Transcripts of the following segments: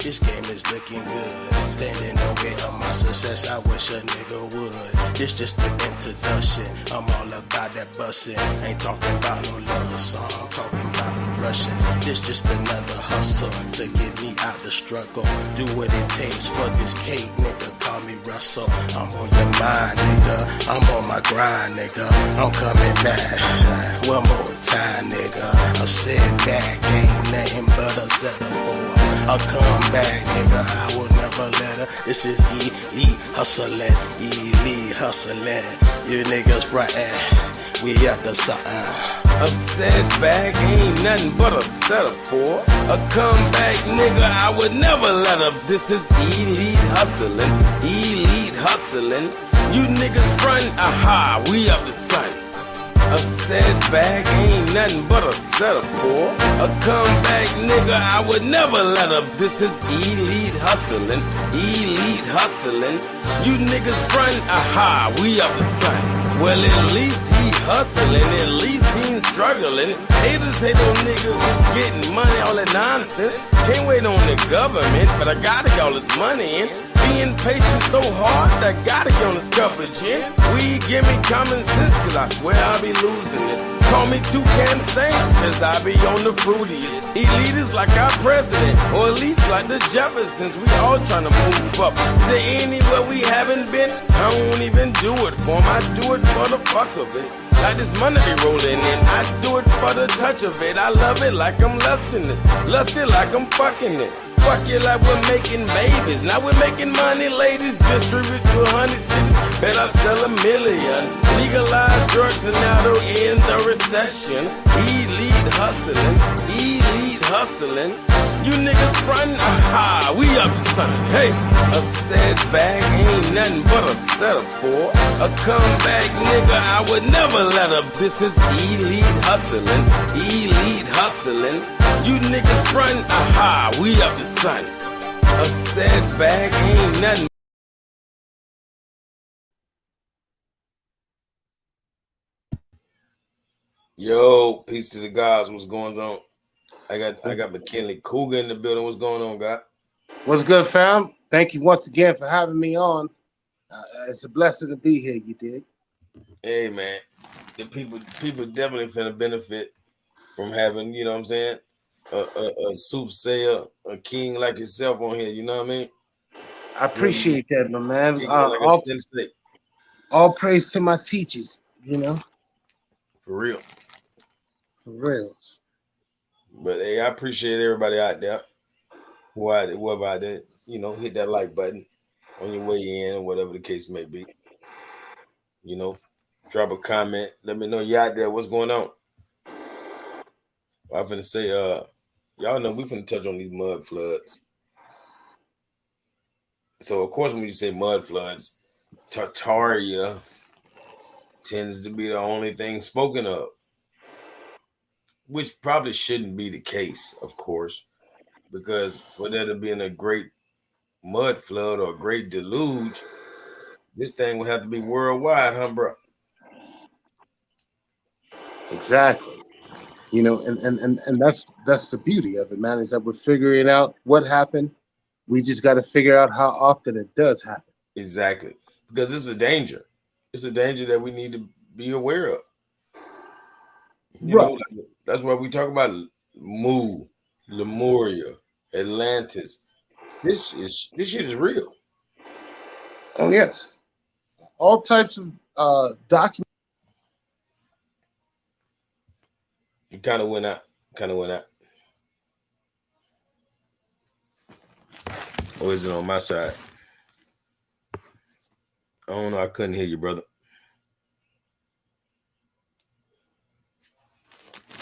This game is looking good. Standing on it on my success, I wish a nigga would. This just an introduction. I'm all about that bussin'. Ain't talking about no love song, I'm talking about no Russians. This just another hustle to get me out the struggle. Do what it takes for this cake, nigga. Call me Russell. I'm on your mind, nigga. I'm on my grind, nigga. I'm coming back. One more time, nigga. I said back, ain't nothing but a setup for a comeback, nigga. I will never let her. This is elite hustling, elite hustling. You niggas frontin', we up to something. A setback ain't nothing but a setup for a comeback, nigga. I would never let up. This is elite hustling, elite hustling. You niggas front, aha, we up the sun. A setback ain't nothing but a setup for a comeback, nigga. I would never let up. This is elite hustling, elite hustling. You niggas front, aha, we up the sun. Well, at least he hustling, at least he ain't struggling. Haters hate on niggas who getting money, all that nonsense. Can't wait on the government, but I gotta get all this money in. Being patient so hard, I gotta get on this cup of gin. Weed give me common sense, cause I swear I'll be losing it. Call me Toucan Sam, cause I be on the fruitiest. Elitists like our president, or at least like the Jeffersons. We all tryna move up. Is there anywhere we haven't been? I don't even do it for 'em, I do it for the fuck of it. Like this money be rolling in, I do it for the touch of it. I love it like I'm lusting it, lust it like I'm fucking it. Fuck it like we're making babies, now we're making money, ladies. Distribute to 100 cities, bet I sell 1 million. Legalize drugs and now they'll end the recession. Elite hustling, elite hustling. You niggas frontin', aha, we up to something. Hey, a setback ain't nothing but a setup for a comeback, nigga. I would never let up. This is elite hustling, elite hustling. You niggas frontin', aha, we up to something. A setback ain't nothing. Yo, peace to the guys. What's going on? I got McKinley Cougar in the building. What's going on, guy? What's good, fam? Thank you once again for having me on. It's a blessing to be here, you dig? Hey, man. The people definitely finna benefit from having, you know what I'm saying, a soothsayer, a king like yourself on here, you know what I mean? I appreciate that, my man. Like all praise to my teachers, you know? For real. For real. But hey, I appreciate everybody out there whoever out there, you know, hit that like button on your way in or whatever the case may be. You know, drop a comment. Let me know you out there. What's going on? I'm finna say, y'all know we finna touch on these mud floods. So of course, when you say mud floods, Tartaria tends to be the only thing spoken of, which probably shouldn't be the case, of course, because for there to be in a great mud flood or a great deluge, this thing would have to be worldwide, huh, bro? Exactly. You know, and that's the beauty of it, man, is that we're figuring out what happened. We just got to figure out how often it does happen. Exactly. Because it's a danger. It's a danger that we need to be aware of. You know, that's why we talk about Mu, Lemuria, Atlantis. This shit is real. Oh yes, all types of documents. You kind of went out. Or is it on my side? I don't know. I couldn't hear you, brother.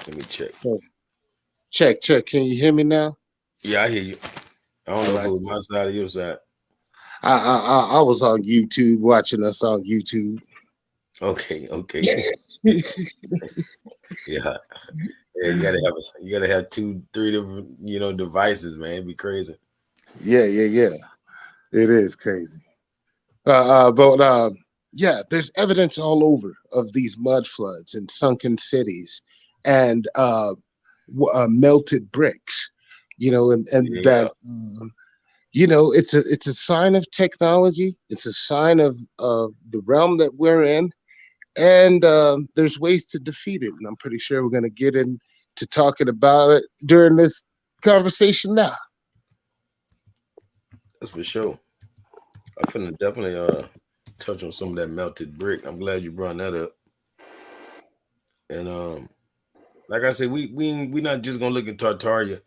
Let me check. Check. Can you hear me now? Yeah, I hear you. I don't know if it was my side or your side. I was on YouTube watching us on YouTube. Okay. Yeah. You gotta have 2-3 different, you know, devices, man. It'd be crazy. Yeah. It is crazy. Yeah, there's evidence all over of these mud floods and sunken cities and melted bricks, you know, and that it's a sign of technology. It's a sign of the realm that we're in, and there's ways to defeat it. And I'm pretty sure we're going to get into talking about it during this conversation now. That's for sure. I'm finna definitely touch on some of that melted brick. I'm glad you brought that up. And like I said, we not just gonna look at Tartaria,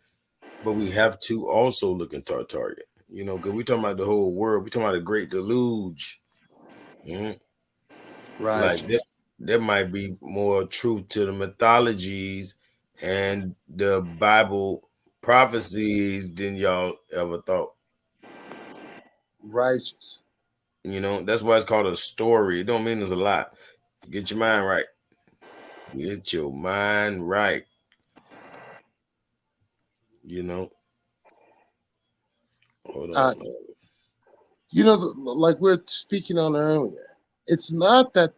but we have to also look at Tartaria. Because we talking about the whole world. We talking about the Great Deluge. Mhm. Like Right. there might be more truth to the mythologies and the Bible prophecies than y'all ever thought. Righteous. That's why it's called a story. It don't mean there's a lot. Get your mind right. Get your mind right. You know. Hold Uh, on. like we are speaking on earlier, it's not that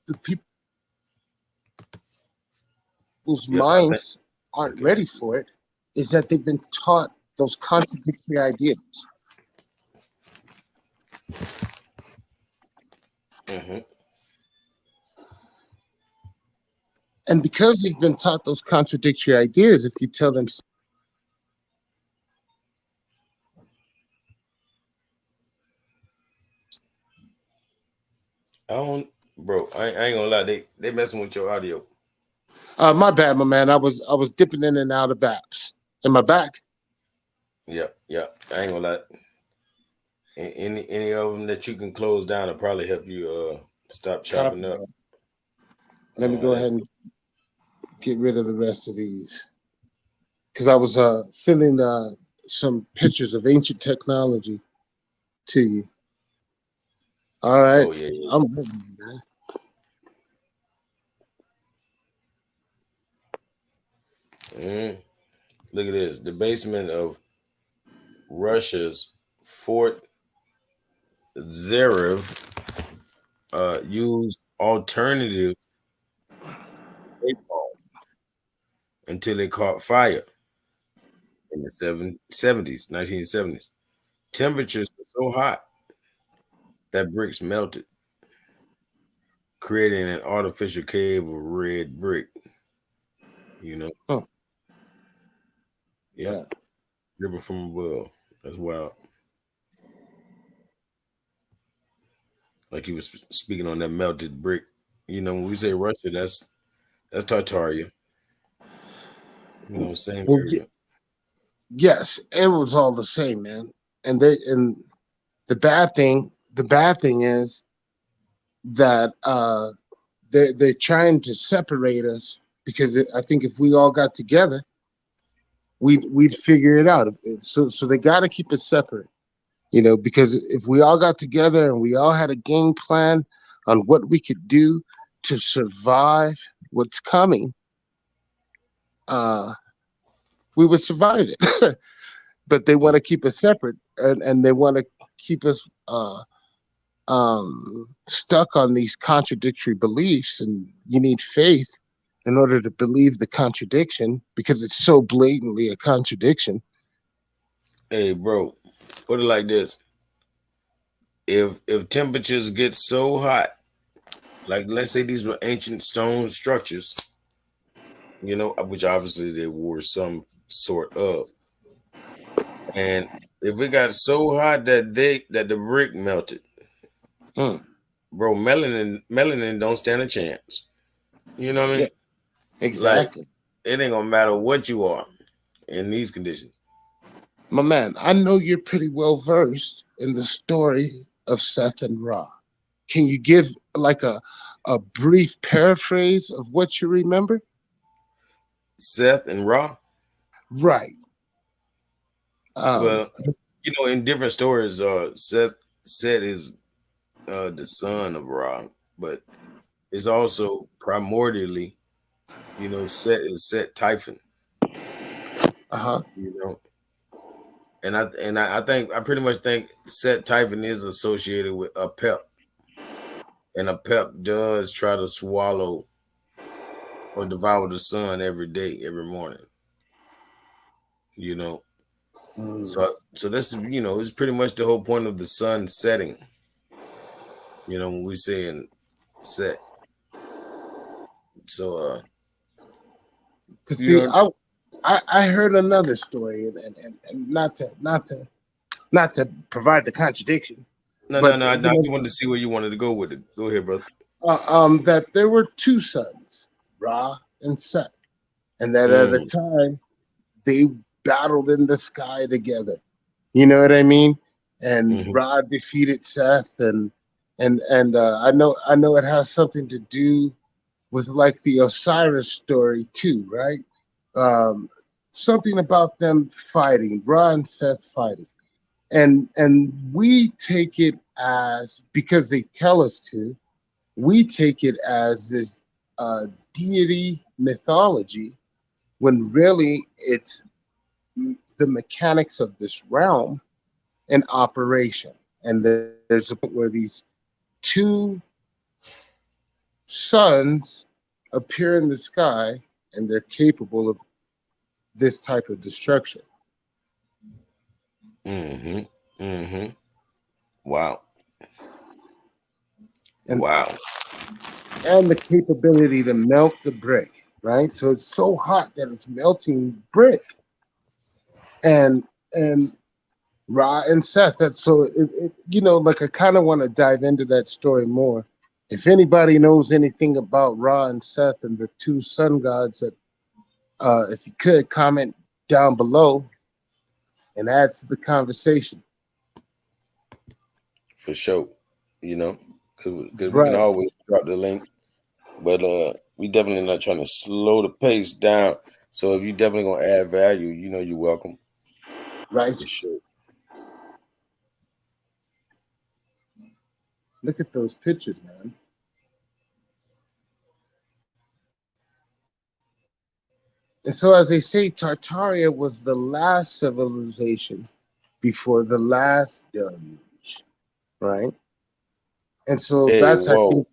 the people's Yep, I think. minds aren't Okay. ready for it. Is that they've been taught those contradictory ideas. Mm-hmm. And because they've been taught those contradictory ideas, if you tell them I don't, bro. I ain't gonna lie. They messing with your audio. my bad, my man. I was dipping in and out of apps. Am I back? Yep, yep. I ain't gonna lie. Any of them that you can close down will probably help you stop Copy chopping up. that. Let me go That, ahead and get rid of the rest of these. Because I was sending some pictures of ancient technology to you. All right. oh yeah, yeah. I'm ready, man. Mm. Look at this. The basement of Russia's Fort Zarev used alternative napalm until it caught fire in the 1970s. Temperatures were so hot that bricks melted, creating an artificial cave of red brick. You know, Huh. yep, Yeah. dripping from above. That's wild. Like he was speaking on that melted brick. When we say Russia, that's Tartaria. Same Well, area. yes, it was all the same, man. And the bad thing is that they're trying to separate us because I think if we all got together, we'd figure it out. So they got to keep it separate, because if we all got together and we all had a game plan on what we could do to survive what's coming, uh, we would survive it. But they want to keep us separate, and they want to keep us stuck on these contradictory beliefs, and you need faith in order to believe the contradiction because it's so blatantly a contradiction. Hey, bro, put it like this: if temperatures get so hot, like let's say these were ancient stone structures, which obviously they were some sort of, and if it got so hot that the brick melted, Hmm. bro, melanin don't stand a chance. You know what I Yeah, mean? Like exactly. it ain't gonna matter what you are in these conditions. My man, I know you're pretty well versed in the story of Seth and Ra. Can you give like a brief paraphrase of what you remember? Seth and Ra. Right. Um, Well, in different stories, Seth is the son of Ra, but it's also primordially, Set is Set Typhon, uh-huh. you know, I pretty much think Set Typhon is associated with a pep, and a pep does try to swallow or devour the sun every day, every morning, you know. Mm. So that's it's pretty much the whole point of the sun setting. When we saying set. So Cause you see, know, I heard another story, and not to provide the contradiction, no, no, but no, no. I just wanted to see where you wanted to go with it. Go ahead, brother. that there were two sons, Ra and Set, and that at a Mm, time they battled in the sky together. You know what I mean? And hmm. Ra defeated Seth, and I know it has something to do with like the Osiris story too, right? Um, Something about them fighting, Ra and Seth fighting, and we take it as because they tell us to. We take it as this deity mythology when really it's the mechanics of this realm in operation. And there's a point where these two suns appear in the sky and they're capable of this type of destruction. Mm-hmm. Mm-hmm. Wow. And Wow. and the capability to melt the brick, right? So it's so hot that it's melting brick. And Ra and Seth. That's so like I kind of want to dive into that story more. If anybody knows anything about Ra and Seth and the two sun gods, that if you could comment down below and add to the conversation. For sure. Because we can Right, always drop the link, but we definitely not trying to slow the pace down. So if you definitely gonna add value, you're welcome right. for sure. Look at those pictures, man. And so, as they say, Tartaria was the last civilization before the last deluge, right? And so Hey, that's, I whoa, think,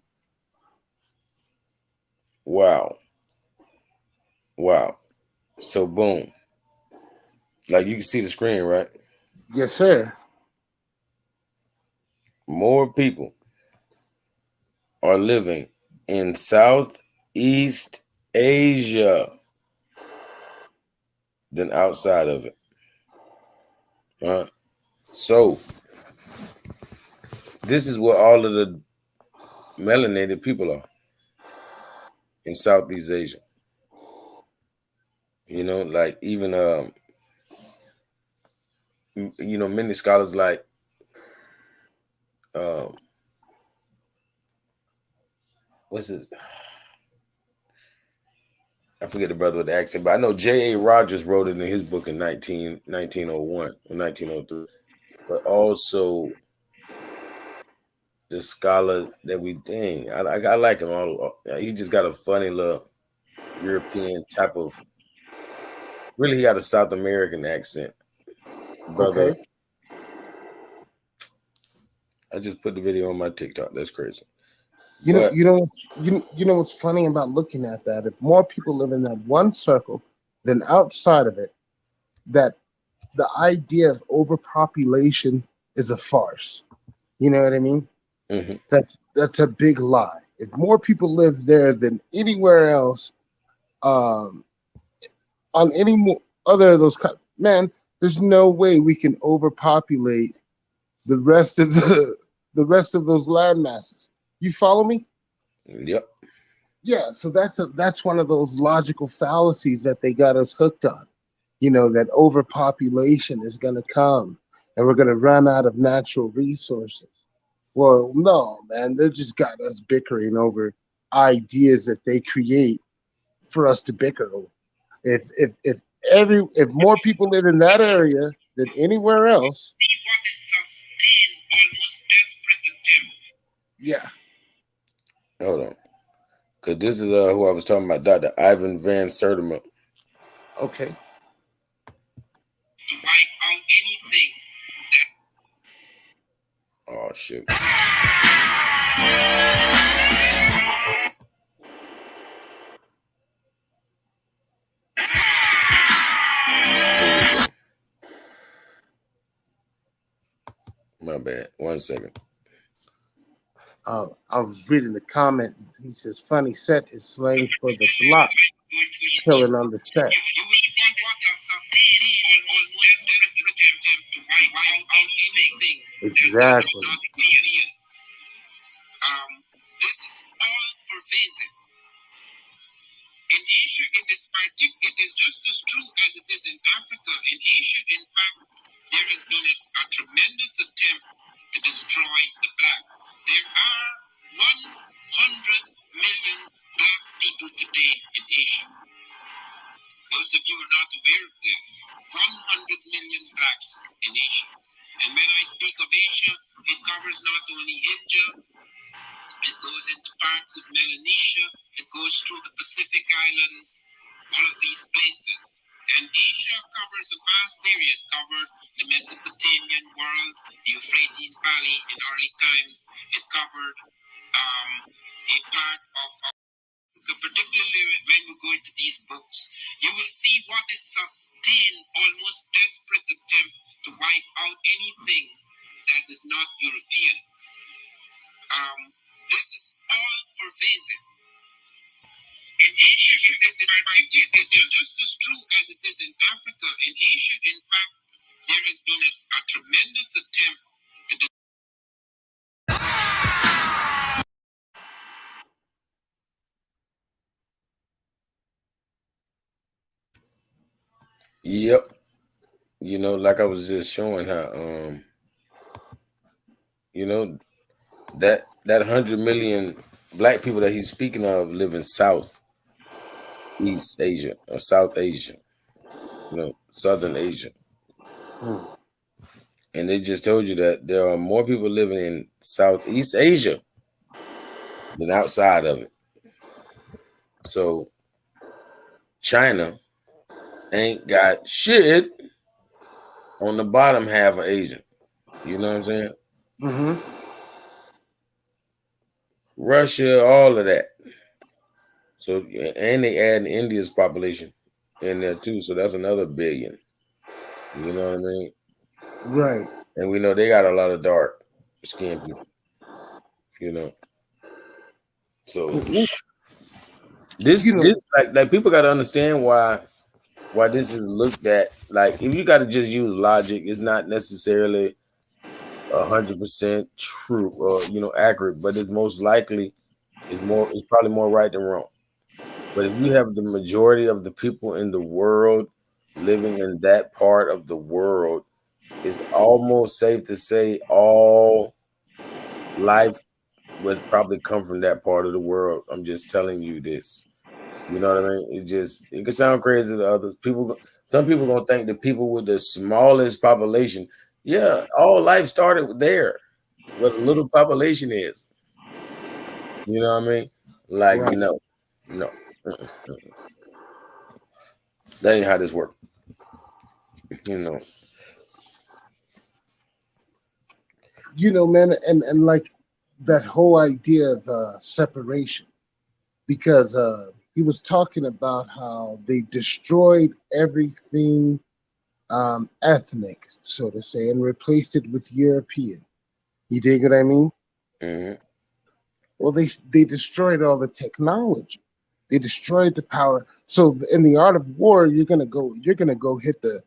wow, wow. So boom, like you can see the screen, right? yes, sir. More people are living in Southeast Asia than outside of it. Right? So this is where all of the melanated people are in Southeast Asia. Like even many scholars like um what's his I forget the brother with the accent, but I know J.A. Rogers wrote it in his book in 1901 or 1903. But also the scholar that we dang, I like him. He just got a funny little European type of. Really, he got a South American accent, brother. Okay. I just put the video on my TikTok. That's crazy. You know, But you know, you know what's funny about looking at that? If more people live in that one circle than outside of it, that the idea of overpopulation is a farce. You know what I mean? mhm. That's a big lie. If more people live there than anywhere else, um, on any other of those, man, there's no way we can overpopulate the rest of the rest of those land masses. You follow me? Yep. Yeah, so that's one of those logical fallacies that they got us hooked on. That overpopulation is going to come and we're going to run out of natural resources. Well, no, man, they just got us bickering over ideas that they create for us to bicker over. If more people live in that area than anywhere else, yeah, Hold on, because this is who I was talking about, Dr. Ivan Van Sertima. okay. Oh shoot. Here we go. My bad. 1 second. I was reading the comment. He says, "Funny set is slang for the block chilling on the set." You will see what is sustained almost desperate attempt to wipe out anything that is Exactly. not European. This is all pervasive. In Asia, it is just as true as it is in Africa. In Asia, in fact, there has been a tremendous attempt to destroy the black. There are 100 million black people today in Asia. Most of you are not aware of that. 100 million blacks in Asia. And when I speak of Asia, it covers not only India, it goes into parts of Melanesia, it goes through the Pacific Islands, all of these places. And Asia covers a vast area. It covered the Mesopotamian world, the Euphrates Valley in early times. It covered a part of particularly when you go into these books, you will see what is sustained, almost desperate attempt to wipe out anything that is not European. This is all pervasive. In Asia, it is just as true as it is in Africa. In Asia, in fact, there has been a tremendous attempt to Yep. You know, like I was just showing how you know, that 100 million black people that he's speaking of live in Southeast Asia or South Asia, Southern Asia. And they just told you that there are more people living in Southeast Asia than outside of it. So China ain't got shit on the bottom half of Asia. You know what I'm saying? Mm-hmm. Russia, all of that. So, and they add India's population in there too. So that's another billion. You know what I mean? Right. And we know they got a lot of dark skinned people. So this like people got to understand why this is looked at. Like, if you got to just use logic, it's not necessarily 100% true or accurate, but it's most likely it's probably more right than wrong. But if you have the majority of the people in the world living in that part of the world, it's almost safe to say all life would probably come from that part of the world. I'm just telling you this. You know what I mean? It can sound crazy to others. Some people gonna think the people with the smallest population, yeah, all life started there, where the little population is. You know what I mean? Like, right. no. That ain't how this works. Man, and like that whole idea of separation, because he was talking about how they destroyed everything ethnic, so to say, and replaced it with European. You dig what I mean? Mm-hmm. Well, they destroyed all the technology. They destroyed the power. So in the art of war, you're gonna go hit the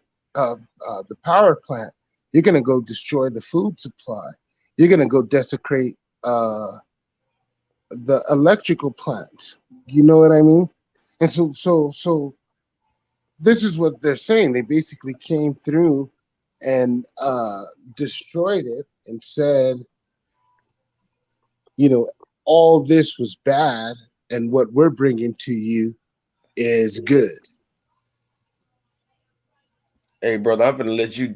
power plant. You're gonna go destroy the food supply. You're gonna go desecrate the electrical plants. You know what I mean? And so this is what they're saying. They basically came through and destroyed it and said, all this was bad, and what we're bringing to you is good. Hey, brother, I'm gonna let you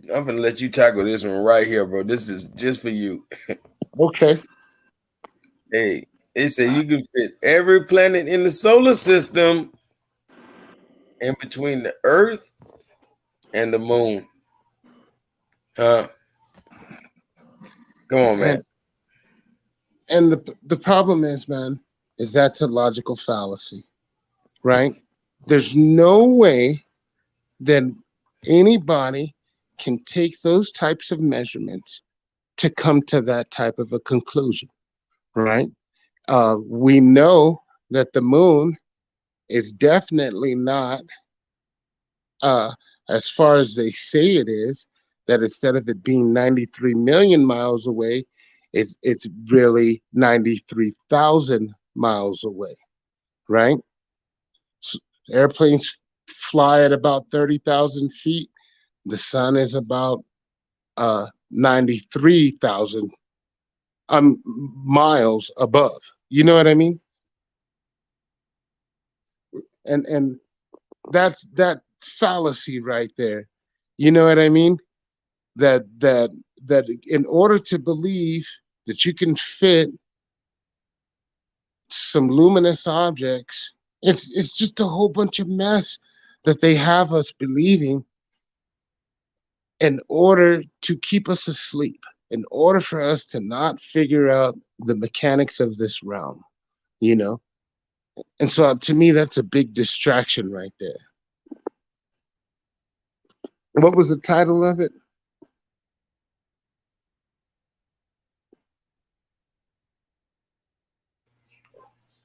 tackle this one right here, bro. This is just for you. Okay. Hey, it said you can fit every planet in the solar system in between the Earth and the Moon. Huh? Come on, man. And the problem is, man, is that's a logical fallacy, right? There's no way that anybody can take those types of measurements to come to that type of a conclusion, right? We know that the moon is definitely not as far as they say it is, that instead of it being 93 million miles away, it's really 93,000 miles away, right? So airplanes fly at about 30,000 feet. The sun is about 93,000 miles above. You know what I mean? And that's that fallacy right there. You know what I mean? That in order to believe that you can fit some luminous objects, it's just a whole bunch of mess that they have us believing in order to keep us asleep, in order for us to not figure out the mechanics of this realm, you know? And so to me, that's a big distraction right there. What was the title of it?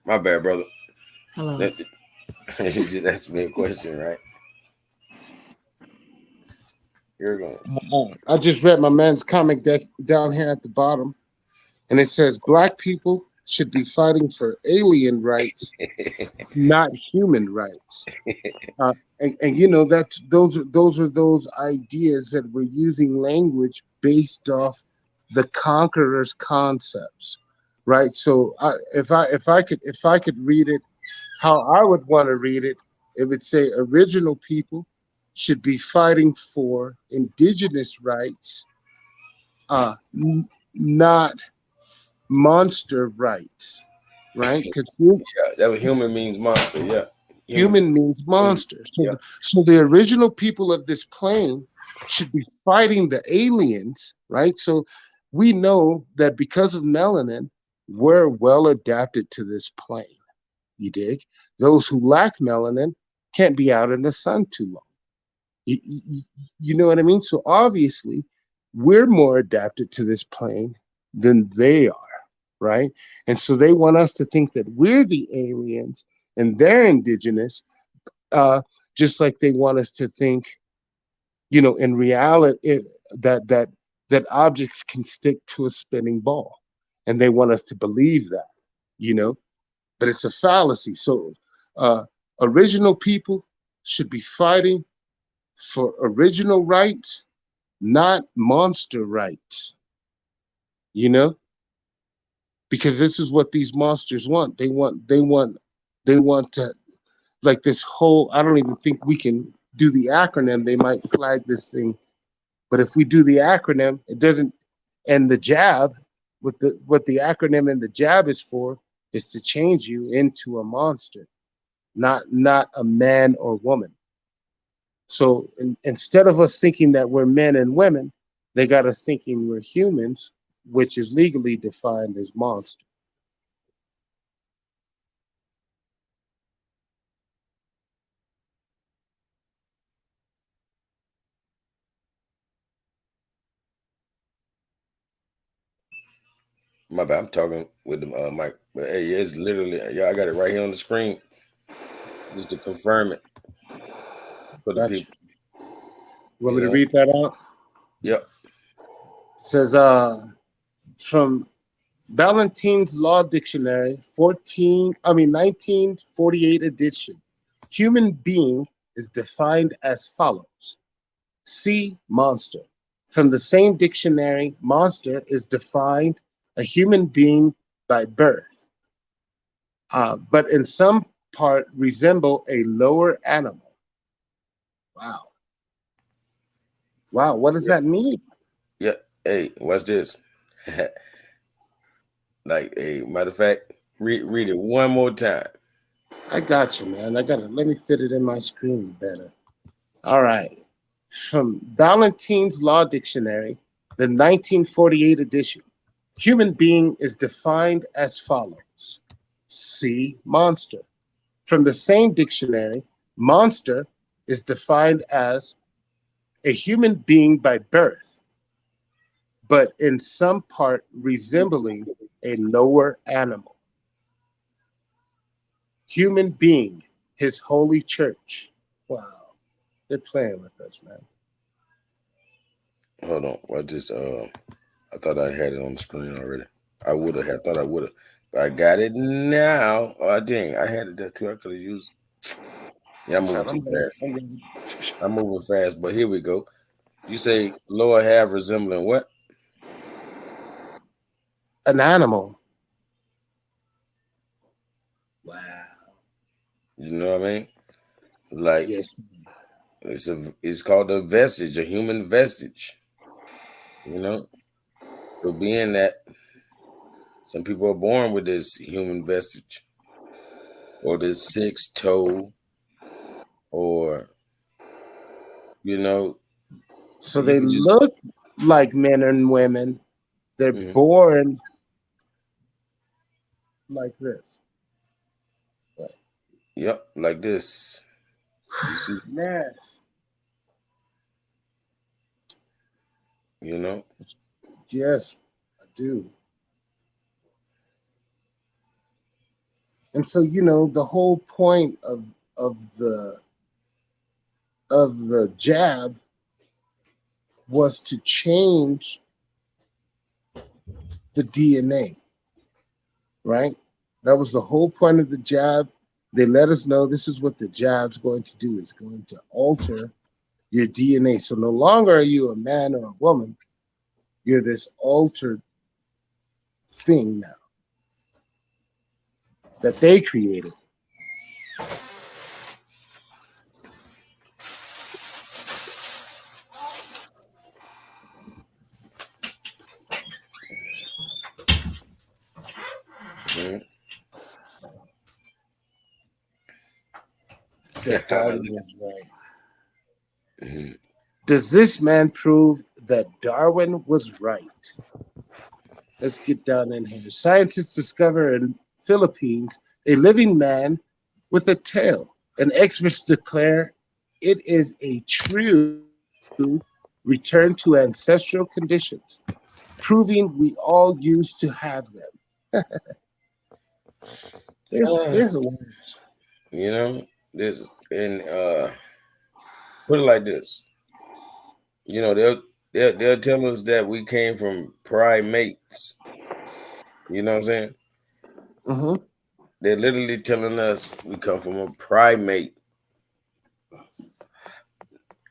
My bad, brother. Hello. You just asked me a question, right? You're going. I just read my man's comic deck down here at the bottom, and it says Black people should be fighting for alien rights, not human rights. And you know that those are those ideas that we're using language based off the conqueror's concepts, right? So if I could read it how I would want to read it, it would say original people should be fighting for indigenous rights, not monster rights, right? Because that was human means monster. Yeah, human means monster. So the original people of this plane should be fighting the aliens, right? So we know that because of melanin, we're well adapted to this plane. You dig? Those who lack melanin can't be out in the sun too long. You know what I mean? So obviously, we're more adapted to this plane than they are, right? And so they want us to think that we're the aliens and they're indigenous, just like they want us to think, you know, in reality, that objects can stick to a spinning ball, and they want us to believe that, you know. But it's a fallacy. So original people should be fighting for original rights, not monster rights, you know, because this is what these monsters want. They want to, like, this whole, I don't even think we can do the acronym. They might flag this thing, but if we do the acronym, it doesn't. And the jab, what the acronym and the jab is for, is to change you into a monster, not a man or woman. So instead of us thinking that we're men and women, they got us thinking we're humans, which is legally defined as monster. My bad. I'm talking with the mic, but hey, it's literally, yeah, I got it right here on the screen, just to confirm it for the Gotcha. people. You want me to read that out? Yep. It says, from Ballantyne's Law Dictionary, 1948 edition, human being is defined as follows. C, monster. From the same dictionary, monster is defined a human being by birth, but in some part resemble a lower animal. Wow. Wow, what does that mean? Yeah. Hey, watch this. Like, a matter of fact, read it one more time. I got you, man. Let me fit it in my screen better. All right. From Ballantyne's Law Dictionary, the 1948 edition, human being is defined as follows. C, monster. From the same dictionary, monster is defined as a human being by birth, but in some part resembling a lower animal. Human being, his holy church. Wow, they're playing with us, man. Hold on. I just I thought I had it on the screen already. I would have thought I would have. But I got it now. Oh dang, I had it there too. I could have used it. Yeah, I'm moving too fast. I'm moving fast, but here we go. You say lower half resembling what? An animal. Wow. You know what I mean? Like Yes. it's called a vestige, a human vestige. You know? So being that some people are born with this human vestige or this sixth toe or you know, So you they can just look like men and women. They're mhm. born like this. Right. Yep, like this. You see, Man. you know? Yes, I do. And so, the whole point of the of the jab was to change the DNA, right? That was the whole point of the jab. They let us know this is what the jab's going to do. It's going to alter your DNA. So no longer are you a man or a woman. You're this altered thing now that they created. Mhm. That Darwin was right. Mhm. Does this man prove that Darwin was right? Let's get down in here. Scientists discover in Philippines a living man with a tail, and experts declare it is a true return to ancestral conditions, proving we all used to have them. There's the words. You know, this and put it like this. You know, they'll tell us that we came from primates. You know what I'm saying? Hmm. They're literally telling us we come from a primate.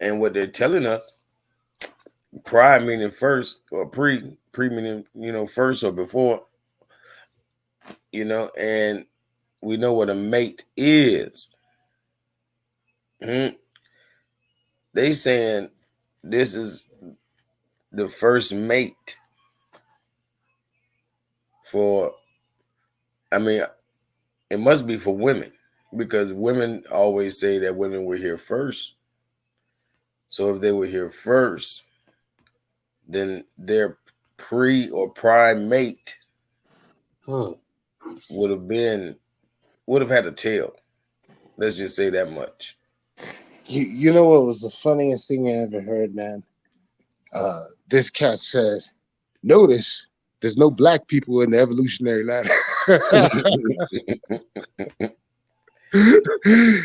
And what they're telling us, pri meaning first, or pre meaning, first or before, and we know what a mate is. Mhm. They saying this is the first mate for, I mean, it must be for women because women always say that women were here first. So if they were here first, then their pre or prime mate Hmm. would have had a tail. Let's just say that much. You know what was the funniest thing I ever heard, man? This cat said, "Notice there's no black people in the evolutionary ladder."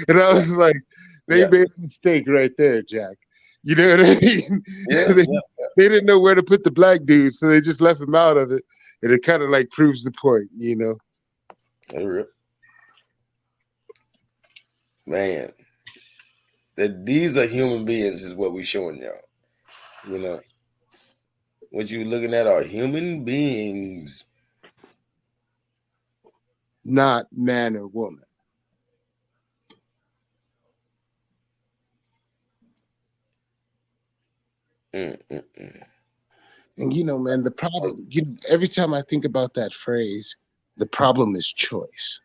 And I was like, they Yeah, made a mistake right there, Jack. You know what I mean? yeah, they, yeah. they didn't know where to put the black dude, so they just left him out of it. And it kind of like proves the point. Man, that these are human beings is what we showing y'all. You know, what you looking at are human beings. Not man or woman. Mm-mm-mm. And man, the problem, every time I think about that phrase, the problem is choice.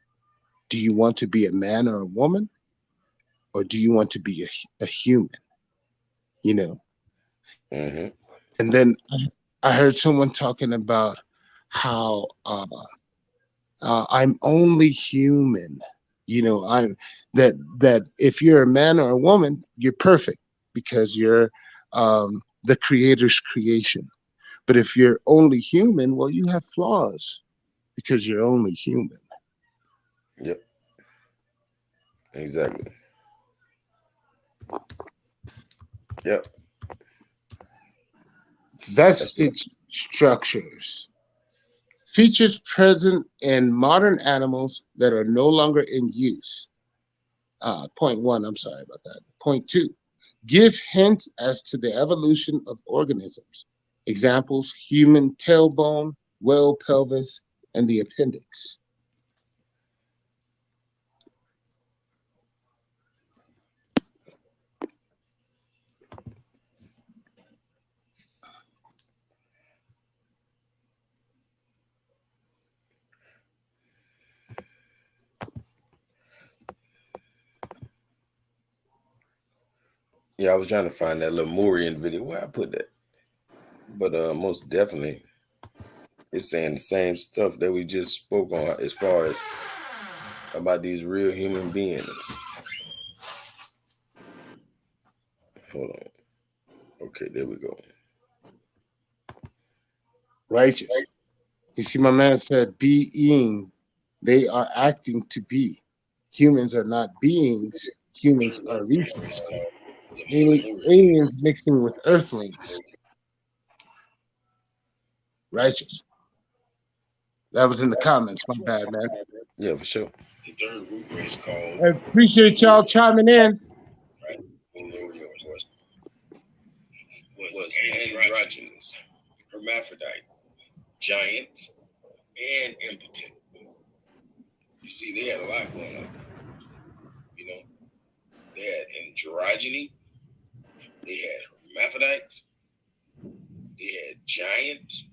Do you want to be a man or a woman? Or do you want to be a human? You know? Mm-hmm. And then I heard someone talking about how I'm only human. I'm that if you're a man or a woman, you're perfect because you're the creator's creation. But if you're only human, well, you have flaws because you're only human. Yep. Exactly. Yep. Vestige structures. Features present in modern animals that are no longer in use. Point one, I'm sorry about that. Point two, give hints as to the evolution of organisms. Examples, human tailbone, whale pelvis, and the appendix. Yeah, I was trying to find that Lemurian video. Where I put that? But most definitely, it's saying the same stuff that we just spoke on as far as about these real human beings. Hold on. Okay, there we go. Righteous. You see, my man said, being. They are acting to be. Humans are not beings. Humans are regions. Aliens mixing with earthlings. Righteous. That was in the comments. My bad, man. Yeah, for sure. The third root race called I appreciate y'all chiming in. was androgynous, hermaphrodite, giant, and impotent. You see, they had a lot going on. You know, they had androgyny, they had hermaphrodites, they had giants,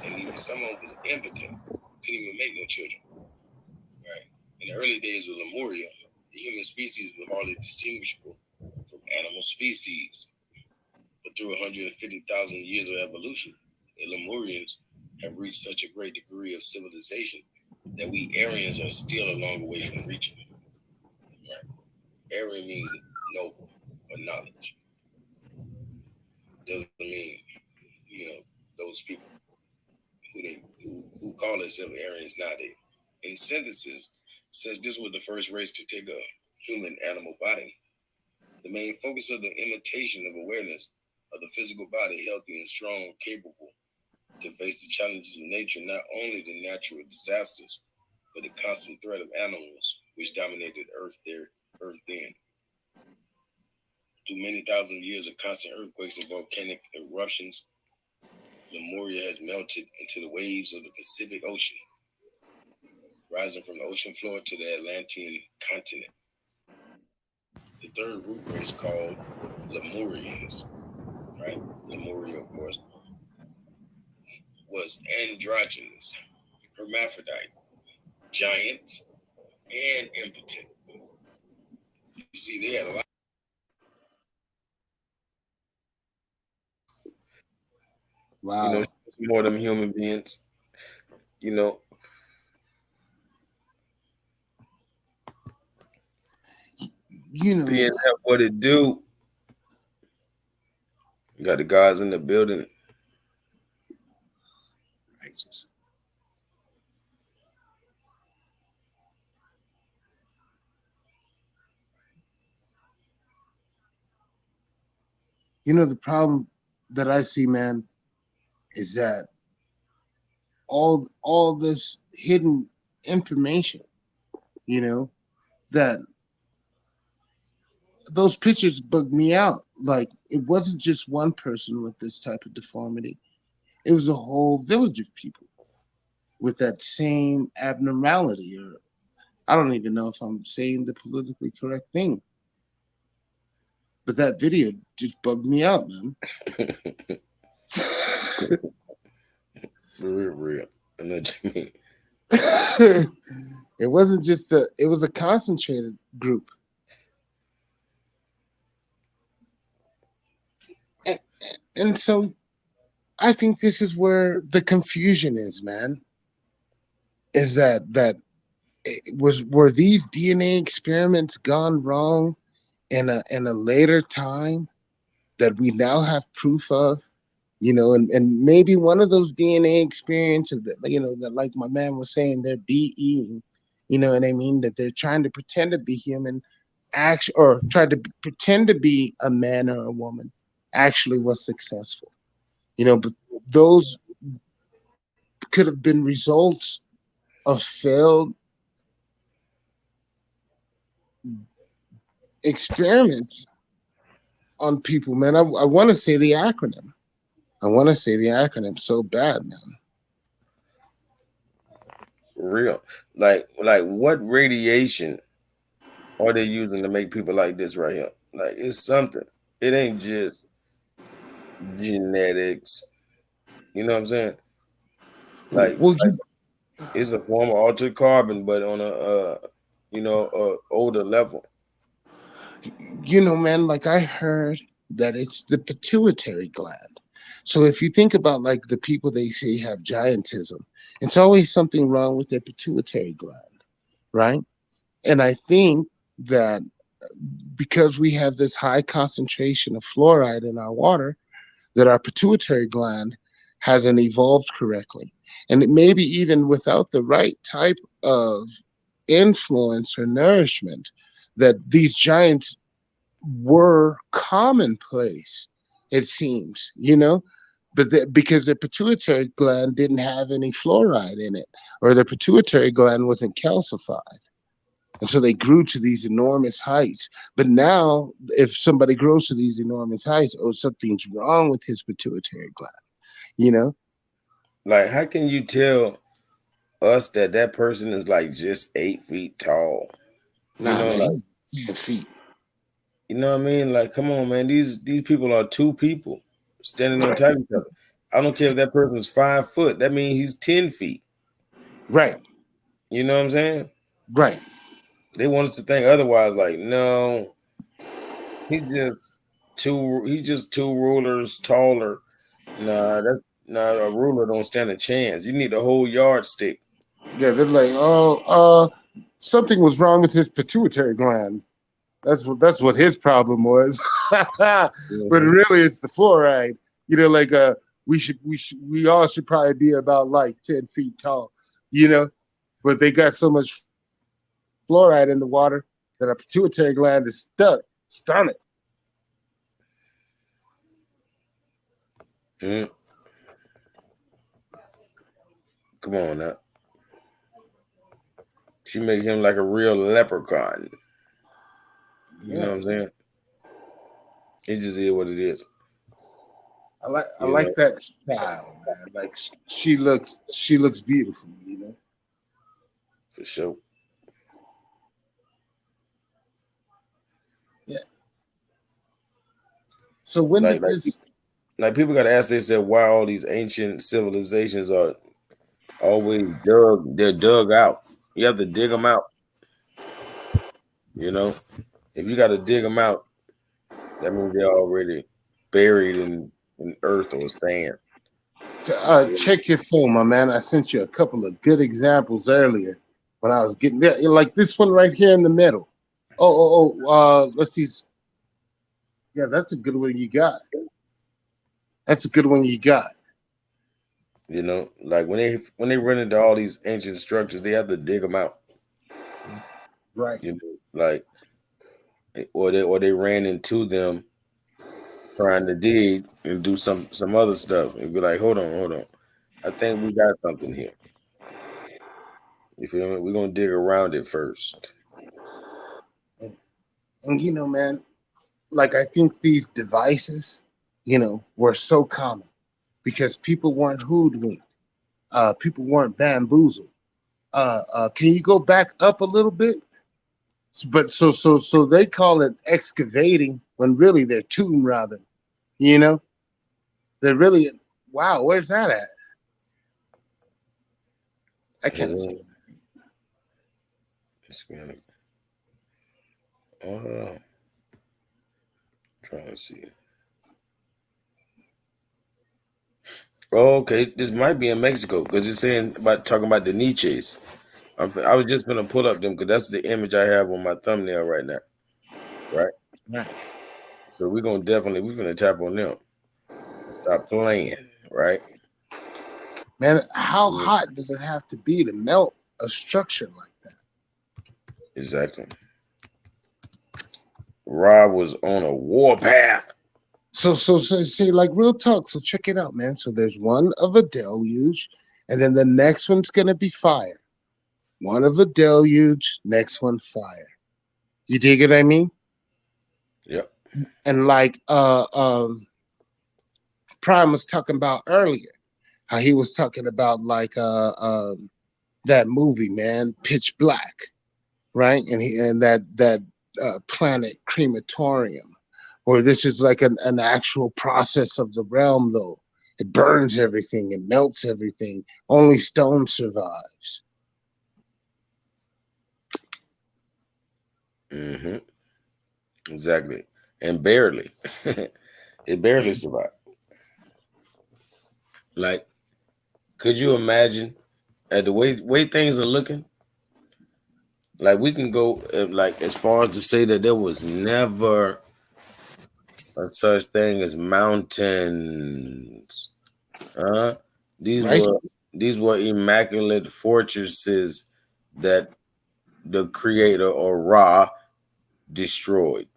and even some of them was impotent. Couldn't even make no children. Right. In the early days of Lemuria, the human species were hardly distinguishable from animal species. But through 150,000 years of evolution, the Lemurians have reached such a great degree of civilization that we Aryans are still a long way from reaching it. Right. Aryan means noble or knowledge. Doesn't mean, those people who call themselves Aryans nowadays. In synthesis, since this was the first race to take a human animal body, the main focus of the imitation of awareness of the physical body, healthy and strong, capable to face the challenges of nature, not only the natural disasters, but the constant threat of animals which dominated Earth then. Through many thousand years of constant earthquakes and volcanic eruptions, Lemuria has melted into the waves of the Pacific Ocean, rising from the ocean floor to the Atlantean continent. The third root race called Lemurians, right? Lemuria, of course, was androgynous, hermaphrodite, giant, and impotent. You see, they had a lot. Wow. More of them human beings, You know, being that what it do. You got the guys in the building. Righteous. The problem that I see, man, is that all this hidden information, that those pictures bugged me out. Like, it wasn't just one person with this type of deformity. It was a whole village of people with that same abnormality, or I don't even know if I'm saying the politically correct thing. But that video just bugged me out, man. Real. I know what you mean. It wasn't just it was a concentrated group. And so I think this is where the confusion is, man. Is that were these DNA experiments gone wrong in a later time that we now have proof of, and maybe one of those DNA experiences that, that like my man was saying, they're being, you know what I mean, that they're trying to pretend to be human, or try to pretend to be a man or a woman, actually was successful. But those could have been results of failed experiments on people, man. I want to say the acronym. I want to say the acronym so bad, man. Real. Like what radiation are they using to make people like this right here? Like, it's something. It ain't just genetics. You know what I'm saying? Like Well, it's a form of altered carbon, but on a older level. man, like I heard that it's the pituitary gland. So if you think about like the people they say have giantism, it's always something wrong with their pituitary gland, right? And I think that because we have this high concentration of fluoride in our water, that our pituitary gland hasn't evolved correctly. And it maybe even without the right type of influence or nourishment, that these giants were commonplace, it seems, but because their pituitary gland didn't have any fluoride in it, or their pituitary gland wasn't calcified. And so they grew to these enormous heights. But now, if somebody grows to these enormous heights, oh, something's wrong with his pituitary gland, Like, how can you tell us that person is like just 8 feet tall? Nah, man, Like 10 feet. You know what I mean? Like, come on, man. These people are two people standing on top of each other. I don't care if that person's 5 foot. That means he's 10 feet. Right. You know what I'm saying? Right. They want us to think otherwise. Like, no, he's just two rulers taller. A ruler don't stand a chance. You need a whole yardstick. Yeah, they're like, something was wrong with his pituitary gland. That's what his problem was. But really, it's the fluoride. Like we all should probably be about like 10 feet tall. But they got so much fluoride in the water that our pituitary gland is stunted. Mm. Come on now. She make him like a real leprechaun. You know what I'm saying? It just is what it is. I like that style, man. Like she looks beautiful, For sure. Yeah. So when did this? Like people got to ask themselves why all these ancient civilizations are always dug. They're dug out. You have to dig them out. If you got to dig them out, that means they're already buried in earth or sand. Check your phone, my man. I sent you a couple of good examples earlier when I was getting there. Like this one right here in the middle. Let's see. Yeah, that's a good one you got. That's a good one you got. Like when they run into all these ancient structures, they have to dig them out. Right. Like, or they ran into them trying to dig and do some other stuff and be like, hold on. I think we got something here. You feel me? We're gonna dig around it first. And man, like I think these devices, were so common because people weren't hoodwinked. People weren't bamboozled. Can you go back up a little bit? But so they call it excavating when really they're tomb robbing. They're really, wow, where's that at? I can't see. Trying to see. Oh, okay, this might be in Mexico because it's talking about the niches. I was just gonna pull up them because that's the image I have on my thumbnail right now. Right. Right. So we're gonna tap on them. Stop playing, right? Man, how Yeah, hot does it have to be to melt a structure like that? exactly. Rob was on a warpath. So see, like real talk. So check it out, man. So there's one of a deluge, and then the next one's gonna be fire. One of a deluge, next one fire. You dig what I mean? Yep. And like Prime was talking about earlier, how he was talking about like that movie, man, Pitch Black, right? And that planet crematorium, or this is like an actual process of the realm, though. It burns everything, it melts everything. Only stone survives. Mm-hmm. Exactly. And barely. It barely survived. Like, could you imagine at the way things are looking? Like we can go like as far as to say that there was never a such thing as mountains. Uh, these Right? were these were immaculate fortresses that the creator or Ra destroyed.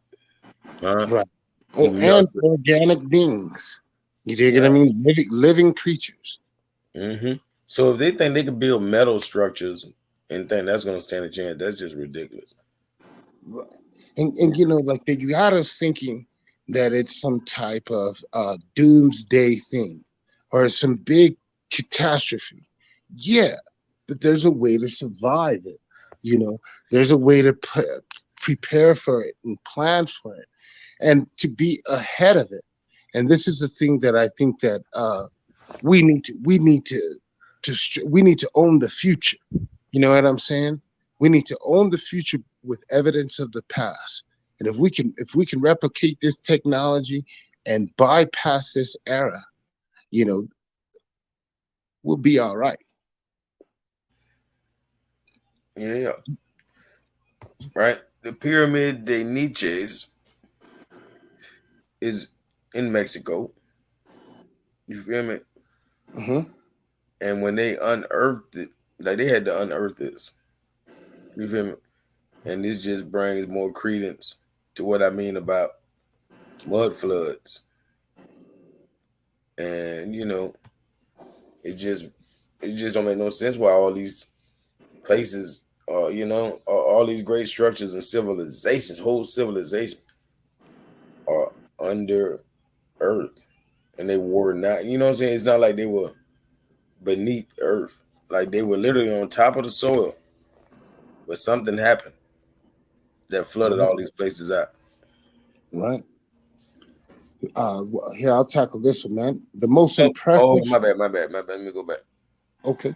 Huh? Right. He Oh, and melted. organic beings. You dig what I mean? Living creatures. Hmm. So if they think they could build metal structures and think that's going to stand a chance, that's just ridiculous. Right. And you know, like they got us thinking that it's some type of doomsday thing or some big catastrophe. Yeah, but there's a way to survive it. You know, there's a way to prepare for it and plan for it and to be ahead of it. And this is the thing that I think that we need to own the future. You know what I'm saying? We need to own the future with evidence of the past. And if we can replicate this technology and bypass this era, you know, we'll be all right. Yeah, yeah. Right. The Pyramid de Niches is in Mexico. You feel me? Hmm. And when they unearthed it, like they had to unearth this. You feel me? And this just brings more credence to what I mean about mud floods. And it just it just don't make no sense why all these places all these great structures and civilizations, whole civilization are under earth. And they were not, you know what I'm saying? It's not like they were beneath earth. Like they were literally on top of the soil. But something happened that flooded Right. all these places out. Right. Here, I'll tackle this one, man. The most Oh, oh, impressive. my bad. Let me go back. Okay.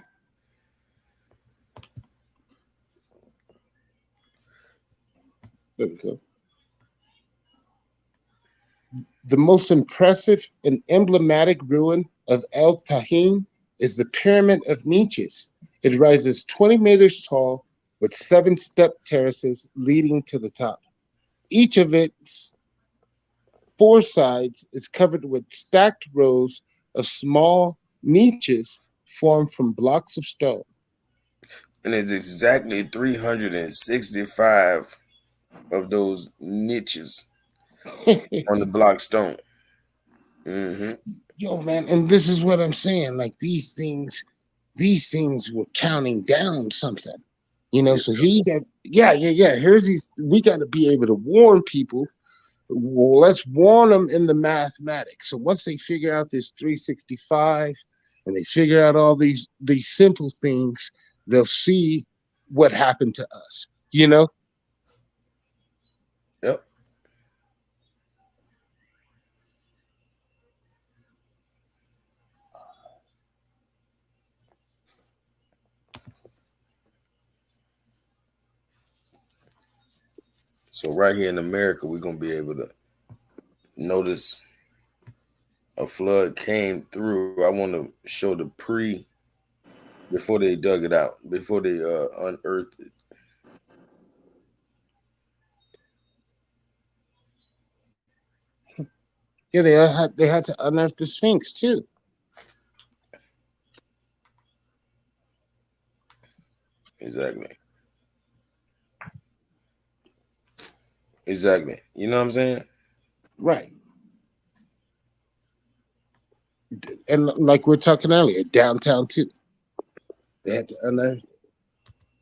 There we go. The most impressive and emblematic ruin of El Tahin is the Pyramid of Niches. It rises 20 meters tall with 7 step terraces leading to the top. Each of its 4 sides is covered with stacked rows of small niches formed from blocks of stone. And it's exactly 365 of those niches on the block stone. Hmm. Yo, man, and this is what I'm saying. Like these things were counting down something. You know, Yes, so sir. he got yeah. Here's these. We got to be able to warn people. Well, let's warn them in the mathematics. So once they figure out this 365 and they figure out all these simple things, they'll see what happened to us. You know, Yep. So right here in America, we're gonna be able to notice a flood came through. I want to show the pre before they dug it out, before they unearthed it. Yeah, they had to unearth the Sphinx too. Exactly. Exactly. You know what I'm saying? Right. And like we are talking earlier, downtown too. They had to unearth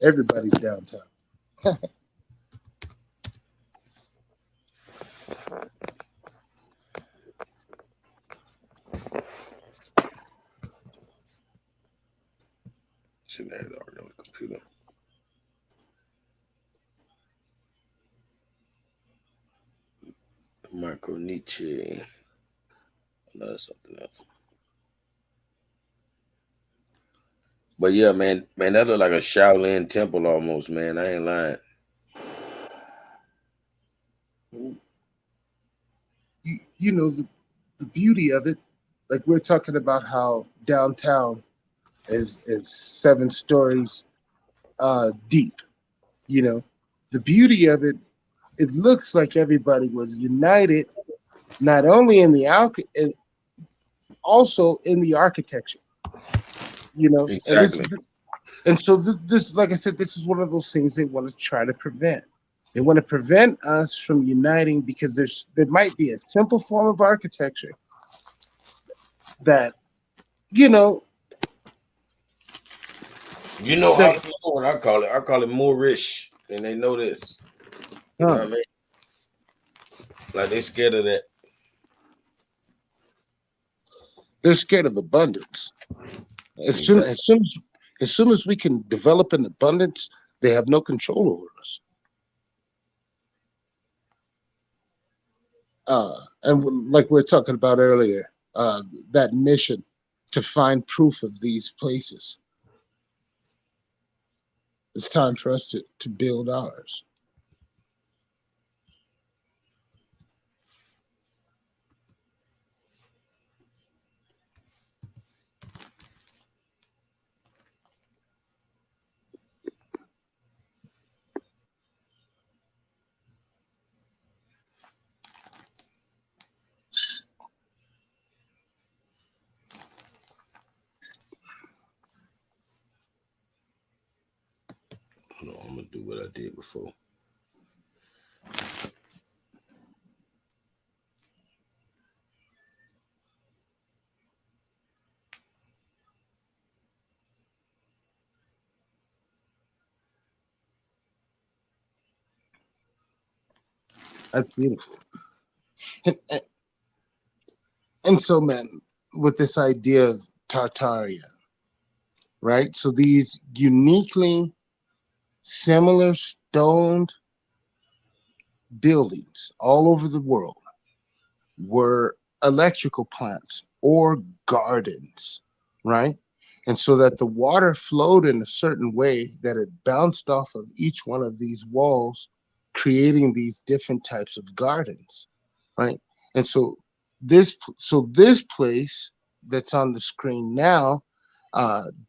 everybody's downtown. Shouldn't have it already on the computer. Marco Nietzsche. No, that's something else. But yeah, man, that look like a Shaolin temple almost, man. I ain't lying. You know the beauty of it, like we're talking about how downtown is 7 stories deep. You know, the beauty of it, it looks like everybody was united, not only in the also in the architecture. You know, Exactly. and so this, like I said, this is one of those things they want to try to prevent. They want to prevent us from uniting because there might be a simple form of architecture that you know You know that what I call it? I call it Moorish, and they know this. You know what I mean? Like they scared of that. they're scared of abundance. As soon Exactly. as soon as as soon as we can develop an abundance, they have no control over us. And like we were talking about earlier, that mission to find proof of these places. It's time for us to build ours. Hold on, I'm gonna do what I did before. That's beautiful. And, and, and so, man, with this idea of Tartaria, right? So these uniquely similar stoned buildings all over the world were electrical plants or gardens, right? And so that the water flowed in a certain way that it bounced off of each one of these walls, creating these different types of gardens, right? And so this place that's on the screen now,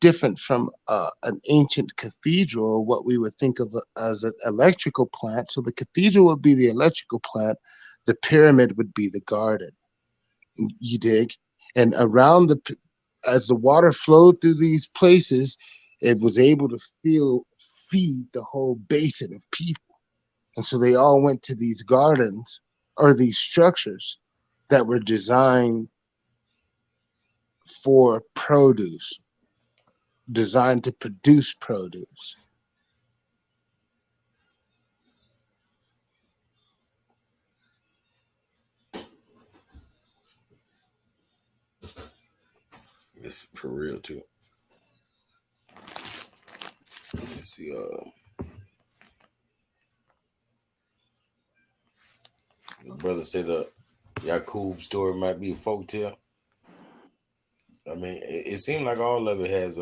different from an ancient cathedral, what we would think of as an electrical plant. So the cathedral would be the electrical plant, the pyramid would be the garden. You dig? And around as the water flowed through these places, it was able to feed the whole basin of people. And so they all went to these gardens or these structures that were designed for produce, designed to produce produce. It's for real too. Let's see. The brother said the Yakub story might be a folktale. I mean, it seemed like all of it has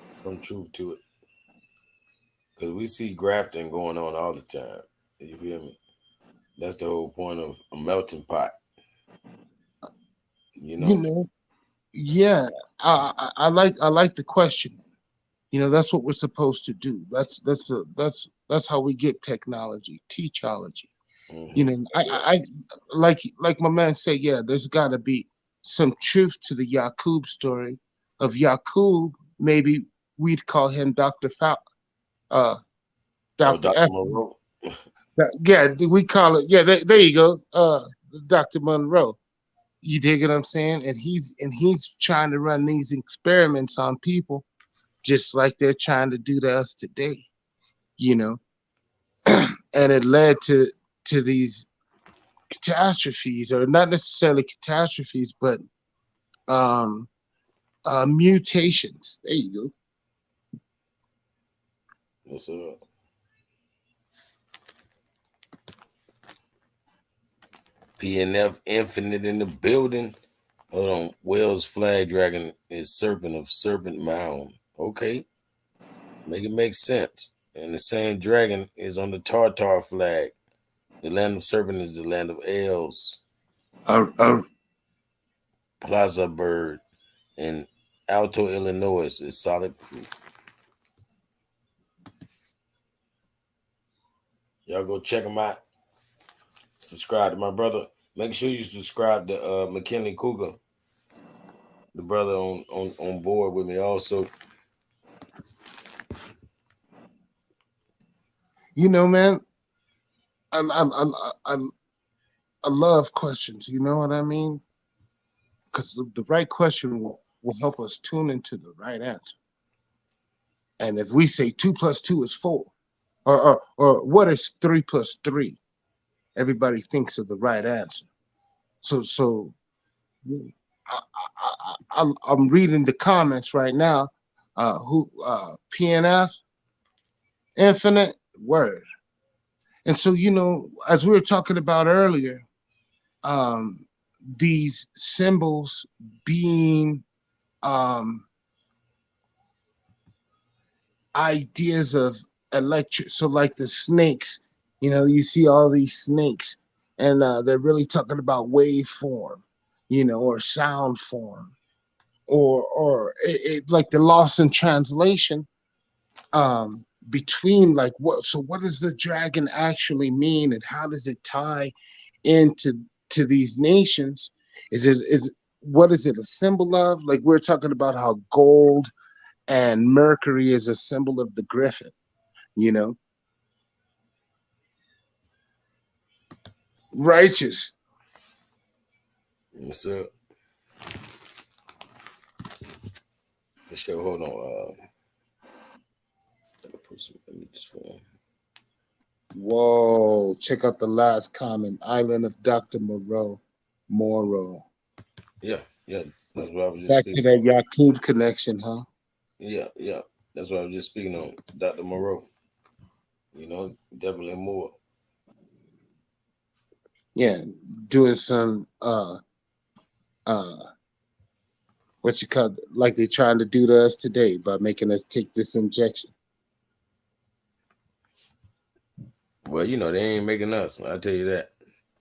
some truth to it because we see grafting going on all the time. You feel me? That's the whole point of a melting pot. You You know, know, yeah, I like the question. You know, that's what we're supposed to do. That's how we get technology, teachology. You Mm-hmm. know, I like my man said, yeah, there's got to be some truth to the Yakub story of Yakub. Maybe we'd call him uh, Oh, Dr. Dr. F. Moreau. Yeah, we call it. Yeah, there you go. Dr. Monroe. You dig what I'm saying? And he's trying to run these experiments on people, just like they're trying to do to us today. You know, and it led to these catastrophes, or not necessarily catastrophes, but um, mutations. There you go. What's up? PNF Infinite in the building. Hold on. Wells flag dragon is serpent of serpent mound. Okay. Make it make sense. And the same dragon is on the Tartar flag. The land of serpent is the land of elves. Uh, uh, Plaza bird in Alto, Illinois is solid proof. Y'all go check them out. Subscribe to my brother. Make sure you subscribe to McKinley Cougar, the brother on board with me also. you know, man, I, I, I, I, I love questions. You know what I mean? Because the right question will help us tune into the right answer. And if we say 2 plus 2 is 4, or what is 3 plus 3, everybody thinks of the right answer. So I'm reading the comments right now. Who PNF Infinite Word. And so, as we were talking about earlier, um, these symbols being ideas of electric. So, like the snakes, you see all these snakes, and they're really talking about waveform, or sound form, or like the loss in translation between like what does the dragon actually mean, and how does it tie into these nations? Is what is it a symbol of? Like we're talking about how gold and Mercury is a symbol of the griffin, you know, righteous. What's up? For sure. Hold on. Let me just Whoa, check out the last comment. Island of Dr. Moreau. Yeah. That's what I was just Back to speaking that on. Yakub connection, huh? Yeah. That's what I was just speaking on. Dr. Moreau. Definitely more. Yeah, doing some uh what you call, like they're trying to do to us today by making us take this injection. Well, they ain't making us. I'll tell you that.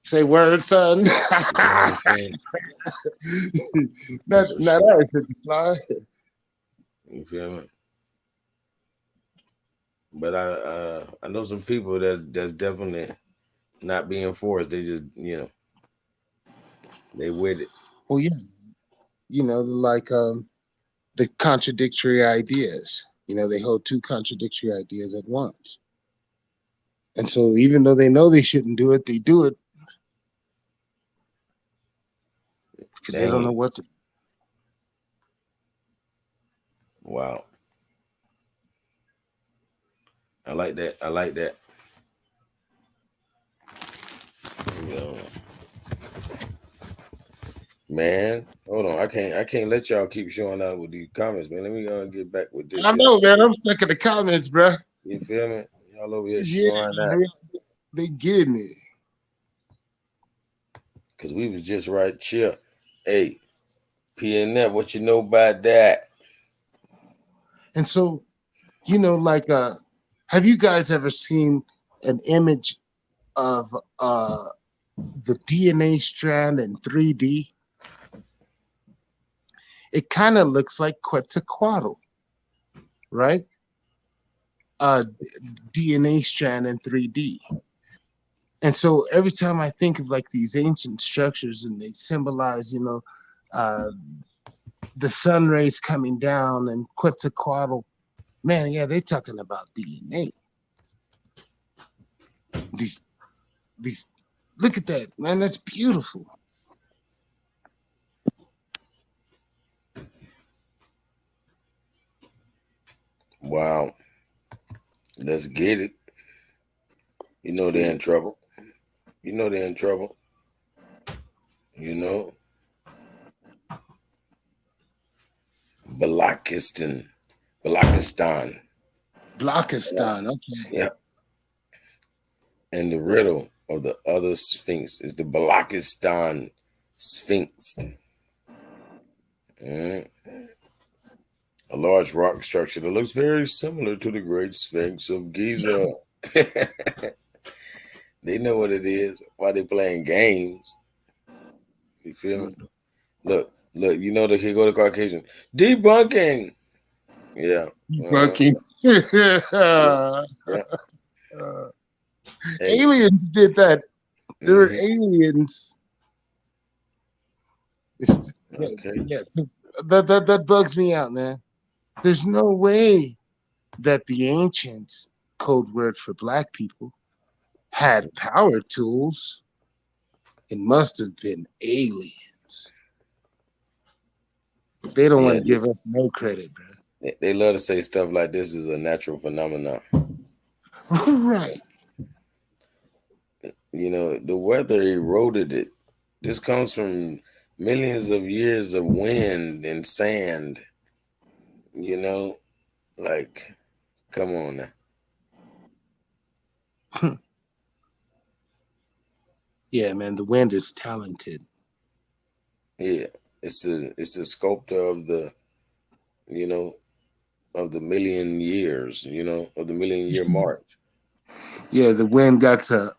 Say word, son. You know what I'm saying? not For not sure. us, fly. You feel me? But I know some people that's definitely not being forced. They just they with it. Well, yeah, like the contradictory ideas. They hold two contradictory ideas at once. And so even though they know they shouldn't do it, they do it because they don't know Dang. what to. Wow. I like that. Yeah. Man, hold on. I can't let y'all keep showing out with these comments, man. Let me get back with this I here. know, man. I'm stuck in the comments, bro. You feel me? Y'all over here Yeah, showing that. they getting it. Cause we was just right chill. Hey, PNF, what you know about that? And so, like, have you guys ever seen an image of the DNA strand in 3D? It kind of looks like Quetzalcoatl, right? DNA strand in 3D. And so every time I think of like these ancient structures and they symbolize, uh, the sun rays coming down and Quetzalcoatl, man, yeah, they're talking about DNA. These, these, look at that, man, that's beautiful. Wow. Let's get it. You know they're in trouble. You know they're in trouble. You know. Balakistan. Blakistan, okay. Yeah. And the riddle of the other sphinx is the Balakistan Sphinx. Mm. A large rock structure that looks very similar to the Great Sphinx of Giza. They know what it is while they playing games. You feel me? Look, you know the here go the Caucasian. Debunking. Yeah. Debunking. Yeah. Hey. Aliens did that. There were aliens. Okay. Yes. That bugs me out, man. There's no way that the ancients, code word for black people, had power tools. It must have been aliens. They don't want to give us no credit, bro. They love to say stuff like this is a natural phenomenon. Right. You know, the weather eroded it. This comes from millions of years of wind and sand. You know, like, come on now. Yeah, man, the wind is talented. Yeah, it's the sculptor of the, of the million years, of the million year march. Yeah, the wind got to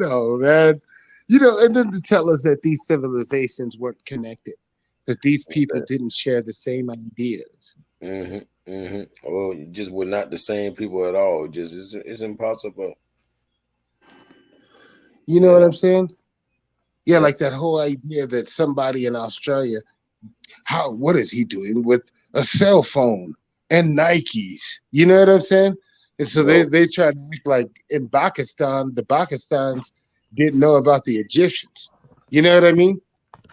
no, man. And then to tell us that these civilizations weren't connected, that these people didn't share the same ideas. Well, just we're not the same people at all. Just it's impossible. You know what I'm saying? Yeah, like that whole idea that somebody in Australia, what is he doing with a cell phone and Nikes? You know what I'm saying? And so they try to act like in Pakistan, the Pakistans didn't know about the Egyptians. You know what I mean?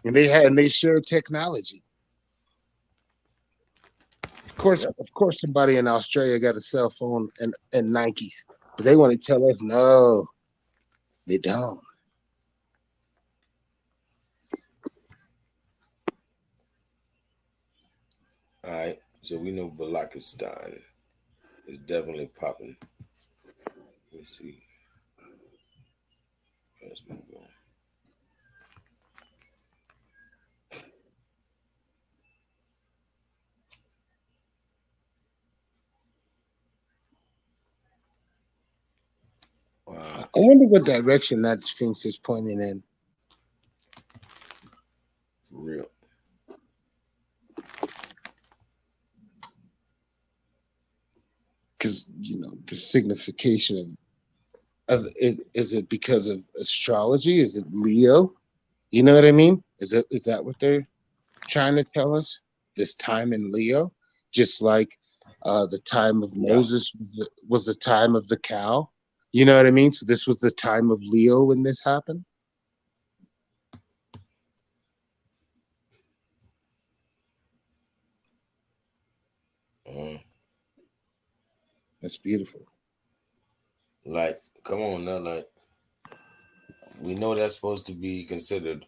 And they shared technology. Of course, somebody in Australia got a cell phone and Nikes, but they want to tell us no, they don't. All right, so we know Balakistan is definitely popping. Let me see. Let's move on. Wow. I wonder what direction that Sphinx is pointing in. For real. Because the signification of it, is it because of astrology? Is it Leo? You know what I mean? Is that what they're trying to tell us? This time in Leo, just like the time of Moses was the time of the cow. You know what I mean? So this was the time of Leo when this happened. That's beautiful. Like, come on now, like, we know that's supposed to be considered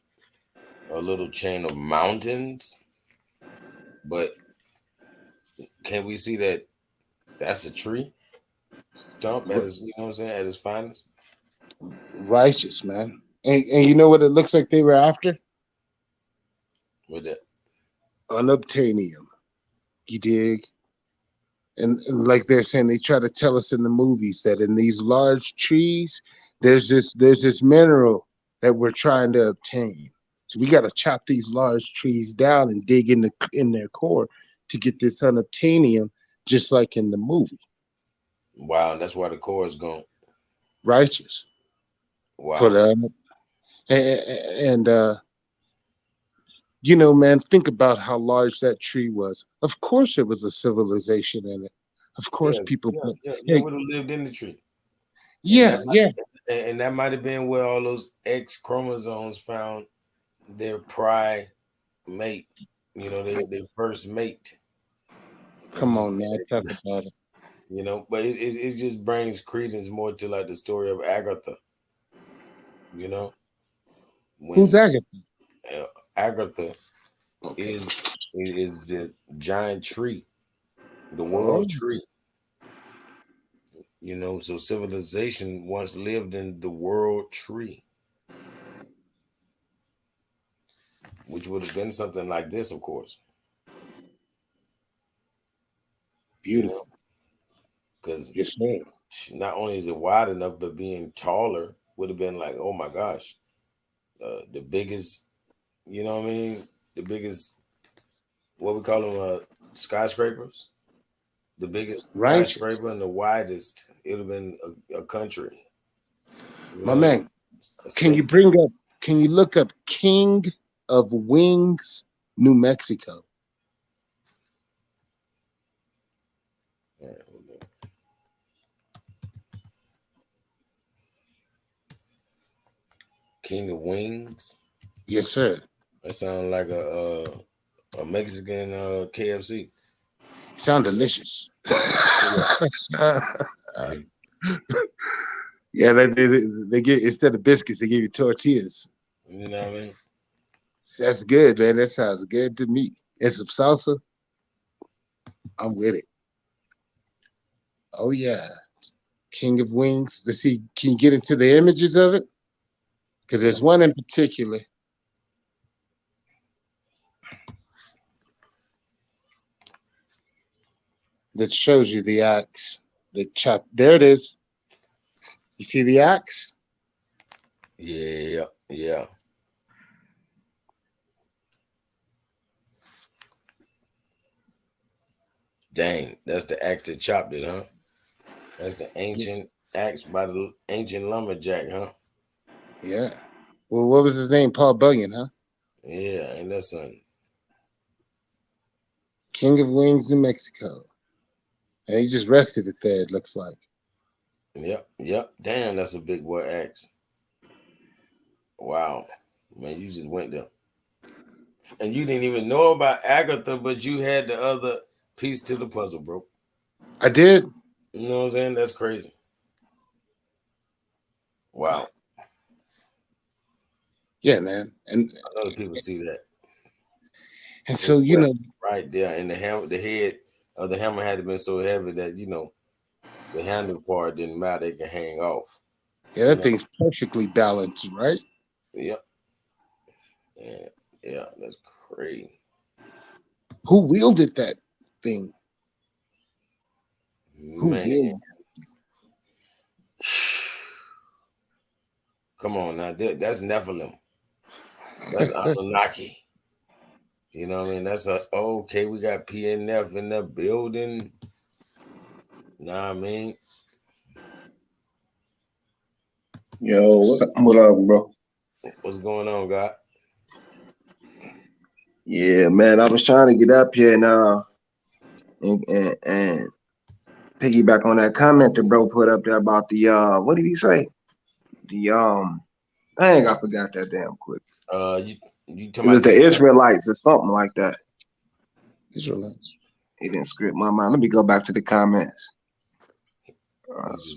a little chain of mountains, but can we see that that's a tree stump at its, at its finest? Righteous, man. And you know what it looks like they were after? With that? Unobtainium. You dig? And like they're saying, they try to tell us in the movies that in these large trees, there's this mineral that we're trying to obtain. So we got to chop these large trees down and dig in their core to get this unobtainium, just like in the movie. Wow, that's why the core is gone. righteous for Wow. the and you know, man, think about how large that tree was. Of course, there was a civilization in it. Of course, people. Yeah. Hey, Would have lived in the tree, and yeah, yeah, that might have been where all those X chromosomes found their pride mate. You know, their first mate. Let me come just on, say man, talk that. about it. You know, but it just brings credence more to like the story of Agatha. You know, Who's when Agatha? uh, Agatha Okay. is is the giant tree, the Oh, world tree. You know, so civilization once lived in the world tree, which would have been something like this, of course. You know, beautiful. because Yes, sir. not only is it wide enough, but being taller would have been like, oh my gosh, the biggest. You know what I mean? The biggest, what we call them, skyscrapers. The biggest Righteous, skyscraper and the widest. It would have been a country. You my know, man. a Can you state. bring up? Can you look up King of Wings, New Mexico? King of Wings. Yes, sir. That sounds like a Mexican KFC. Sound delicious. Yeah. Yeah, they get instead of biscuits, they give you tortillas. You know what I mean? That's good, man. That sounds good to me. And some salsa, I'm with it. Oh yeah, King of Wings. Let's see. Can you get into the images of it? Because Yeah. there's one in particular that shows you the axe. The chop. There it is. You see the axe? Yeah. Yeah. Dang, that's the axe that chopped it, huh? That's the ancient axe by the ancient lumberjack, huh? Yeah. Well, what was his name? Paul Bunyan, huh? Yeah, ain't that something? King of Wings, New Mexico. And he just rested it there, it looks like. Yep. Damn, that's a big boy axe. Wow. Man, you just went there. And you didn't even know about Agatha, but you had the other piece to the puzzle, bro. I did. You know what I'm saying? That's crazy. Wow. Yeah, man. And Other people see that. so It's right there. And the head of the hammer had to been so heavy that, the handle part didn't matter. It can hang off. yeah, You that know? thing's perfectly balanced, right? Yep. Yeah, that's crazy. Who wielded that thing? Who Man. wielded? Come on now. That's Nephilim. That's Anunnaki. You know what I mean? That's okay. We got PNF in the building. Know what I mean? Yo, what up, bro? What's going on, God? Yeah, man, I was trying to get up here now and piggyback on that comment that bro put up there about the what did he say? The dang, I forgot that damn quick. You It talking was about the this? Israelites or something like that. Israelites. He didn't script my mind. Let me go back to the comments.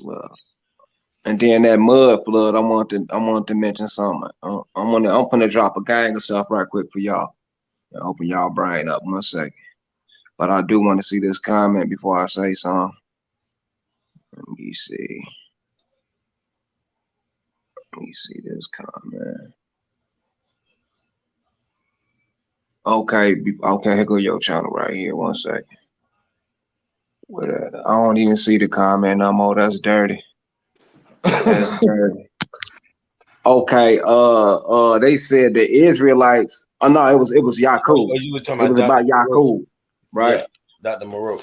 Well, and then that mud flood. I want to mention something. I'm gonna drop a gang of stuff right quick for y'all. I open y'all brain up 1 second. But I do want to see this comment before I say something. Let me see. Let me see this comment. Okay, here go your channel right here. 1 second. I don't even see the comment no more. That's dirty. That's dirty. Okay, they said the Israelites. Oh no, it was Yaqub. Oh, you were talking It was about about Dr. Moreau. Yaqub, right? Yeah, Dr. Moreau.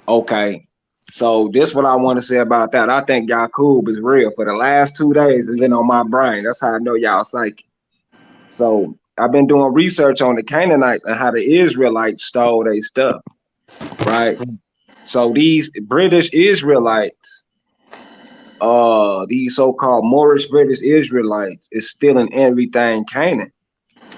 Okay. So this what I want to say about that. I think Yakub is real. For the last 2 days, it's been on my brain. That's how I know y'all psychic. So I've been doing research on the Canaanites and how the Israelites stole their stuff, right? So these British Israelites, these so-called Moorish British Israelites, is stealing everything Canaan.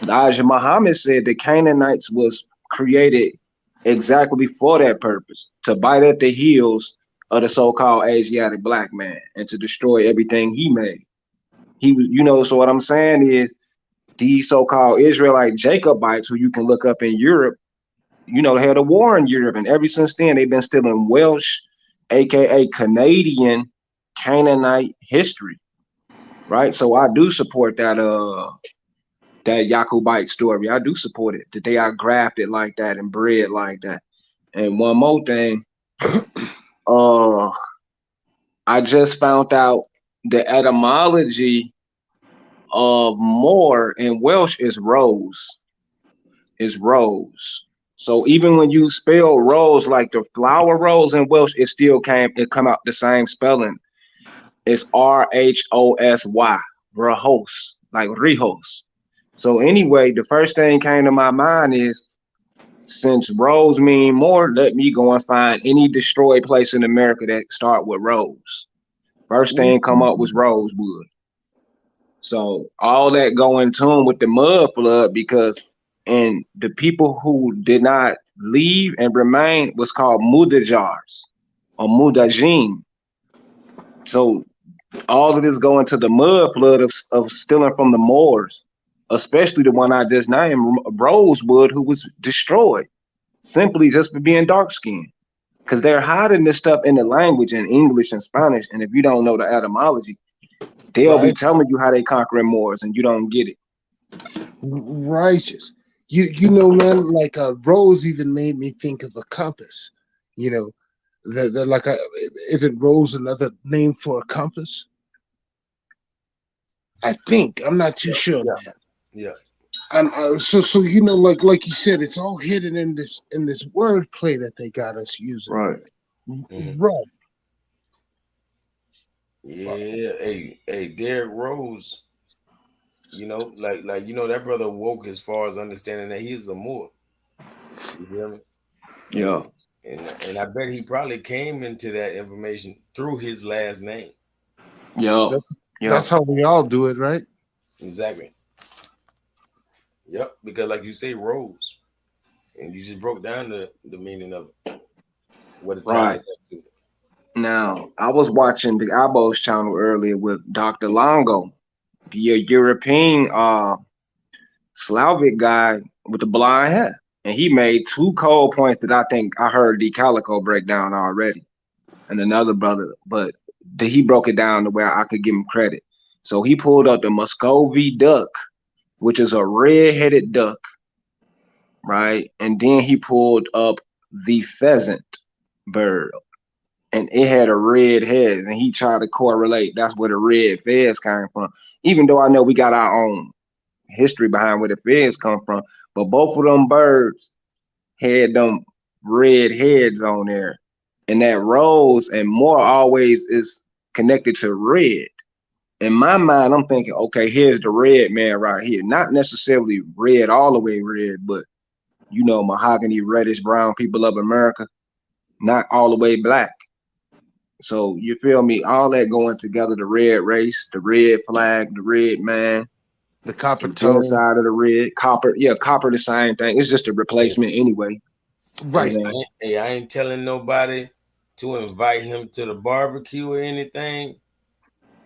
Elijah Muhammad said the Canaanites was created exactly for that purpose, to bite at the heels of the so-called Asiatic black man and to destroy everything he made. He was, so what I'm saying is these so-called Israelite Jacobites, who you can look up in Europe, had a war in Europe, and ever since then they've been stealing Welsh, aka Canadian Canaanite history, right? So I do support that Jacobite story. I do support it, that they are grafted like that and bred like that. And one more thing, I just found out the etymology of Moor in Welsh is rose. Is rose. So even when you spell rose like the flower rose in Welsh, it come out the same spelling. It's RHOSY, rehos, like rehos. So anyway, the first thing came to my mind is, since rose mean more, let me go and find any destroyed place in America that start with rose. First thing come up was Rosewood. So all that go in tune with the mud flood, and the people who did not leave and remain was called mudajars or mudajim. So all of this going to the mud flood of stealing from the Moors, especially the one I just named, Rosewood, who was destroyed simply just for being dark skinned. Because they're hiding this stuff in the language in English and Spanish. And if you don't know the etymology, they'll be telling you how they conquering Moors and you don't get it. Righteous. You know, man, like rose even made me think of a compass. Isn't rose another name for a compass? I think. I'm not too sure, man. Yeah. And so like you said, it's all hidden in this wordplay that they got us using. Right. Mm-hmm. Right. Yeah. Hey, Derrick Rose. That brother woke as far as understanding that he is a Moor. You hear me? Yeah. And I bet he probably came into that information through his last name. Yeah. That's how we all do it, right? Exactly. Yep. Because like you say, Rose. And you just broke down the meaning of it. What it ties up to. Now, I was watching the Abos channel earlier with Dr. Longo, the European Slavic guy with the blonde hair. And he made 2 cold points that I think I heard D'Calico break down already. And another brother, but he broke it down the way I could give him credit. So he pulled up the Muscovy duck, which is a red-headed duck, right? And then he pulled up the pheasant bird, and it had a red head, and he tried to correlate that's where the red fez came from. Even though I know we got our own history behind where the fez come from, but both of them birds had them red heads on there, and that rose and more always is connected to red. In my mind, I'm thinking, okay, here's the red man right here. Not necessarily red, all the way red, but mahogany, reddish brown people of America, not all the way black. So you feel me? All that going together, the red race, the red flag, the red man, the copper tone side of the red, copper. Yeah, copper, the same thing. It's just a replacement anyway. Right. Hey, I ain't telling nobody to invite him to the barbecue or anything,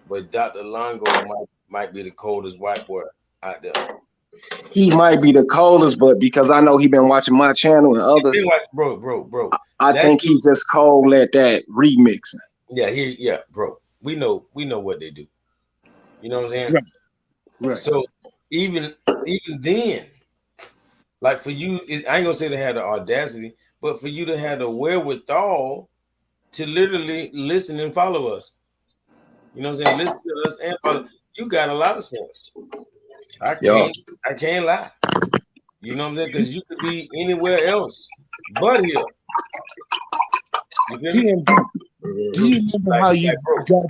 but Dr. Longo might be the coldest white boy out there. He might be the coldest, but because I know he been watching my channel and others, bro. I think he's just cold at that remixing. Yeah, bro. We know what they do. You know what I'm saying? Right. So even then, like for you, I ain't gonna say they had the audacity, but for you to have the wherewithal to literally listen and follow us. You know what I'm saying? Listen to us and follow. You got a lot of sense. I can't lie. You know what I'm saying? Because you could be anywhere else but here. You feel me? Do you remember how you got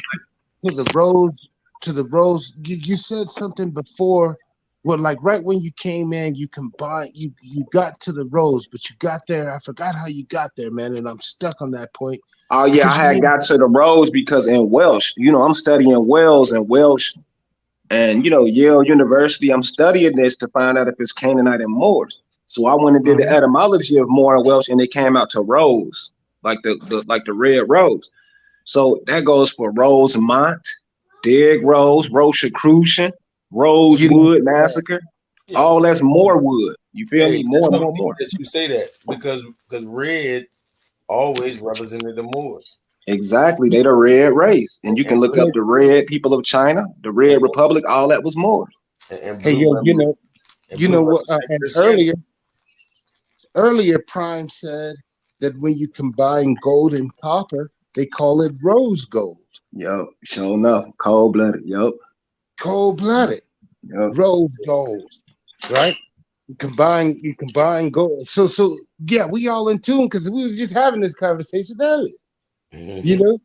to the rose? To the rose, you said something before. Well, like right when you came in, you combined. You got to the rose, but you got there. I forgot how you got there, man, and I'm stuck on that point. Oh yeah, Because I had got to the Rose because in Welsh, I'm studying Wales and Welsh, and Yale University. I'm studying this to find out if it's Canaanite and Moors. So I went and did the etymology of Moor and Welsh, and it came out to rose, like the red rose. So that goes for Rosemont, Dig Rose, Rosicrucian, Rosewood Massacre. All that's more wood. You feel me? More. That you say that because red always represented the Moors. Exactly. They the red race. And you can look up the red people of China, the Red Republic, all that was Moors. And hey, blue, you know what? And earlier, Prime said that when you combine gold and copper, they call it rose gold. Yep, sure enough, cold blooded. Yep, cold blooded. Yep. Rose gold, right? You combine gold. So yeah, we all in tune because we was just having this conversation earlier. You know?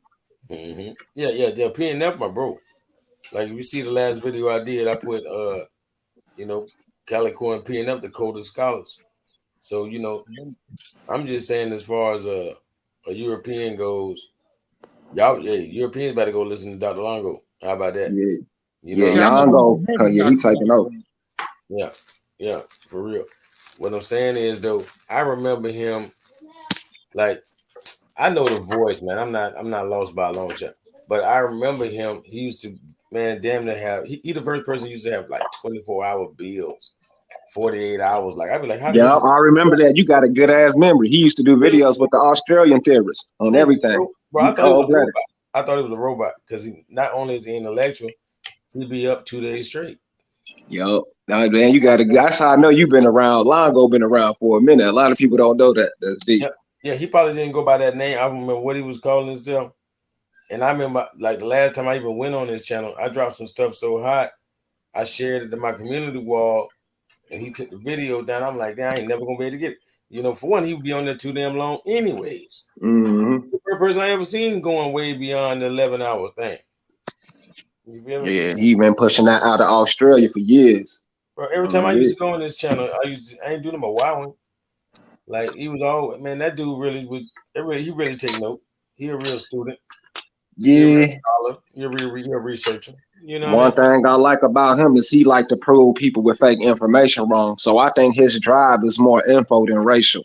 Yeah. PNF, my bro. Like if you see the last video I did, I put Calico and PNF, the coldest scholars. So I'm just saying as far as a European goes, y'all, Europeans better go listen to Dr. Longo. How about that? Longo, he taking over. Yeah, for real. What I'm saying is though, I remember him. Like, I know the voice, man. I'm not lost by a long shot, but I remember him. He used to, man, damn near have. He the first person used to have like 24-hour bills, 48 hours. Like I'd be like, how? Yeah, I remember that. You got a good ass memory. He used to do videos with the Australian theorists on everything. Bro, I thought he was a robot. I thought he was a robot because not only is he intellectual, he'd be up 2 days straight. Yo, man, you got to. That's how I know you've been around. Longo been around for a minute. A lot of people don't know that. That's deep. Yeah, he probably didn't go by that name. I remember what he was calling himself. And I remember, like, the last time I even went on his channel, I dropped some stuff so hot, I shared it to my community wall, and he took the video down. I'm like, damn, I ain't never going to be able to get it. For one, he would be on there too damn long anyways. Mm-hmm. The first person I ever seen going way beyond the 11-hour thing. You feel me? Yeah, he been pushing that out of Australia for years. Bro, every time I used to go on this channel, I ain't doing him a wowing. Like, he was all, man, that dude he really take notes. He a real student. Yeah. You're a researcher. One thing I like about him is he like to prove people with fake information wrong. So I think his drive is more info than racial.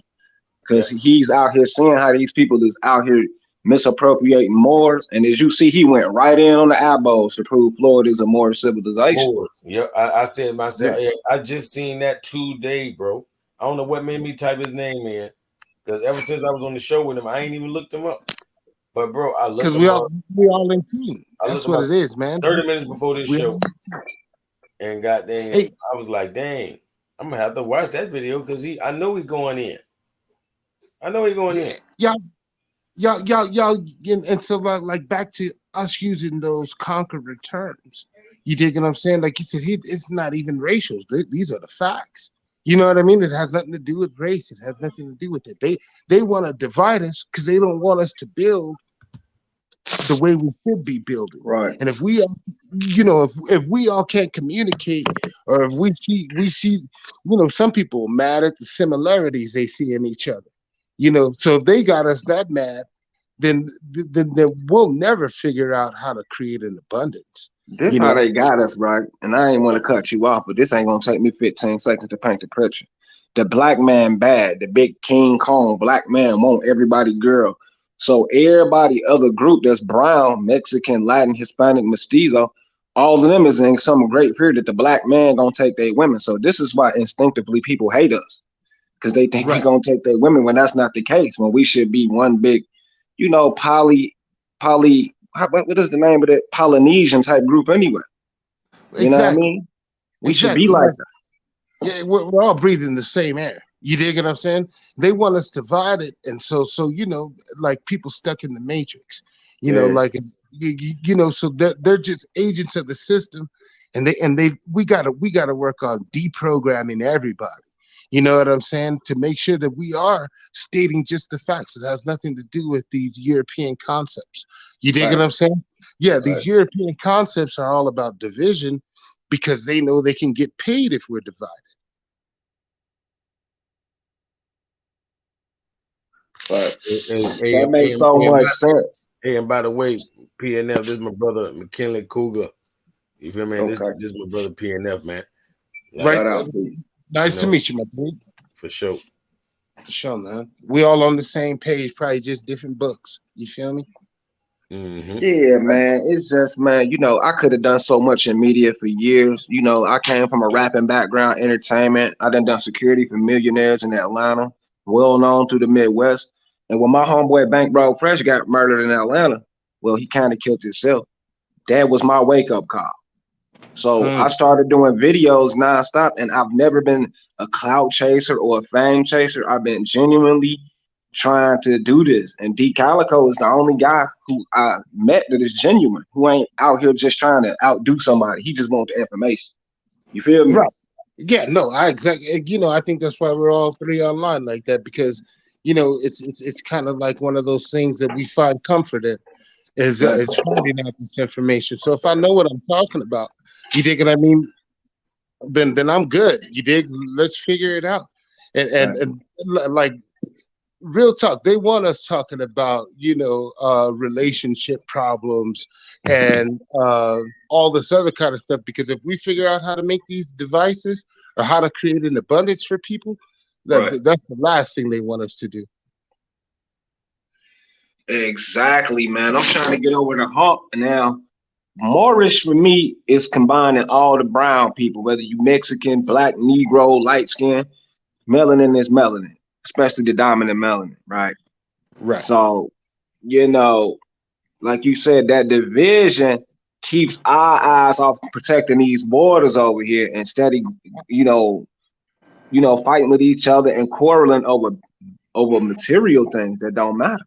Because he's out here seeing how these people is out here misappropriating Moors. And as you see, he went right in on the eyeballs to prove Florida is a Moor civilization. Moors. Yeah, I said myself, I just seen that today, bro. I don't know what made me type his name in. Because ever since I was on the show with him, I ain't even looked him up. But bro, I looked him up. Because we all in tune. That's what it is, man. 30 minutes before this show. And goddamn, I was like, dang, I'm gonna have to watch that video because I know he going in. Y'all, and so like back to us using those conqueror terms. You dig what I'm saying? Like you said, it's not even racial. These are the facts. You know what I mean? It has nothing to do with race. It has nothing to do with it. They want to divide us because they don't want us to build the way we should be building. Right. And if we, if we all can't communicate, or if we see, some people are mad at the similarities they see in each other. So if they got us that mad, then we'll never figure out how to create an abundance. This how they got us, right? And I ain't want to cut you off, but this ain't gonna take me 15 seconds to paint the picture. The black man bad, the big King Kong black man want everybody girl. So everybody other group that's brown, Mexican, Latin, Hispanic, mestizo, all of them is in some great fear that the black man gonna take their women. So this is why instinctively people hate us. Because they think we gonna take their women when that's not the case. When we should be one big, what is the name of it? Polynesian type group anyway. You know what I mean? We should be like that. Yeah, we're all breathing the same air. You dig what I'm saying? They want us divided, and so like people stuck in the matrix. So they're just agents of the system, and we gotta work on deprogramming everybody. You know what I'm saying? To make sure that we are stating just the facts. It has nothing to do with these European concepts. You dig what Right. I'm saying? Yeah, Right. these European concepts are all about division because they know they can get paid if we're divided. Right. Hey, That makes so much sense. and by the way, PNF, this is my brother McKinley Cougar. You feel me? Man? This Okay. is my brother PNF, man. Like, Right? Shout out to you. Nice you to know, meet you, my boy. for sure. For sure, man. We all on the same page, probably just different books. You feel me? Mm-hmm. Yeah, man. It's just, man, I could have done so much in media for years. I came from a rapping background, entertainment. I done security for millionaires in Atlanta, well known through the Midwest. And when my homeboy Bank Bro Fresh got murdered in Atlanta, well, he kind of killed himself. That was my wake up call. So I Mm. started doing videos nonstop, and I've never been a clout chaser or a fame chaser. I've been genuinely trying to do this. And D'Calico is the only guy who I met that is genuine, who ain't out here just trying to outdo somebody. He just wants the information. You feel me? Right. Yeah, no, I exactly. I think that's why we're all three online like that because, it's kind of like one of those things that we find comfort in is Right. it's finding out this information. So if I know what I'm talking about, you dig what I mean? Then I'm good. You dig? Let's figure it out. And and, Right. and like real talk, they want us talking about relationship problems and all this other kind of stuff because if we figure out how to make these devices or how to create an abundance for people, Right. that's the last thing they want us to do. Exactly, man. I'm trying to get over the hump now. Moorish for me is combining all the brown people, whether you Mexican, black, Negro, light skin. Melanin is melanin, especially the dominant melanin, right? Right. So, you know, like you said, that division keeps our eyes off protecting these borders over here instead of, you know, fighting with each other and quarreling over material things that don't matter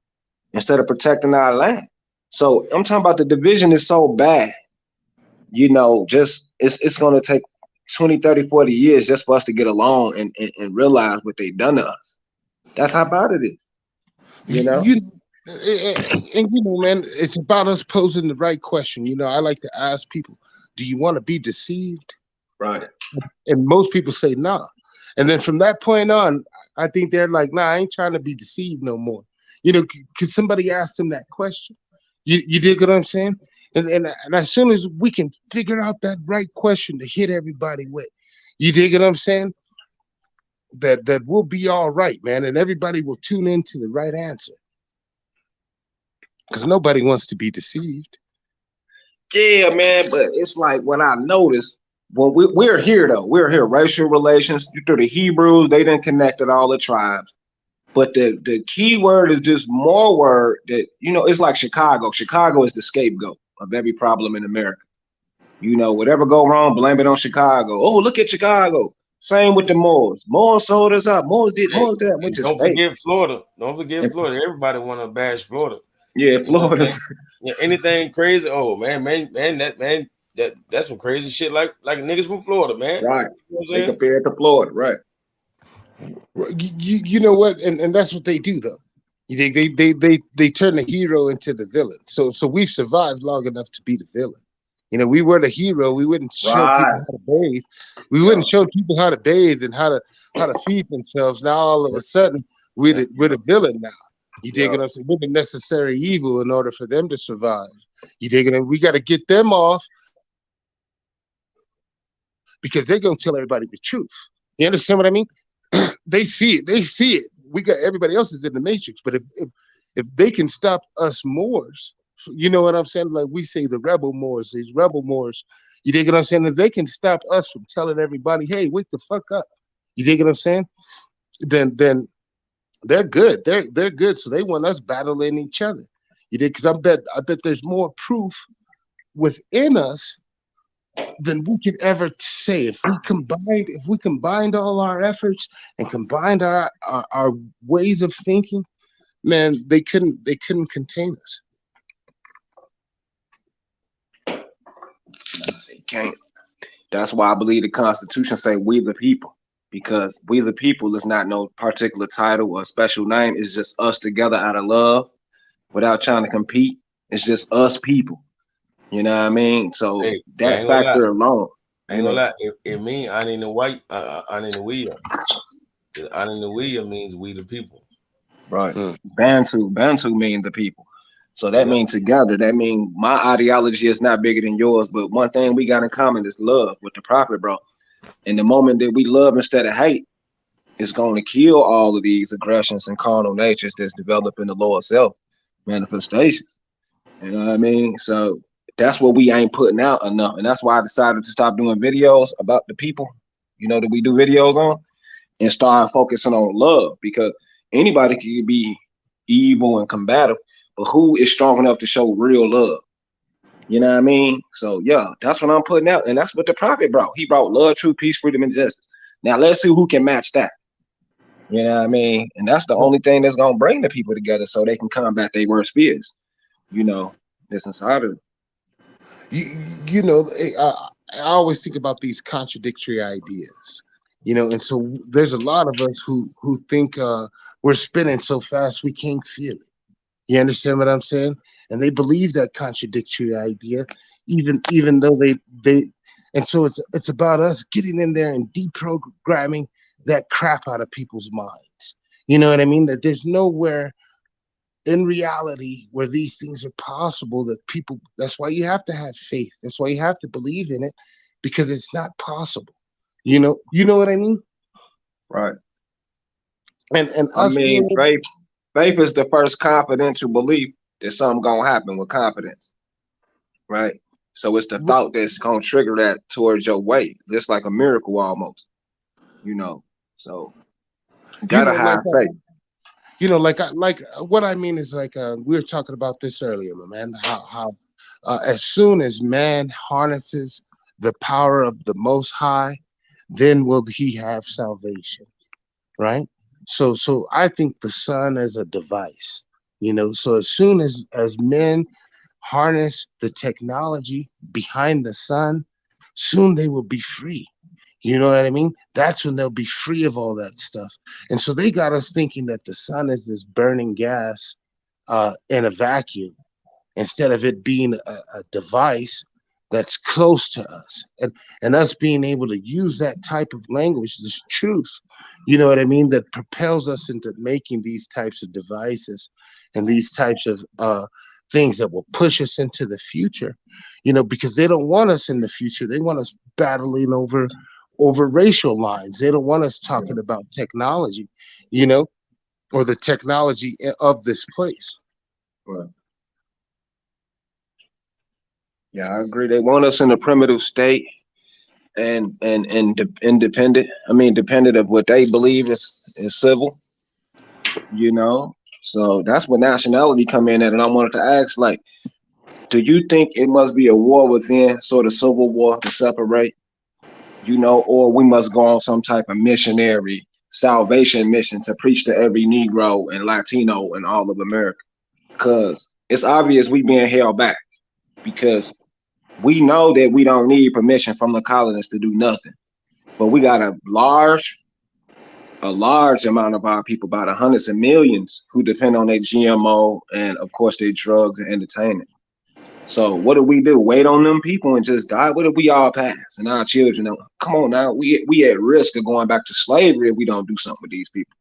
instead of protecting our land. So I'm talking about the division is so bad, just it's gonna take 20, 30, 40 years just for us to get along and realize what they've done to us. That's how bad it is, you know? You and man, it's about us posing the right question. I like to ask people, do you want to be deceived? Right. And most people say nah. And then from that point on, I think they're like, nah, I ain't trying to be deceived no more. Because somebody asked them that question. You dig what I'm saying? And as soon as we can figure out that right question to hit everybody with, you dig what I'm saying? That we'll be all right, man, and everybody will tune into the right answer. Because nobody wants to be deceived. Yeah, man, but it's like what I noticed when we're here though. We're here, racial relations through the Hebrews, they didn't connected all the tribes. But the key word is this more word that, it's like Chicago. Chicago is the scapegoat of every problem in America. Whatever go wrong, blame it on Chicago. Oh, look at Chicago. Same with the Moors. Moors sold us up. Moors did, Hey, Moors that, and which is don't fake. forget Florida. Don't forget And, Florida. Everybody want to bash Florida. yeah, You know what I'm Florida's saying? Yeah, anything crazy? Oh that's some crazy shit like niggas from Florida, man. right. You know what I'm They saying? compare it to Florida, right? You know what? And that's what they do, though. You think they turn the hero into the villain. So we've survived long enough to be the villain. We were the hero. We wouldn't show people Right. how to bathe. We Yeah. wouldn't show people how to bathe and how to feed themselves. Now all of a sudden we're the villain now. You dig Yeah. what I'm saying? We're the necessary evil in order for them to survive. You dig it? And we got to get them off because they're gonna tell everybody the truth. You understand what I mean? They see it. They see it. We got everybody else is in the matrix. But if they can stop us Moors, you know what I'm saying? Like we say, the rebel Moors, these rebel Moors. You dig what I'm saying? If they can stop us from telling everybody, "Hey, wake the fuck up," you dig what I'm saying? Then they're good. They're good. So they want us battling each other. You dig? Because I bet there's more proof within us than we could ever say. If we combined all our efforts and combined our ways of thinking, man, they couldn't contain us. They can't. That's why I believe the Constitution say we the people. because we the people is not no particular title or special name. It's just us together out of love without trying to compete. It's just us people. You know what I mean? So Hey, I that ain't gonna lie. factor alone, I you ain't gonna know, lie. It mean I in the white, I in the we. Ananiwea means we the people. right? Mm. Bantu mean the people. So that Yeah. means together. That means my ideology is not bigger than yours, but one thing we got in common is love with the prophet, bro. And the moment that we love instead of hate, it's going to kill all of these aggressions and carnal natures that's developed in the lower self manifestations. You know what I mean? So that's what we ain't putting out enough. And that's why I decided to stop doing videos about the people, that we do videos on, and start focusing on love, because anybody can be evil and combative, but who is strong enough to show real love? You know what I mean? So yeah, that's what I'm putting out. And that's what the prophet brought. He brought love, truth, peace, freedom, and justice. Now let's see who can match that. You know what I mean? And that's the only thing that's gonna bring the people together so they can combat their worst fears, that's inside of them. you, you know, I always think about these contradictory ideas, and so there's a lot of us who think we're spinning so fast we can't feel it. You understand what I'm saying? And they believe that contradictory idea, even though they, and so it's about us getting in there and deprogramming that crap out of people's minds. You know what I mean? That there's nowhere in reality where these things are possible, that people, that's why you have to have faith, that's why you have to believe in it, because it's not possible. You know what I mean? Right. And I us being mean, faith is the first confidential belief that something gonna happen with confidence. Right. So it's the able, thought that's gonna trigger that towards your way, just like a miracle almost, you know. So you you gotta know like have faith. what I mean is, like, we were talking about this earlier, my man, how as soon as man harnesses the power of the most high, then will he have salvation, right? So I think the sun as a device, so as soon as men harness the technology behind the sun, soon they will be free. You know what I mean? That's when they'll be free of all that stuff. And so they got us thinking that the sun is this burning gas in a vacuum, instead of it being a device that's close to us, and us being able to use that type of language, this truth, you know what I mean, that propels us into making these types of devices and these types of things that will push us into the future, because they don't want us in the future. They want us battling over racial lines. They don't want us talking about technology, you know or the technology of this place. Right. Yeah, I agree. They want us in a primitive state and independent. I mean, dependent of what they believe is civil. You know. So that's what nationality come in at. And I wanted to ask, like, do you think it must be a war within, sort of civil war to separate? Or we must go on some type of missionary salvation mission to preach to every Negro and Latino in all of America. Because it's obvious we being held back, because we know that we don't need permission from the colonists to do nothing. But we got a large amount of our people, about hundreds of millions, who depend on their GMO and of course their drugs and entertainment. So what do we do? Wait on them people and just die? What if we all pass and our children? Come on now, we at risk of going back to slavery if we don't do something with these people,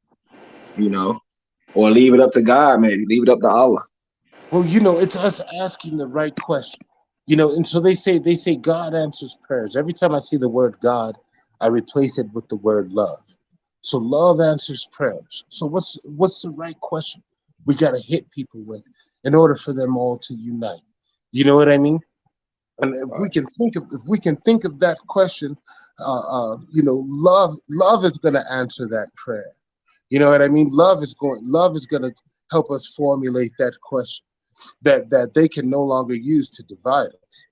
or leave it up to God, maybe leave it up to Allah. Well, it's us asking the right question. And so they say God answers prayers. Every time I see the word God, I replace it with the word love. So love answers prayers. So what's the right question we got to hit people with in order for them all to unite? You know what I mean? And if we Right. can think of that question, love is going to answer that prayer. You know what I mean? Love is going to help us formulate that question that they can no longer use to divide us.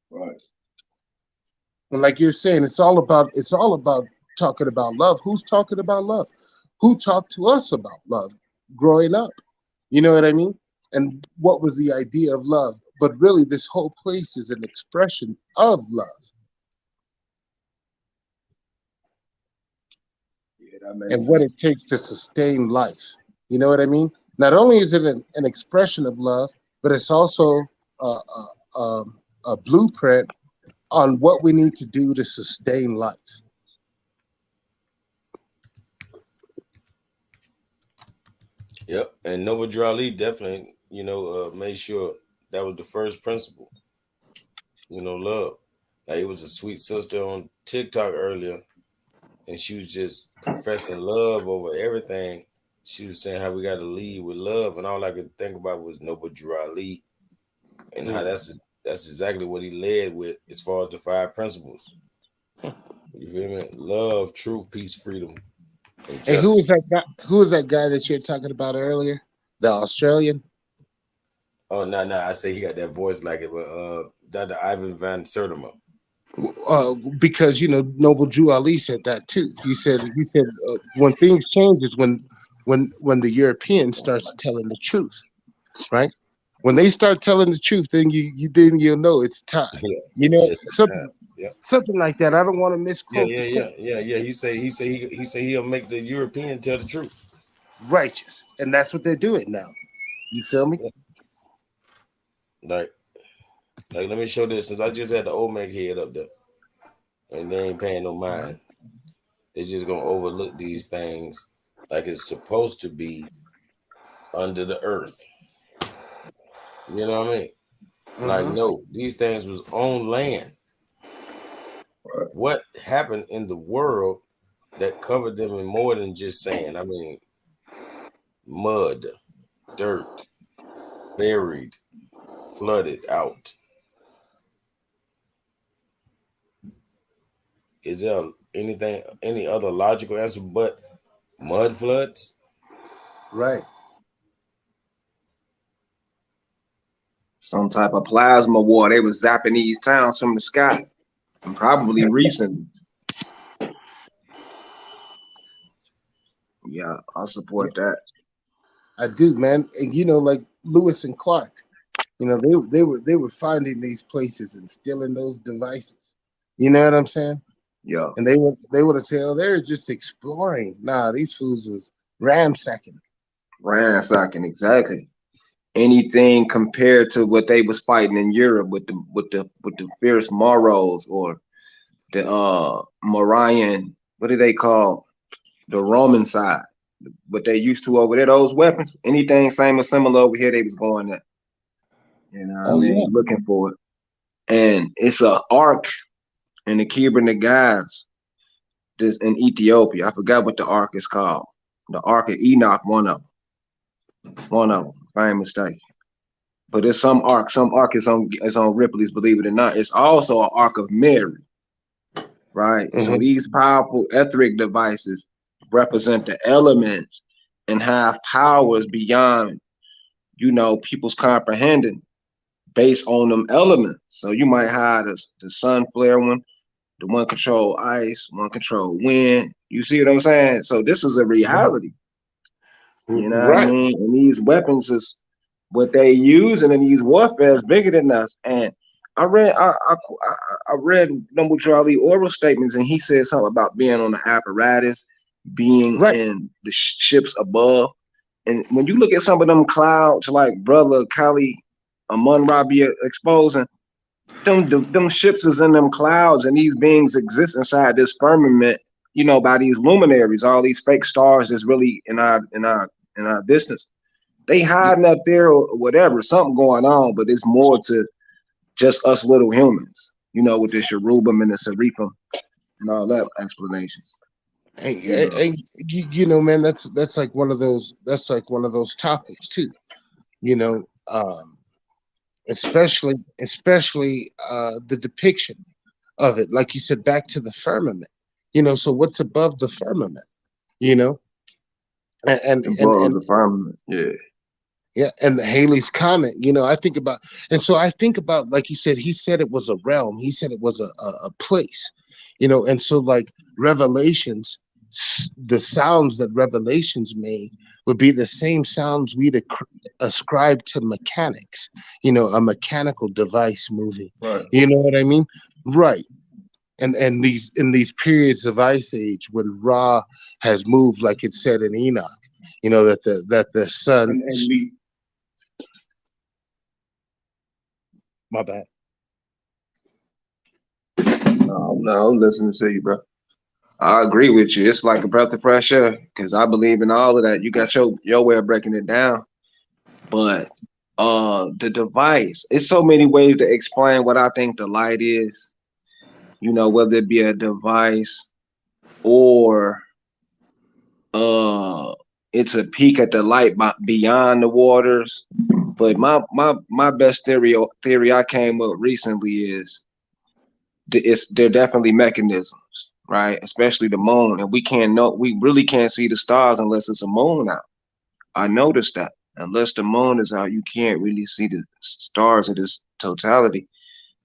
Right. And like you're saying, it's all about talking about love. Who's talking about love? Who talked to us about love growing up? You know what I mean? And what was the idea of love? But really, this whole place is an expression of love. and what it takes to sustain life. You know what I mean? Not only is it an expression of love, but it's also a blueprint on what we need to do to sustain life. Yep, and Nova Drali definitely, made sure that was the first principle. Love. Like, it was a sweet sister on TikTok earlier, and she was just professing love over everything. She was saying how we got to lead with love, and all I could think about was Nova Drali, and how that's exactly what he led with as far as the 5 principles. You feel me? Love, truth, peace, freedom. Hey, who was that guy? Who was that guy that you were talking about earlier? The Australian? Oh no! I say he got that voice like it, but Dr. Ivan Van Sertima. Because Noble Drew Ali said that too. He said when things change is when the European starts telling the truth, right? When they start telling the truth, then you'll know it's time. Something like that. I don't want to misquote. Yeah. He say he'll make the European tell the truth. Righteous, and that's what they're doing now. You feel me? Like, let me show this, since I just had the Omeg head up there, and they ain't paying no mind. They're just gonna overlook these things like it's supposed to be under the earth. You know what I mean? Mm-hmm. Like, no, these things was on land. What happened in the world that covered them in more than just sand? I mean, mud, dirt, buried, flooded out. Is there any other logical answer but mud floods? Right. Some type of plasma war. They was zapping these towns from the sky, and probably recently. Yeah, I support that. I do, man. And like Lewis and Clark, they were finding these places and stealing those devices. You know what I'm saying? Yeah. And they would have said, "Oh, they're just exploring." Nah, these fools was ransacking. Ransacking, exactly. Anything compared to what they was fighting in Europe with the fierce Moros or the Moravian, what do they call the Roman side? What they used to over there, those weapons, anything same or similar over here, they was going at. Looking for it. And it's a ark in the Cougar and the guys this in Ethiopia. I forgot what the ark is called. The Ark of Enoch, one of them, if I ain't mistaken. But it's some ark. Some ark is on Ripley's, believe it or not. It's also an ark of Mary, right? Mm-hmm. So these powerful etheric devices represent the elements and have powers beyond, people's comprehending based on them elements. So you might have the sun flare one, the one control ice, one control wind. You see what I'm saying? So this is a reality. You know what I mean? And these weapons is what they use, and these warfare is bigger than us. And I read Noble Charlie oral statements, and he said something about being on the apparatus, being in the ships above. And when you look at some of them clouds, like Brother Kali Amun Rabia exposing, them ships is in them clouds, and these beings exist inside this firmament, by these luminaries, all these fake stars that's really in our distance. They hiding up there or whatever, something going on, but it's more to just us little humans, with the cherubim and the seraphim and all that explanations. And man, that's like one of those topics too, especially the depiction of it, like you said, back to the firmament. So what's above the firmament? And the firmament, yeah, and the Halley's Comet. I think about, like you said, he said it was a realm. He said it was a place. And so like Revelations, the sounds that Revelations made would be the same sounds we'd ascribe to mechanics, a mechanical device moving. Right. You know what I mean? Right. and these in these periods of ice age when Ra has moved, like it said in Enoch, that the sun. My bad. No, I'm listening to you, bro. I agree with you. It's like a breath of fresh air because I believe in all of that. You got your way of breaking it down, but the device. It's so many ways to explain what I think the light is. Whether it be a device or it's a peek at the light beyond the waters. But my best theory I came up recently is they're definitely mechanisms, right? Especially the moon, and we really can't see the stars unless it's a moon out. I noticed that unless the moon is out, you can't really see the stars in this totality.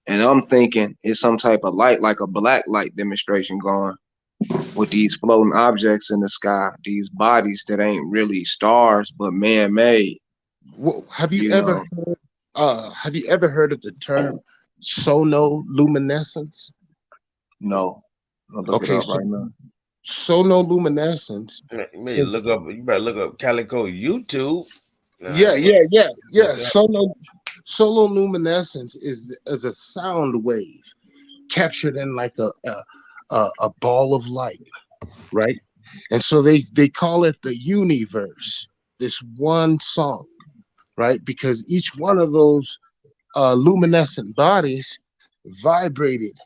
And I'm thinking it's some type of light, like a black light demonstration going with these floating objects in the sky, these bodies that ain't really stars but man-made. Well, have you ever heard of the term sonoluminescence? No. I'll look it up right now. Sonoluminescence. You better look up Calico YouTube. Yeah. Sonoluminescence is a sound wave captured in like a ball of light, right? And so they call it the universe, this one song, right? Because each one of those luminescent bodies vibrated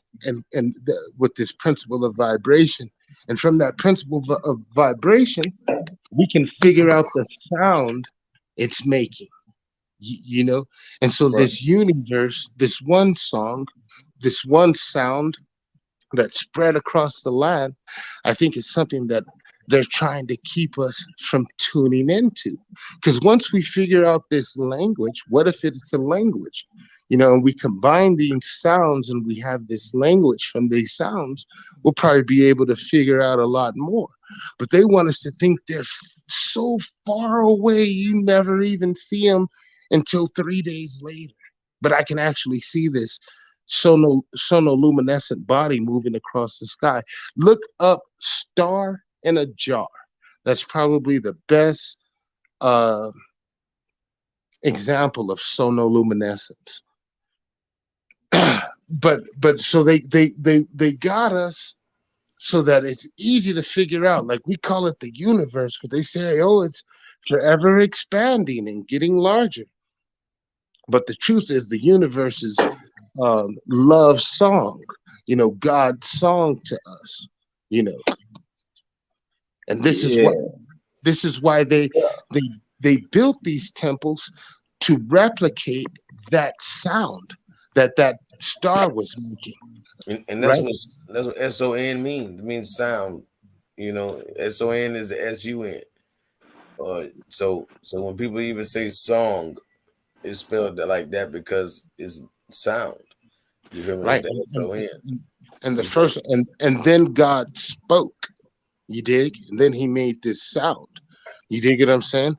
with this principle of vibration. And from that principle of vibration, we can figure out the sound it's making, And so this universe, this one song, this one sound that spread across the land, I think is something that they're trying to keep us from tuning into. Because once we figure out this language, what if it's a language? And we combine these sounds and we have this language from these sounds, we'll probably be able to figure out a lot more. But they want us to think they're so far away, you never even see them until 3 days later. But I can actually see this sonoluminescent body moving across the sky. Look up star in a jar. That's probably the best example of sonoluminescence. But so they got us so that it's easy to figure out. Like we call it the universe, but they say, oh, it's forever expanding and getting larger. But the truth is, the universe is love song, God's song to us, And this is why they built these temples to replicate that sound that star was making. And that's what SON means. It means sound. SON is the SUN. So when people even say song, it's spelled like that because it's sound. You feel me? Right. SON. And the first and then God spoke. You dig? And then he made this sound. You dig what I'm saying?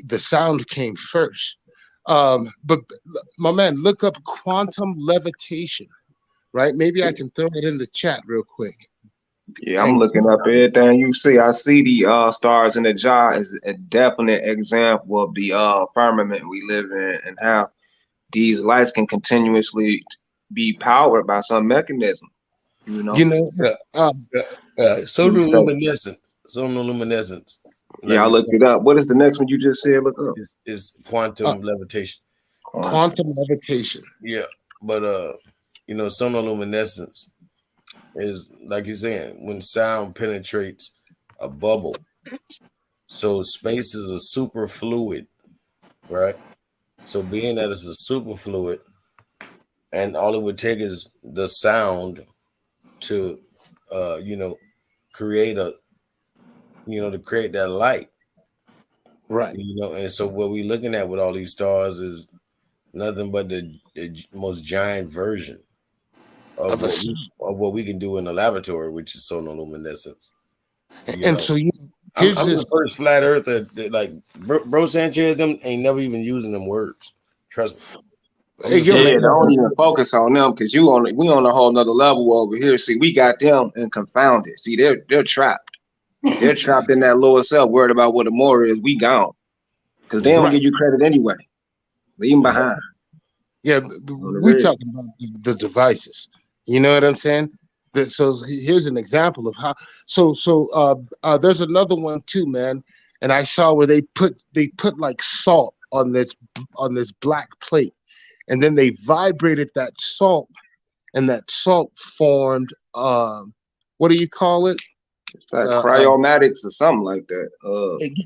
The sound came first. But my man, look up quantum levitation, right? Maybe I can throw it in the chat real quick. Yeah, I'm looking up everything you see. I see the stars in the jar as a definite example of the firmament we live in and how these lights can continuously be powered by some mechanism. Sonoluminescence. Yeah, I looked it up. What is the next one you just said? Look up. It's quantum levitation. Quantum levitation. Yeah, but sonoluminescence is, like you're saying, when sound penetrates a bubble. So space is a super fluid, right? So being that it's a super fluid, and all it would take is the sound to, create to create that light. Right. And so what we're looking at with all these stars is nothing but the most giant version of what we can do in the laboratory, which is sonoluminescence. And so I'm the first flat earther that like Bro Sanchez them ain't never even using them words. Trust me. I'm Hey, just yo, saying. Yeah, man. don't even focus on them because we on a whole nother level over here. See, we got them and confounded. See, they're trapped. They're trapped in that lower self, worried about what the more is. We gone because they don't Right. give you credit anyway. Leave them Yeah. behind Yeah, on the we're real. talking about the devices. You know what I'm saying? So here's an example of how. There's another one too, man. And I saw where they put like salt on this black plate, and then they vibrated that salt, and that salt formed what do you call it? It's like Uh, uh, cryomatics or something like that.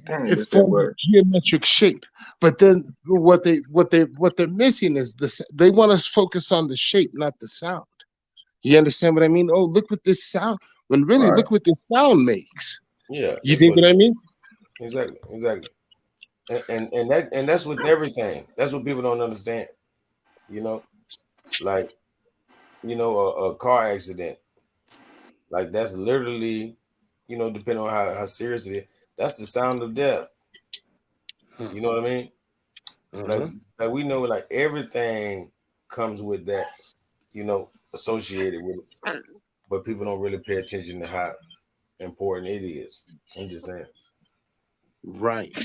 Dang, it what's that formed a word? geometric shape. But then what they're missing is this. They want us to focus on the shape, not the sound. You understand what I mean? Oh, look what this sound. When really, Right. look what this sound makes. Yeah, You that's dig what what it I is. mean? Exactly. And that's with everything. That's what people don't understand. You know, like a car accident. Like that's literally, depending on how serious it is, that's the sound of death. You know what I mean? Like Uh-huh. like we know like everything comes with that, associated with it. But people don't really pay attention to how important it is. I'm just saying. Right.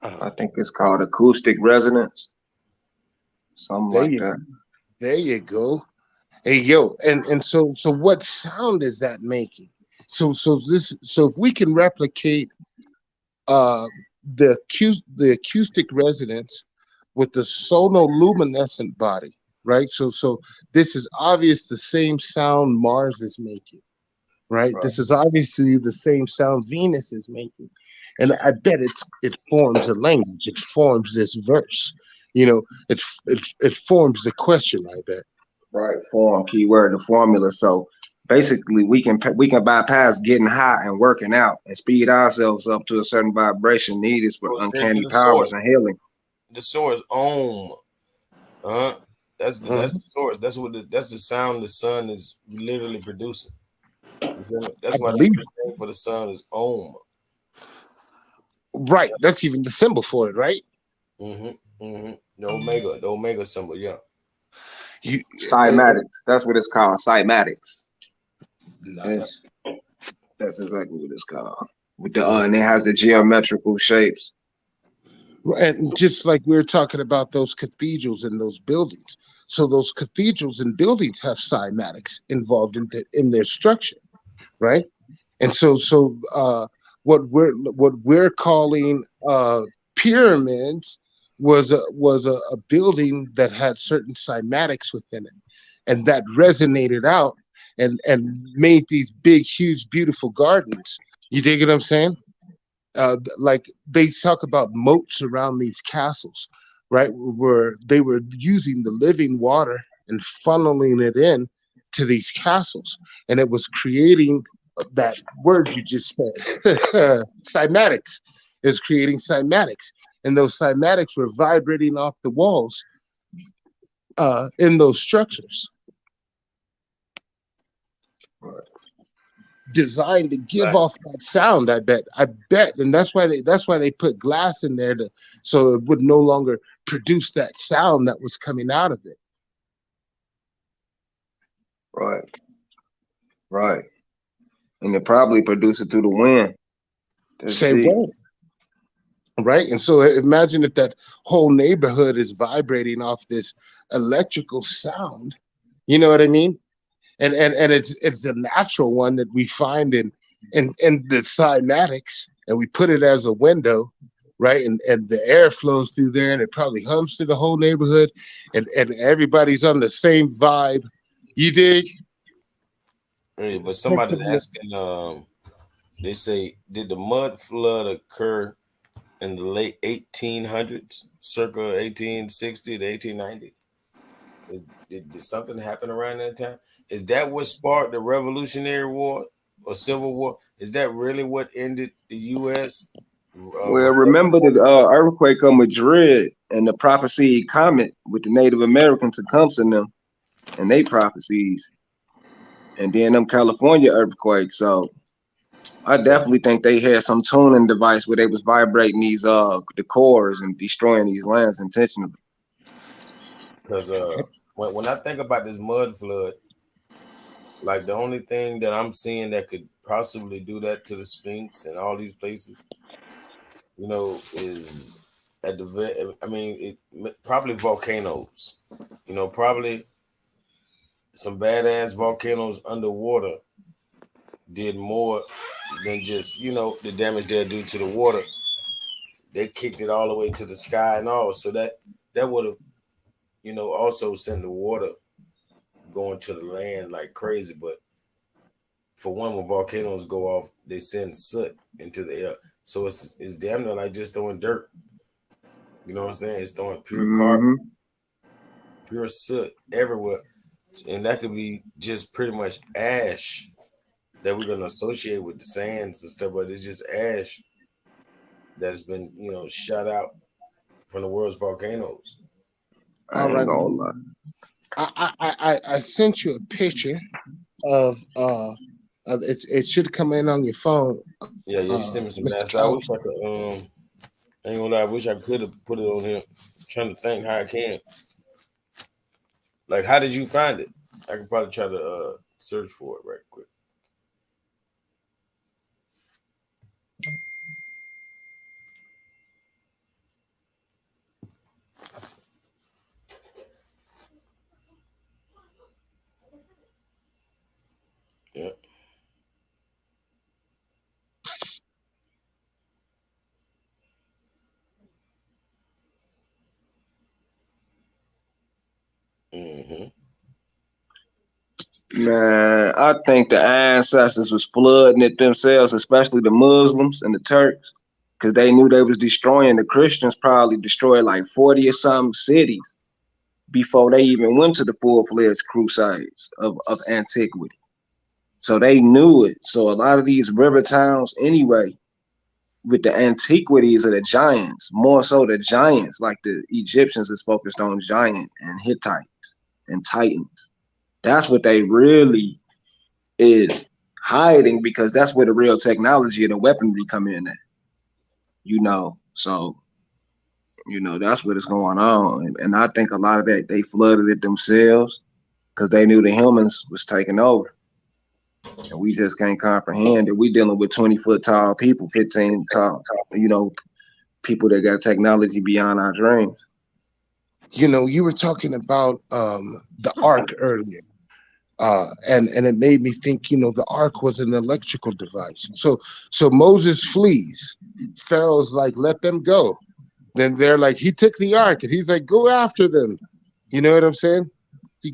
Uh, I think it's called acoustic resonance, something there like you that. there you go. Hey yo, and so what sound is that making? So if we can replicate uh the acoustic resonance with the sonoluminescent body, right? So this is obvious the same sound Mars is making, right? Right. This is obviously the same sound Venus is making. And I bet it forms a language, it forms this verse. It forms the question, I bet. Right. Form keyword the formula. So basically, we can bypass getting high and working out and speed ourselves up to a certain vibration needed for Go straight to uncanny the powers source. and healing. The source Om. That's Mhm. the source. That's the sound the sun is literally producing. You feel me? I That's why the believe first name for the sun is Om. it. Right. That's even the symbol for it, right? The Omega symbol, yeah. You Cymatics. That's what it's called. Cymatics. Yeah. nice. That's exactly what it's called. With the Mhm. and it has the geometrical shapes. And just like we were talking about those cathedrals and those buildings. So those cathedrals and buildings have cymatics involved in their structure, right? And what we're calling pyramids was a building that had certain cymatics within it, and that resonated out and made these big, huge, beautiful gardens. You dig what I'm saying? Like they talk about moats around these castles, right? Where they were using the living water and funneling it in to these castles, and it was creating that word you just said, cymatics. Is creating cymatics, and those cymatics were vibrating off the walls in those structures, designed to give Right. off that sound. I bet, and that's why they put glass in there so it would no longer produce that sound that was coming out of it. Right. Right. And it probably produce it through the wind. That's Say deep. what? Right, and so imagine if that whole neighborhood is vibrating off this electrical sound. You know what I mean? And it's a natural one that we find in the cymatics, and we put it as a window, right? And the air flows through there, and it probably hums to the whole neighborhood, and everybody's on the same vibe. You dig? Hey, but That's somebody's something asking, they say, did the mud flood occur in the late 1800s, circa 1860 to 1890? Did something happen around that time? Is that what sparked the Revolutionary War or Civil War? Is that really what ended the U.S.? Well, remember the earthquake of Madrid and the prophecy comet with the Native Americans to come to them and they prophecies, and then them California earthquakes. So I Right. definitely think they had some tuning device where they was vibrating these the cores and destroying these lands intentionally. Because when I think about this mud flood, like the only thing that I'm seeing that could possibly do that to the Sphinx and all these places, is at the probably volcanoes. Probably some badass volcanoes underwater did more than just the damage they'll do to the water. They kicked it all the way to the sky and all, so that would have also sent the water going to the land like crazy. But for one, when volcanoes go off, they send soot into the air, so it's damn near like just throwing dirt. You know what I'm saying? It's throwing pure carbon, pure soot everywhere, and that could be just pretty much ash that we're gonna associate with the sands and stuff, but it's just ash that's been shot out from the world's volcanoes. All right. I sent you a picture of it should come in on your phone. Yeah, you sent me some nasty. I wish I could I ain't gonna lie, I wish I could have put it on here. I'm trying to think how I can. Like, how did you find it? I could probably try to search for it right quick. Yeah. Man, I think the ancestors was flooding it themselves, especially the Muslims and the Turks, because they knew they was destroying the Christians. Probably destroyed like 40 or something cities before they even went to the full-fledged crusades of antiquity. So they knew it. So a lot of these river towns, anyway, with the antiquities of the giants, more so the giants, like the Egyptians is focused on giant and Hittites and Titans. That's what they really is hiding, because that's where the real technology and the weaponry come in at. So that's what is going on. And I think a lot of that, they flooded it themselves because they knew the humans was taking over. And we just can't comprehend that we dealing with 20-foot tall people, 15 tall, people that got technology beyond our dreams. You were talking about the ark earlier. And it made me think, the ark was an electrical device. So Moses flees. Pharaoh's like, let them go. Then they're like, he took the ark, and he's like, go after them. You know what I'm saying? He's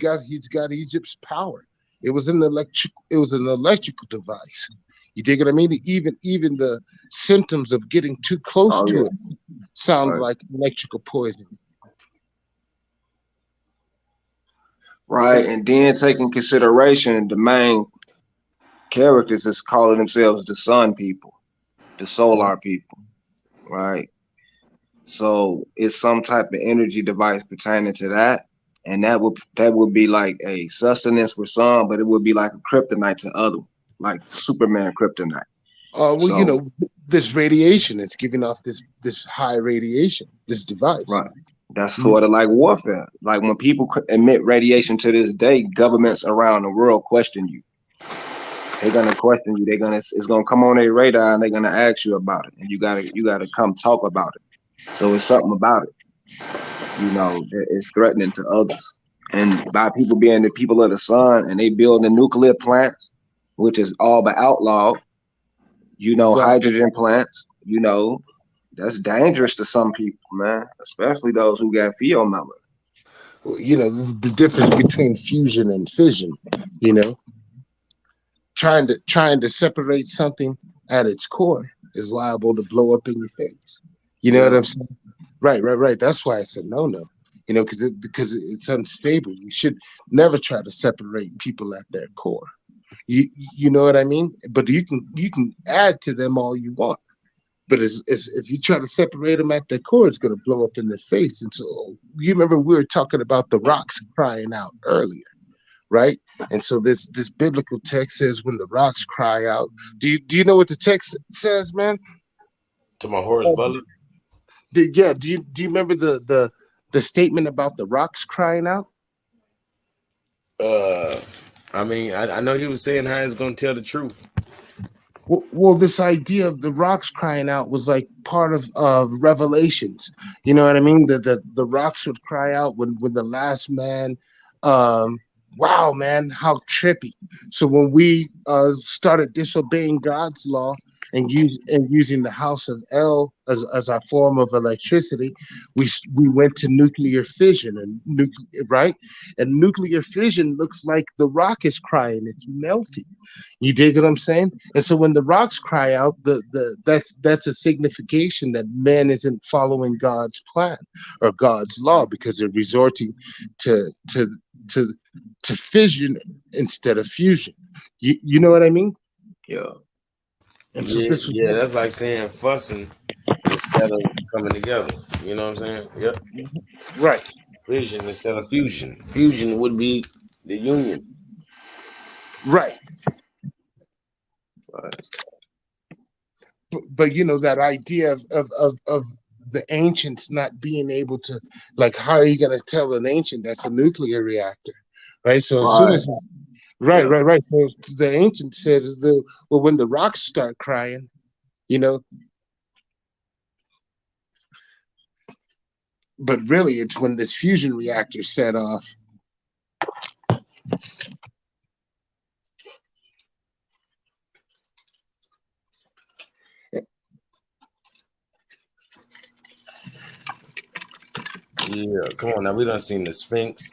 got Egypt's power. It was an electrical device. You dig what I mean? Even the symptoms of getting too close to it sound like electrical poisoning. Right, and then taking consideration the main characters is calling themselves the sun people, the solar people, right? So it's some type of energy device pertaining to that, and that would be like a sustenance for some, but it would be like a kryptonite to other, like Superman kryptonite. This radiation is giving off this high radiation, this device. Right. That's sort of like warfare. Like when people emit radiation to this day, governments around the world question you. They're gonna question you. It's gonna come on their radar, and they're gonna ask you about it, and you gotta come talk about it. So it's something about it. It's threatening to others, and by people being the people of the sun, and they build the nuclear plants, which is all but outlawed. Hydrogen plants. That's dangerous to some people, man, especially those who got field memory. The difference between fusion and fission, trying to separate something at its core is liable to blow up in your face. You know what I'm saying? Right. That's why I said no, because it's unstable. You should never try to separate people at their core. You know what I mean? But you can add to them all you want. But if you try to separate them at their core, it's going to blow up in their face. And so you remember we were talking about the rocks crying out earlier, right? And so this biblical text says when the rocks cry out. Do you know what the text says, man? To my Horace Butler. Do you remember the the statement about the rocks crying out? I mean, I know he was saying how he's gonna tell the truth. Well, this idea of the rocks crying out was like part of Revelations. You know what I mean? The rocks would cry out when the last man. Um, wow, man, how trippy! So when we started disobeying God's law and using the house of El as our form of electricity, we went to nuclear fission right, and nuclear fission looks like the rock is crying; it's melting. You dig what I'm saying? And so when the rocks cry out, that's a signification that man isn't following God's plan or God's law because they're resorting to to to to fission instead of fusion. You know what I mean? Yeah. And so Yeah, this was yeah, that's like saying fussing instead of coming together. You know what I'm saying? Yep. right. Vision instead of fusion. Fusion would be the union. Right. Right. But you know that idea of the ancients not being able to, like, how are you going to tell an ancient that's a nuclear reactor, right? So as soon Right. as right, Yeah. right, right. So the ancient says well, when the rocks start crying, you know, but really it's when this fusion reactor set off. Yeah, come on now. We done seen the Sphinx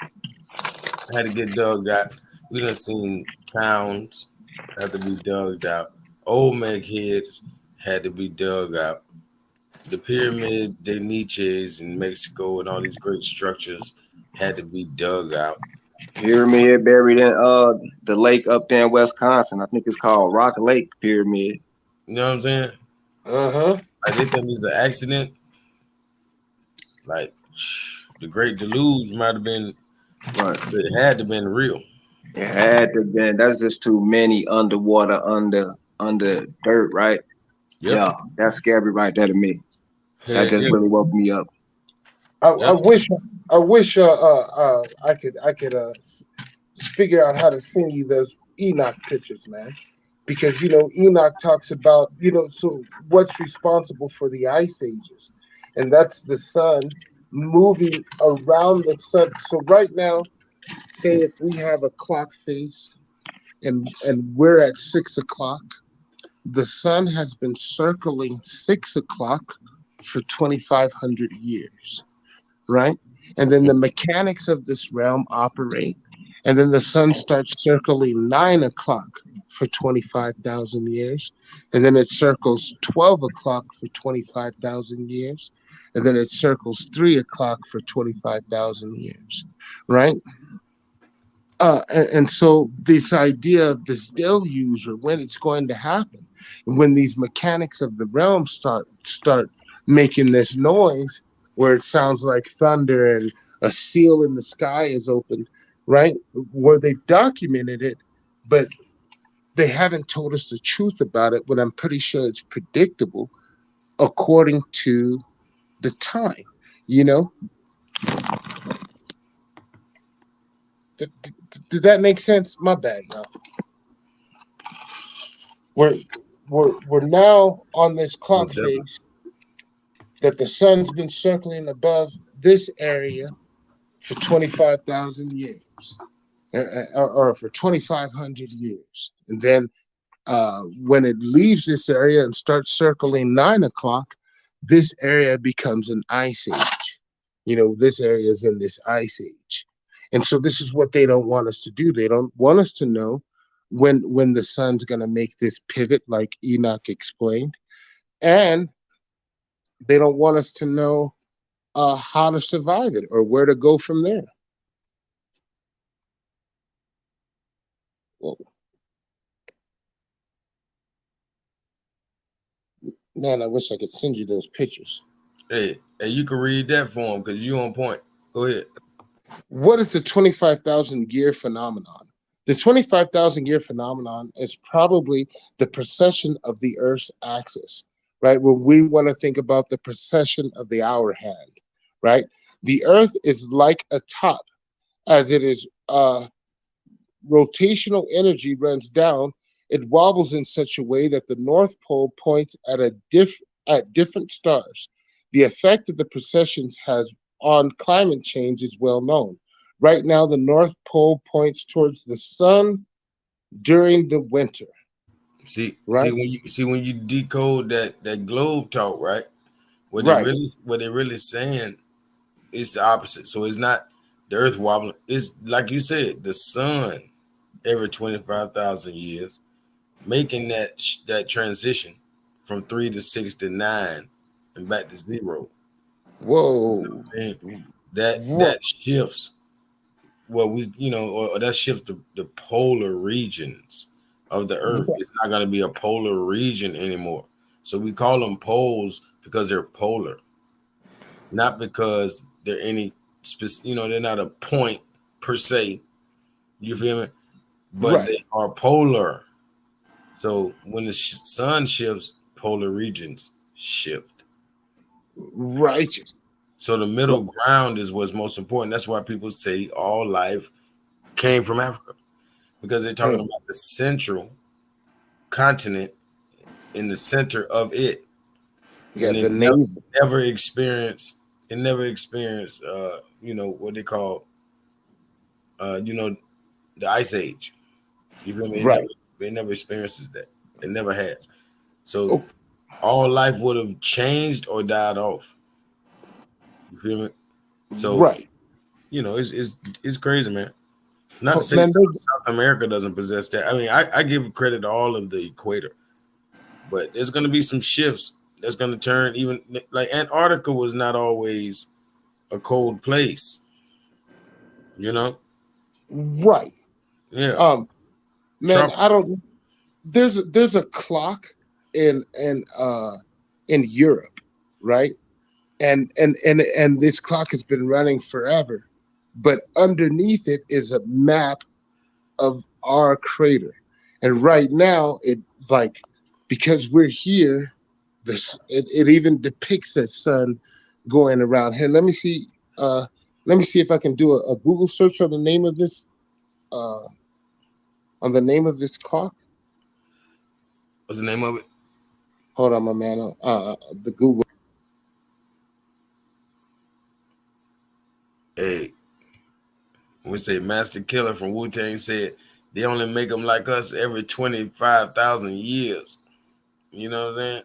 had to get dug out. We done seen towns had to be dug out. Olmec heads had to be dug out. The pyramid de Nietzsche's in Mexico and all these great structures had to be dug out. Pyramid buried in the lake up there in Wisconsin. I think it's called Rock Lake Pyramid. You know what I'm saying? Uh-huh. Like they think it's an accident. Like the Great Deluge might have been, Right. it had to been real. It had to been. That's just too many underwater under dirt, right? Yep. Yeah, that's scary right there to me. That Heck just yeah. really woke me up. I Yep. wish I could figure out how to send you those Enoch pictures, man. Because Enoch talks about so what's responsible for the ice ages, and that's the sun moving around the sun. So right now, say if we have a clock face and we're at 6 o'clock, the sun has been circling 6 o'clock for 2,500 years, right? And then the mechanics of this realm operate. And then the sun starts circling 9 o'clock for 25,000 years. And then it circles 12 o'clock for 25,000 years. And then it circles 3 o'clock for 25,000 years, right? And so this idea of this deluge or when it's going to happen, when these mechanics of the realm start making this noise where it sounds like thunder and a seal in the sky is opened, right? Where they've documented it, but they haven't told us the truth about it. But I'm pretty sure it's predictable according to the time, you know. Did that make sense? My bad, y'all. We're now on this clock Most definitely. face that the sun's been circling above this area for 25,000 years, or for 2,500 years, and then when it leaves this area and starts circling 9 o'clock, this area becomes an ice age. This area is in this ice age, and so this is what they don't want us to do. They don't want us to know when the sun's going to make this pivot, like Enoch explained, and they don't want us to know how to survive it or where to go from there. Well, man, I wish I could send you those pictures. Hey, you can read that for him because you on point. Go ahead. What is the 25,000 year phenomenon? The 25,000 year phenomenon is probably the precession of the Earth's axis, right? When we want to think about the precession of the hour hand, right? The Earth is like a top, as it is rotational energy runs down. It wobbles in such a way that the North Pole points at different stars. The effect that the precessions has on climate change is well known. Right now, the North Pole points towards the sun during the winter. See Right, when you decode that globe talk, right? right, What they really saying is the opposite. So it's not the Earth wobbling. It's like you said, the sun every 25,000 years, making that transition from 3 to 6 to 9 and back to zero. whoa, And that shifts what we or that shifts the polar regions of the Earth. It's not going to be a polar region anymore. So we call them poles because they're polar, not because they're any they're not a point per se. You feel me? But right, they are polar. So when the sun shifts, polar regions shift. righteous. So the middle ground is what's most important. That's why people say all life came from Africa, because they're talking about the central continent in the center of it, Yeah, and the name. never experienced what they call the ice age. You feel me? Right. It never experiences that. It never has. So Oh, all life would have changed or died off. You feel me? So right. it's crazy, man. Not to Oh, say man, South America doesn't possess that. I mean, I give credit to all of the equator, but there's going to be some shifts that's going to turn. Even like Antarctica was not always a cold place, you know. right. Yeah, Um, man, Trump. I don't. There's a clock in in Europe, right? And this clock has been running forever, but underneath it is a map of our crater, and right now it like because we're here, it even depicts a sun going around here. Uh, let me see if I can do a Google search on the name of this uh clock. What's the name of it? Hold on, my man. The Google. Hey, we say Master Killer from Wu Tang said they only make them like us every 25,000 years. You know what I'm saying?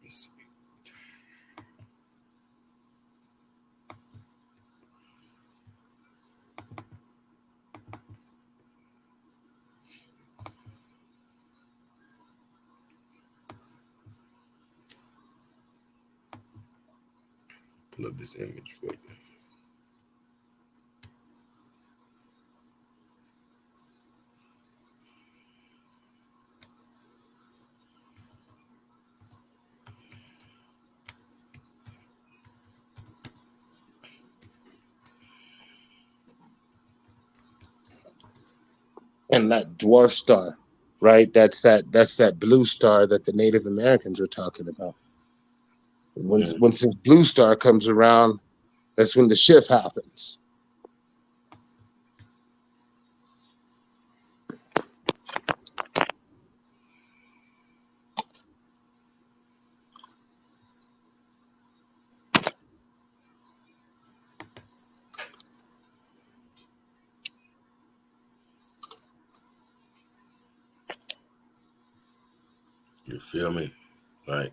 Let's see. Pull up this image for you. And that dwarf star, right? That's that blue star that the Native Americans were talking about. Mm. Once this blue star comes around, that's when the shift happens. You feel me? Like,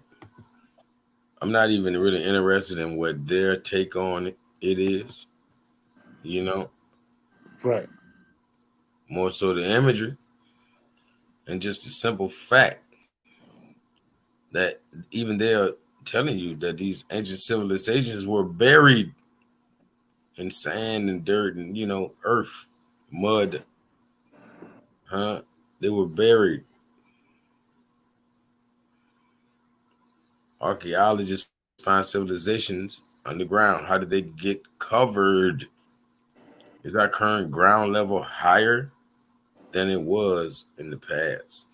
I'm not even really interested in what their take on it is, you know, Right. more so the imagery and just the simple fact that even they're telling you that these ancient civilizations were buried in sand and dirt and, earth, mud, huh? They were buried. Archaeologists find civilizations underground. How did they get covered? Is our current ground level higher than it was in the past?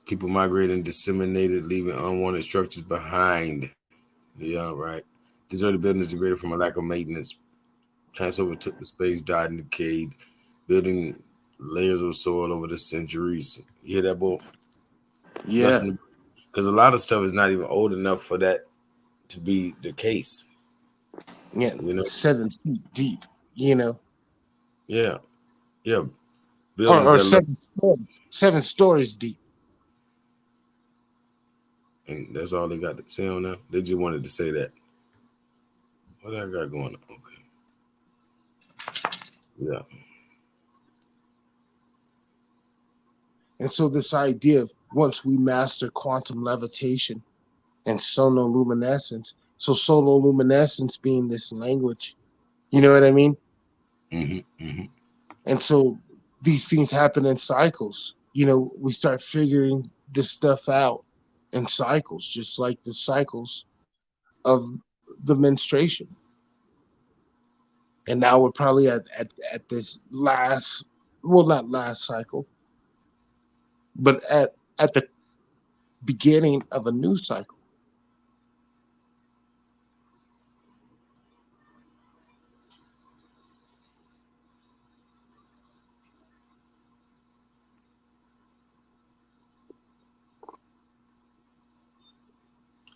People migrated and disseminated, leaving unwanted structures behind. Yeah, right. Deserted buildings degraded from a lack of maintenance. Plants overtook the space, died and decayed, building layers of soil over the centuries. You hear that, boy? Yeah. Because a lot of stuff is not even old enough for that to be the case. Yeah. You know? 7 feet deep, you know. Yeah. Yeah. Buildings Or that 7 stories deep. and that's all they got to say on that. They just wanted to say that. What I got going on? Okay. Yeah. And so this idea of once we master quantum levitation and sonoluminescence, so sonoluminescence being this language, you know what I mean? Mm-hmm. Mm-hmm. And so these things happen in cycles. You know, we start figuring this stuff out in cycles, just like the cycles of the menstruation. And now we're probably at this last, well, not last cycle, but at the beginning of a new cycle.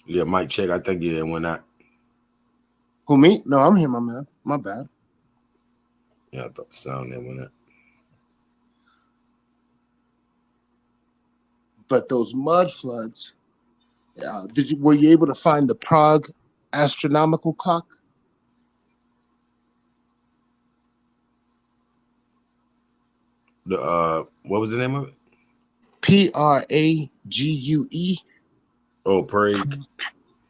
Yeah, Mike check. I think yeah, when I Who, me? No, I'm here, my man. My bad. I thought the sound there went out. But those mud floods, were you able to find the Prague astronomical clock? The what was the name of it? Prague. Oh, Prague.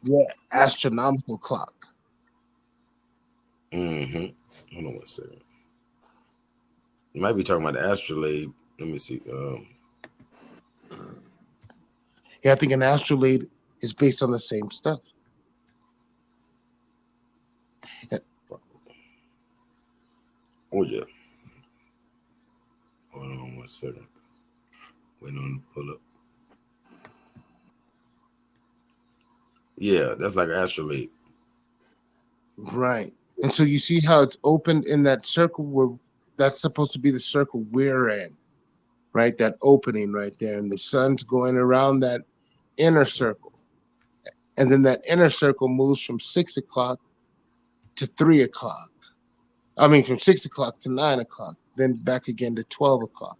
Yeah, astronomical clock. Mm-hmm. Hold on one second. You might be talking about the astrolabe. Let me see. Yeah, I think an astrolabe is based on the same stuff. Oh yeah. Hold on one second. Waiting on to pull up. Yeah, that's like an astrolabe. Right. And so you see how it's opened in that circle where that's supposed to be the circle we're in, right? That opening right there. And the sun's going around that inner circle. And then that inner circle moves from 6 o'clock to 3 o'clock. I mean, from 6 o'clock to 9 o'clock, then back again to 12 o'clock.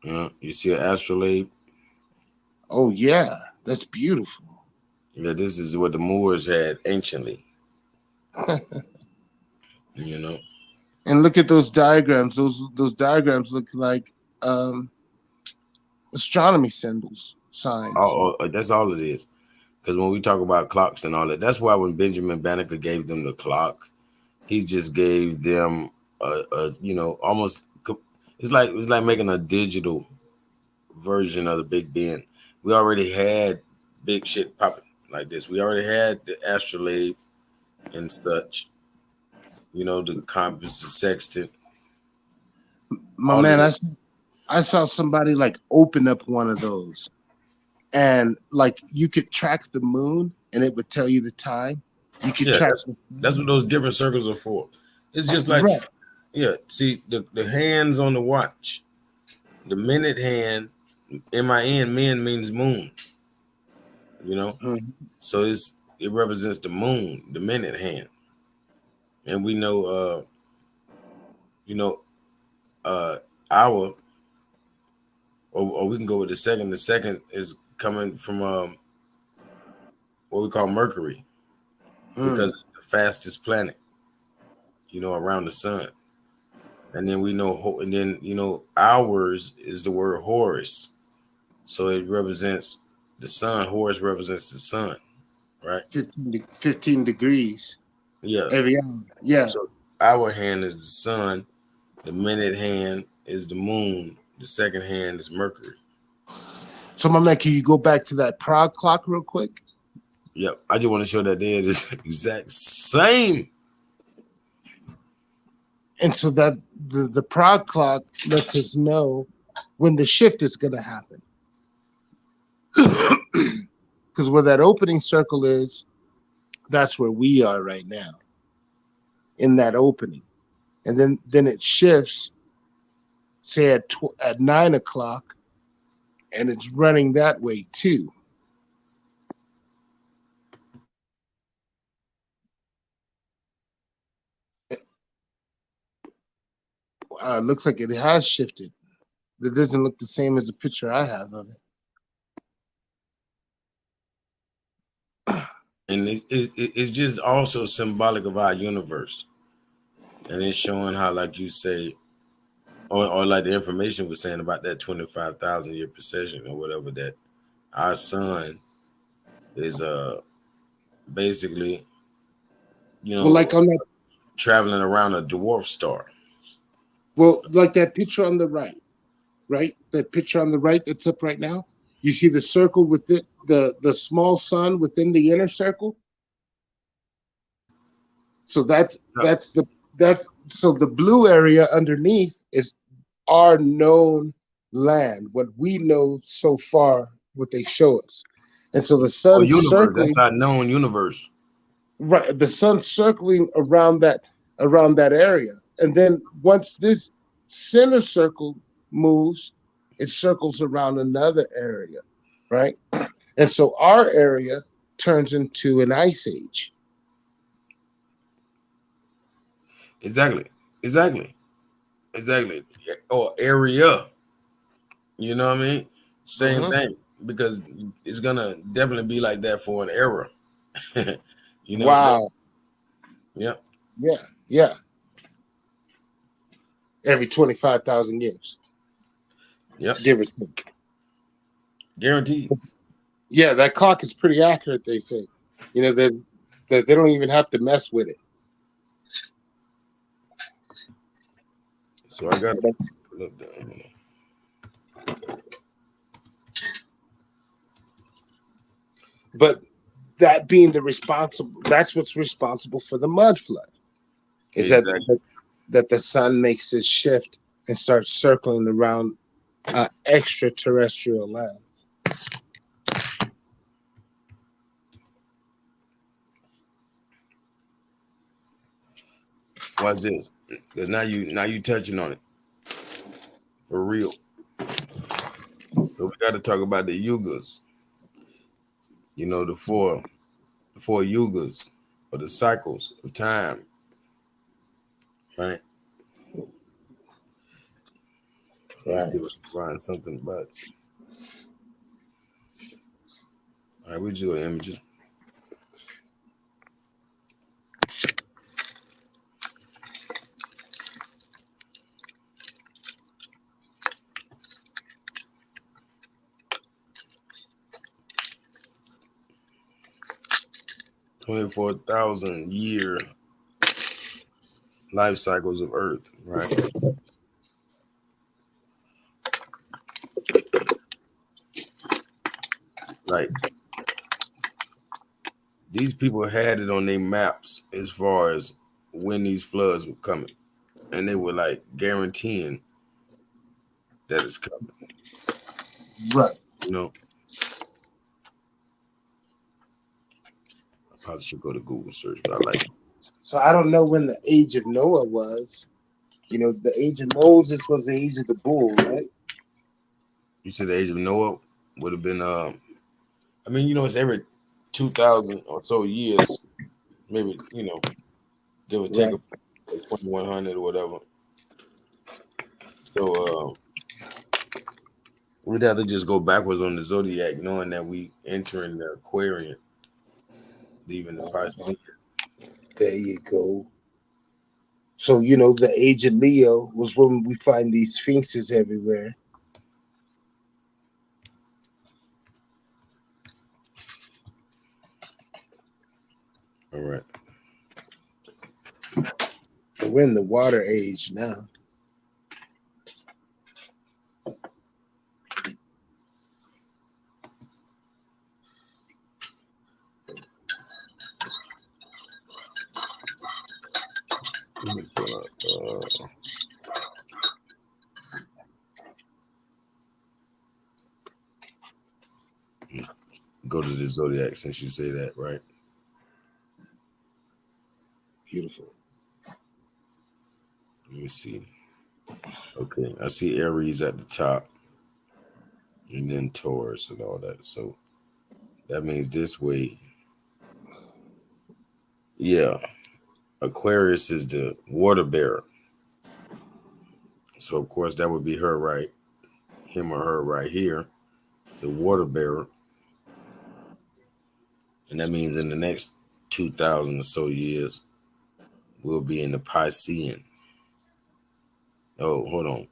You see an astrolabe? Oh, yeah. That's beautiful. Yeah, this is what the Moors had anciently. You know. And look at those diagrams. Those diagrams look like astronomy symbols, signs. Oh, that's all it is. Because when we talk about clocks and all that, that's why when Benjamin Banneker gave them the clock, he just gave them a almost it's like making a digital version of the Big Ben. We already had big shit popping like this. We already had the astrolabe and such. You know, the compass, the sextant. My man, I saw somebody like open up one of those, and like you could track the moon, and it would tell you the time. You could track. That's what those different circles are for. It's just like see the hands on the watch. The minute hand, MIN, min means moon. You know, so it represents the moon, the minute hand, and we know, hour, or we can go with the second. The second is coming from what we call Mercury, because it's the fastest planet, around the sun. And then we know, and then hours is the word Horus, so it represents the sun. Horus represents the sun, right? 15 degrees. Yeah. Every hour. Yeah. So our hand is the sun. The minute hand is the moon. The second hand is Mercury. So, my man, can you go back to that Prague clock real quick? Yep. I just want to show that they're the exact same. And so that the Prague clock lets us know when the shift is going to happen. Because where that opening circle is, that's where we are right now, in that opening. And then it shifts, say at 9 o'clock, and it's running that way too. Looks like it has shifted. It doesn't look the same as the picture I have of it. And it's just also symbolic of our universe. And it's showing how, like you say, or like the information was saying about that 25,000 year precession or whatever, that our sun is basically, Well, like on that, traveling around a dwarf star. well, like that picture on the right? That picture on the right that's up right now. You see the circle with it, the small sun within the inner circle. So that's so the blue area underneath is our known land, what we know so far, what they show us. And so the sun's universe, circling. that's our known universe. Right, the sun's circling around that area, and then once this center circle moves, it circles around another area, right? And so our area turns into an ice age. Exactly. Or area. You know what I mean? Same thing, because it's gonna definitely be like that for an era. You know. Wow. Yeah. Yeah. Every 25,000 years. Yep. Give or take. Guaranteed. Yeah, that clock is pretty accurate, they say. You know, that they don't even have to mess with it. So I got to look down. But that being that's what's responsible for the mud flood. Is exactly. that the sun makes this shift and starts circling around extraterrestrial land. Watch this, because now you touching on it for real. So we got to talk about the yugas. You know, the four yugas, or the cycles of time, right? Let's see if I can find something about it. All right, we just go to images. $24,000-year life cycles of Earth, right? Like, these people had it on their maps as far as when these floods were coming, and they were like guaranteeing that it's coming. Right. You know, I probably should go to Google search, but I like it. So I don't know when the age of Noah was. You know, the age of Moses was the age of the bull, right? You said the age of Noah would have been, I mean, you know, it's every 2,000 or so years, maybe, you know, give or take, right, 2,100 or whatever. So we'd have to just go backwards on the zodiac, knowing that we entering the Aquarian, leaving the Pisces. There you go. So, you know, the age of Leo was when we find these sphinxes everywhere. All right. We're in the water age now. Go to the zodiac since you say that, right? Beautiful. Let me see. Okay, I see Aries at the top, and then Taurus and all that. So that means this way. Yeah, Aquarius is the water bearer. So of course that would be her, right? Him or her right here, the water bearer. And that means in the next 2,000 or so years, we'll be in the Piscean. Oh, hold on.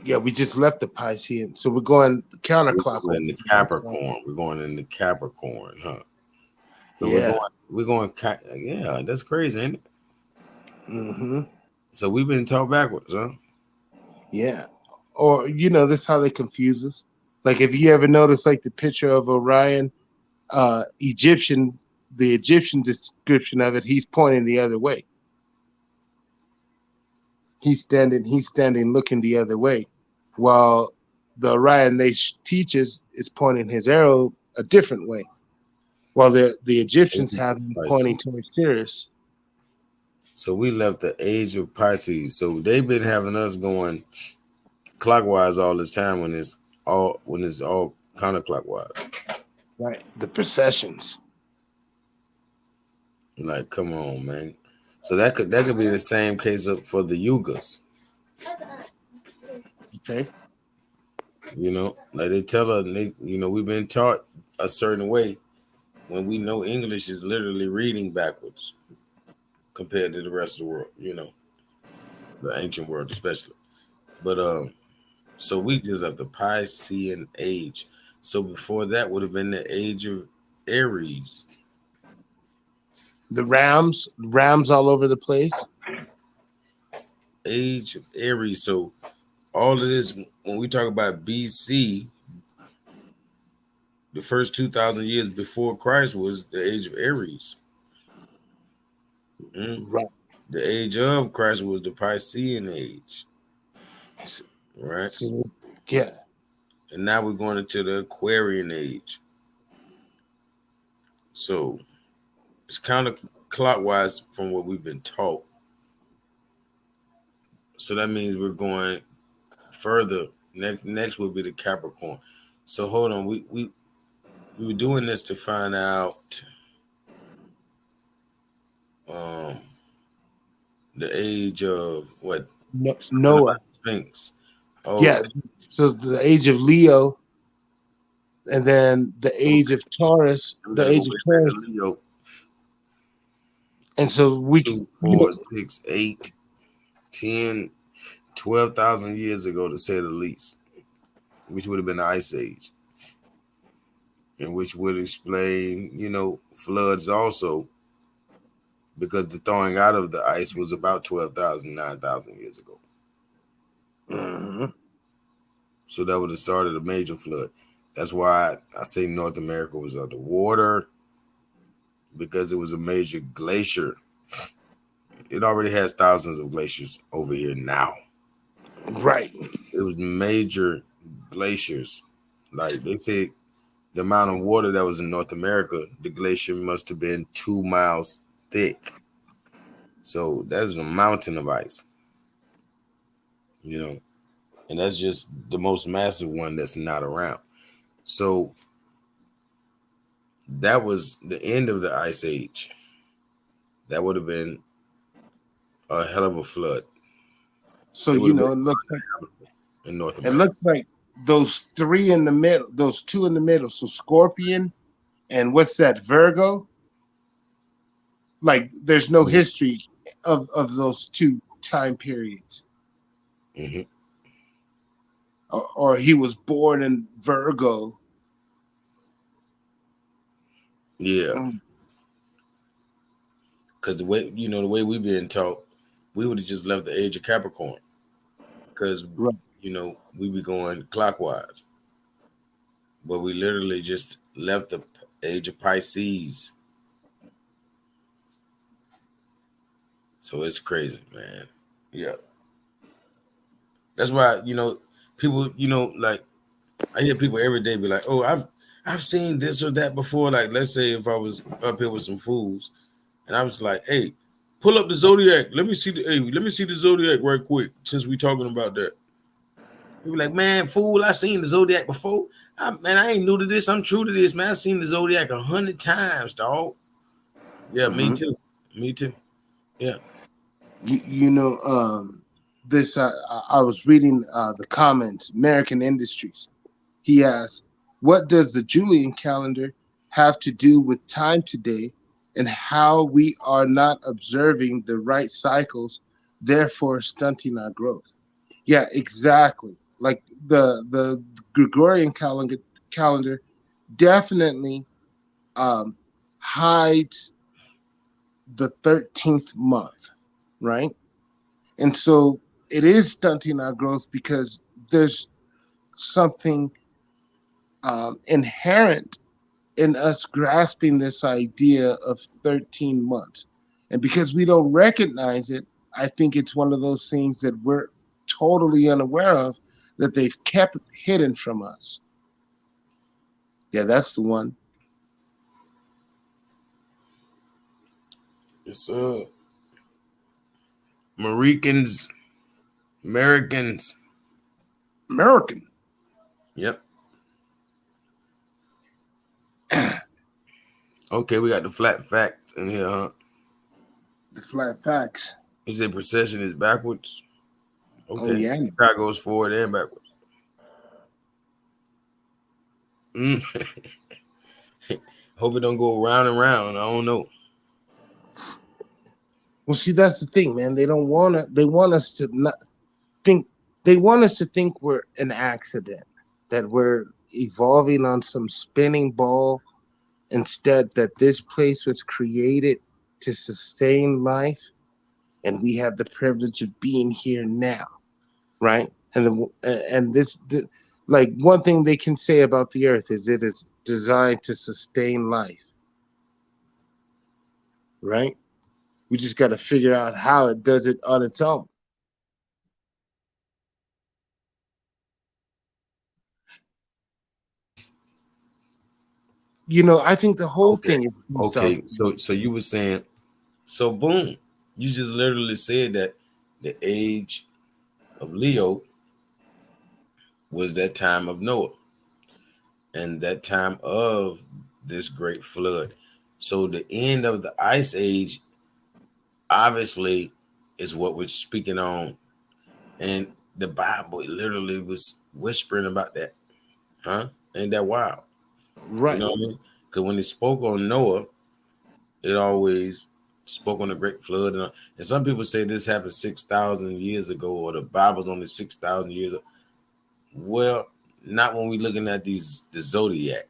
Yeah, we just left the Piscean, so we're going We're counterclockwise. in the Capricorn. We're going in the Capricorn, huh? So Yeah. yeah, that's crazy, ain't it? Mm-hmm. So we've been taught backwards, huh? Yeah. Or that's how they confuse us. Like if you ever notice, like the picture of Orion, Egyptian, the Egyptian description of it, he's pointing the other way. He's standing looking the other way, while the Orion they teaches is pointing his arrow a different way. While the Egyptians have him pointing towards Sirius. So we left the age of Pisces. So they've been having us going clockwise all this time when it's all counterclockwise. Right. The processions. Like, come on, man. So that could be the same case for the yugas. Okay. Like they tell us, we've been taught a certain way when we know English is literally reading backwards compared to the rest of the world, the ancient world especially. But so we just have the Piscean age. So before that would have been the age of Aries. The rams all over the place. Age of Aries. So all of this, when we talk about BC, the first 2,000 years before Christ was the age of Aries. Right. The age of Christ was the Piscean age. Right. Yeah. And now we're going into the Aquarian age. So it's kind of clockwise from what we've been taught. So that means we're going further. Next will be the Capricorn. So hold on, we were doing this to find out the age of what? Noah. Sphinx. Oh yeah. So the age of Leo, and then the age of Taurus, Leo. And so we 2, 4, 6, 8, 10, 12,000 years ago, to say the least, which would have been the Ice Age, and which would explain, floods also, because the thawing out of the ice was about 12,000, 9,000 years ago. Mm-hmm. So that would have started a major flood. That's why I say North America was underwater, because it was a major glacier. It already has thousands of glaciers over here now. Right. It was major glaciers. Like they say, the amount of water that was in North America, the glacier must have been 2 miles thick. So that's a mountain of ice. And that's just the most massive one that's not around. So that was the end of the Ice Age. That would have been a hell of a flood. So it looks like in North America. It looks like those three in the middle, those two in the middle. So Scorpion and what's that, Virgo? Like there's no history of those two time periods. Mm-hmm. Or he was born in Virgo. Yeah. Because the way we've been taught, we would have just left the age of Capricorn. Because we be going clockwise. But we literally just left the age of Pisces. So it's crazy, man. Yeah. That's why, people, like I hear people every day be like, "Oh, I've seen this or that before." Like, let's say if I was up here with some fools, and I was like, "Hey, pull up the zodiac. Let me see the zodiac right quick." Since we talking about that, you be like, "Man, fool, I seen the zodiac before. I ain't new to this. I'm true to this, man. I seen the zodiac 100 times, dog." Yeah, me Mhm. too. Me too. Yeah. You know, this I was reading the comments. American Industries. He asked, "What does the Julian calendar have to do with time today, and how we are not observing the right cycles, therefore stunting our growth?" Yeah, exactly. Like the Gregorian calendar definitely um, hides the 13th month, right? And so it is stunting our growth because there's something inherent in us grasping this idea of 13 months. And because we don't recognize it, I think it's one of those things that we're totally unaware of that they've kept hidden from us. Yeah, that's the one. It's Americans. Americans. American. Yep. Okay, we got the flat fact in here, huh? The flat facts. He said precession is backwards. Oh, Okay. yeah. Sky goes forward and backwards. Mm. Hope it don't go round and round. I don't know. Well, see, that's the thing, man. They don't want to, they want us to not think, they want us to think we're an accident, that we're evolving on some spinning ball. Instead, that this place was created to sustain life, and we have the privilege of being here now, right? And like one thing they can say about the Earth is it is designed to sustain life, right? We just got to figure out how it does it on its own. I think the whole Okay. thing is based off. Okay. So you were saying, so boom, you just literally said that the age of Leo was that time of Noah and that time of this great flood. So the end of the ice age obviously is what we're speaking on. And the Bible literally was whispering about that. Huh? Ain't that wild? You Right, know what I mean? Because when it spoke on Noah, it always spoke on the great flood. And some people say this happened 6,000 years ago, or the Bible's only 6,000 years ago. Well, not when we looking at the zodiac.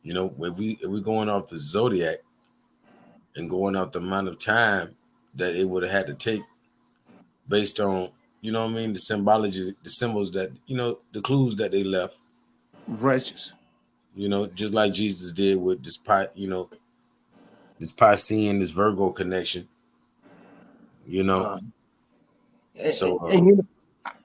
If we going off the zodiac and going off the amount of time that it would have had to take based on, what I mean, the symbology, the symbols that, the clues that they left, righteous. just like Jesus did with this Piscean, this Virgo connection, you know. Uh, So and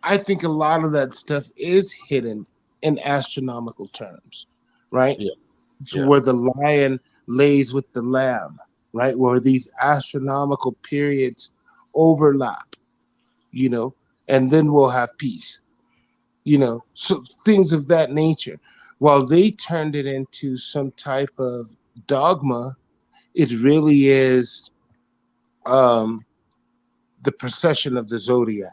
I think a lot of that stuff is hidden in astronomical terms, right? yeah, It's yeah. where the lion lays with the lamb, right? Where these astronomical periods overlap, you know, and then we'll have peace, so things of that nature. While they turned it into some type of dogma, it really is um, the procession of the zodiac,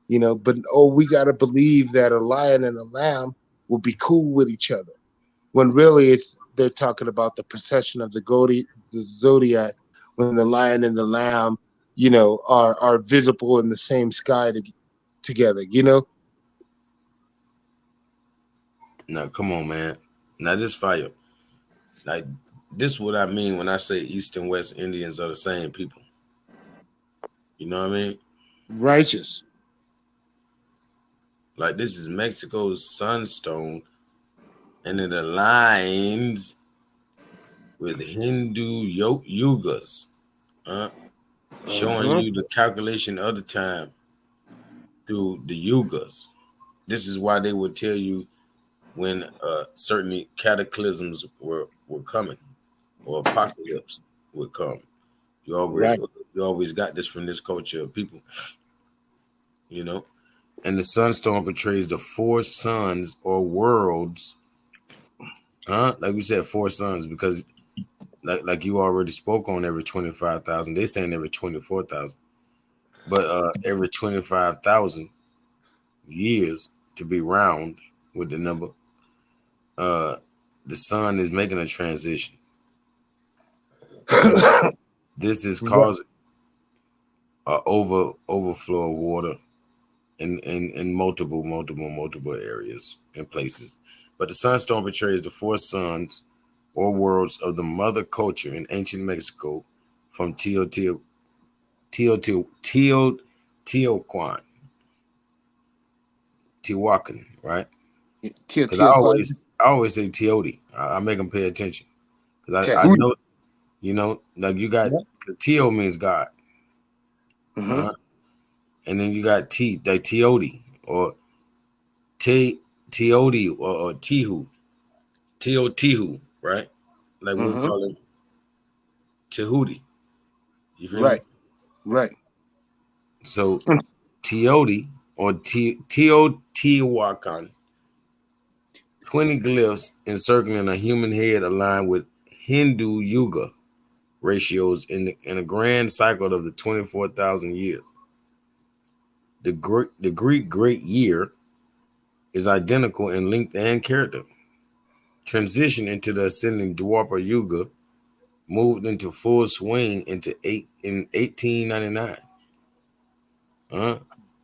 but oh, we got to believe that a lion and a lamb will be cool with each other when really they're talking about the procession of the zodiac, when the lion and the lamb, are visible in the same sky together. No, come on, man. Now this fire, like this, what I mean when I say East and West Indians are the same people. You know what I mean? Righteous. Like this is Mexico's sunstone, and it aligns with Hindu yugas. Huh? showing you the calculation of the time through the yugas. This is why they would tell you when certain cataclysms were coming or apocalypse would come. You already Right. you always got this from this culture of people, you know. And the sunstorm portrays the four suns or worlds, huh? Like we said, four suns because like you already spoke on every 25,000. They saying every 24,000, but every 25,000 years to be round with the number. Uh, the sun is making a transition. This is Right. causing a overflow of water in multiple areas and places. But the sunstorm portrays the four suns or worlds of the mother culture in ancient Mexico from Teotihuacan, Teotihuacan, right? Because Teotihuacan. I always say Teoti. I make them pay attention because I Tehuti. know, you know, like you got Yeah. because Teo means God, Mm-hmm. uh-huh. And then you got T like Teoti or Teoti or Tihu, Teotihu, right? Like we'll Mm-hmm. call him Tehuti. You feel me? Right. Right. So Teoti or Teotihuacan, 20 glyphs encircling a human head aligned with Hindu Yuga ratios in a grand cycle of the 24,000 years. The Greek great year is identical in length and character. Transition into the ascending Dwapar Yuga moved into full swing in 1899.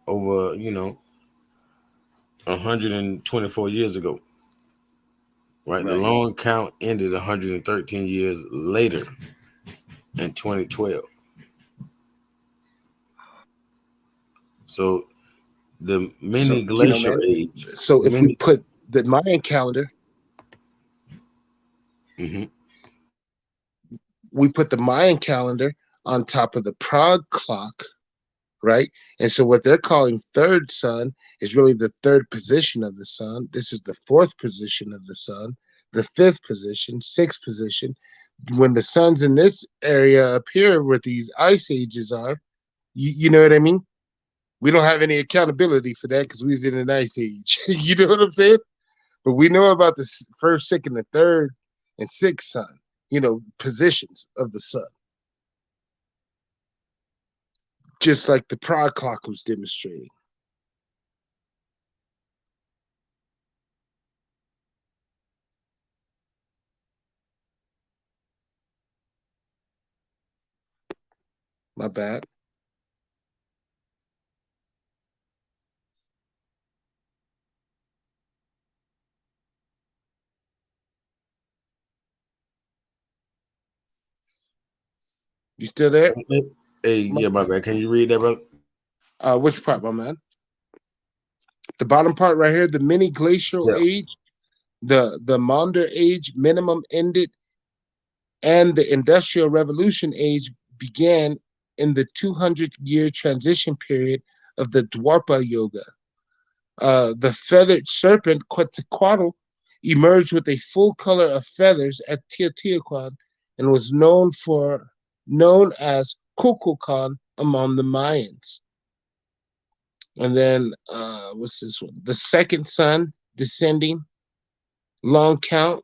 Over 124 years ago. Right, the Right. long count ended 113 years later in 2012. So the So, mini glacial man, age, so if we mini. put the Mayan calendar, Mhm. we put the Mayan calendar on top of the Prague clock, right? And so what they're calling third sun is really the third position of the sun. This is the fourth position of the sun, the fifth position, sixth position. When the sun's in this area up here where these ice ages are, you know what I mean? We don't have any accountability for that because we was in an ice age. You know what I'm saying? But we know about the first, second, and third and sixth sun, positions of the sun, just like the Prague clock was demonstrating. My bad. You still there? Hey, yeah, my bad. Can you read that, brother? Which part, my man? The bottom part right here, the mini glacial Yeah. age, the Maunder age minimum ended, and the industrial revolution age began in the 200-year transition period of the Dwapara Yoga. The feathered serpent Quetzalcoatl emerged with a full color of feathers at Teotihuacan and was known as Kukulkan among the Mayans. And then what's this one? The second sun descending long count,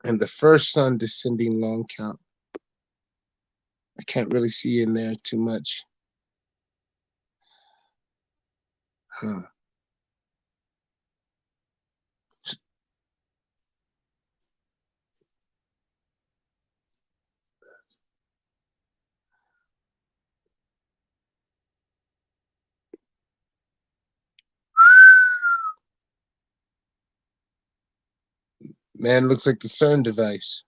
and the first sun descending long count. I can't really see in there too much. Huh. Man, looks like the CERN device.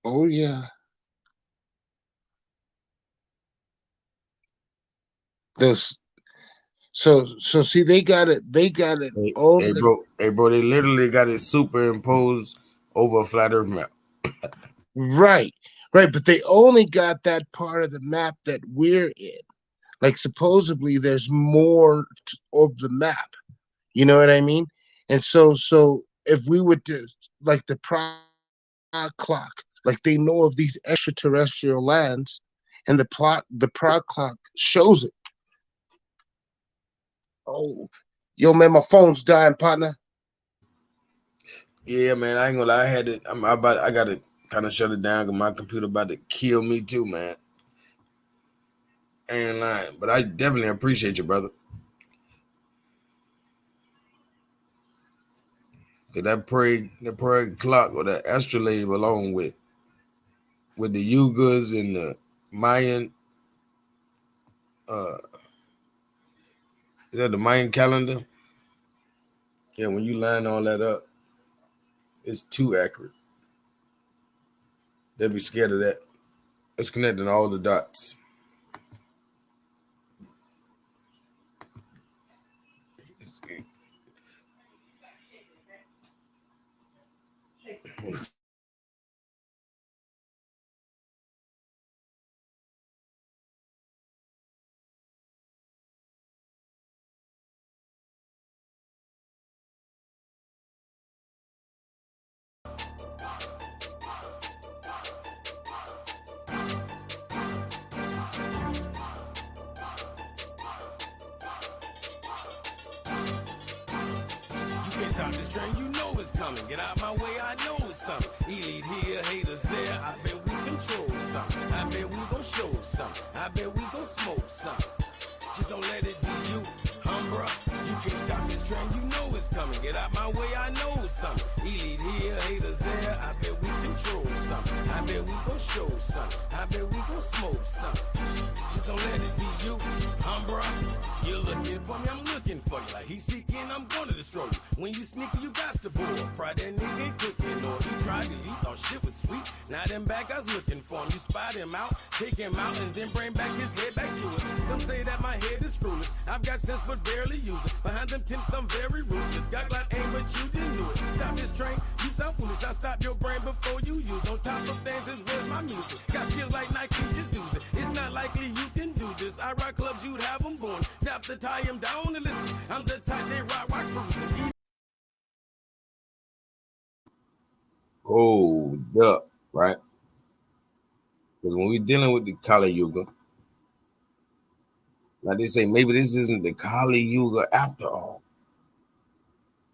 Oh yeah. Those so see they got it all Hey, bro, they literally got it superimposed over a flat Earth map. right, right, but they only got that part of the map that we're in. Like supposedly there's more of the map. You know what I mean? And so if we would do like the Prague clock, like they know of these extraterrestrial lands, and the Prague clock shows it. Oh, yo, man, my phone's dying, partner. Yeah, man, I ain't gonna lie. I got to kind of shut it down because my computer about to kill me too, man. I ain't lying, but I definitely appreciate you, brother. Cause that Prague clock or that astrolabe along with the Yugas and the Mayan, is that the Mayan calendar? Yeah, when you line all that up, it's too accurate. They'd be scared of that. It's connecting all the dots. Stop this train, you know it's coming. Get out my way, I know it's something. Elite here, haters there. I bet we control something. I bet we gon' show something. I bet we gon' smoke something. Just don't let it be you, bruh. You can't stop this train, you know it's coming. Get out my way, I know it's something. Elite here, haters there. I bet we control something. I bet we gon' show something. I bet we gon' smoke something. Just don't let it be you, bruh. You're looking for me, I'm looking for you. Like he's seeking, I'm gonna destroy you. When you sneaky, you got to board. Fry that nigga ain't cooking, or he tried to leave, thought shit was sweet. Now them back, I was looking for him. You spot him out, take him out, and then bring back his head back to it. Some say that my head is screwless. I've got sense but barely use it. Behind them tints, I'm very ruthless. Got glad aim, but you didn't do it. Stop this train, you sound foolish. I stop your brain before you use. On top of things is where's my music. Got skills like Nike, just use it. It's not likely you can do this. I rock clubs, you'd have them born. Now to tie him down and listen. I'm the type they rock cruising. Hold up, right? Because when we're dealing with the Kali Yuga, like they say, maybe this isn't the Kali Yuga after all,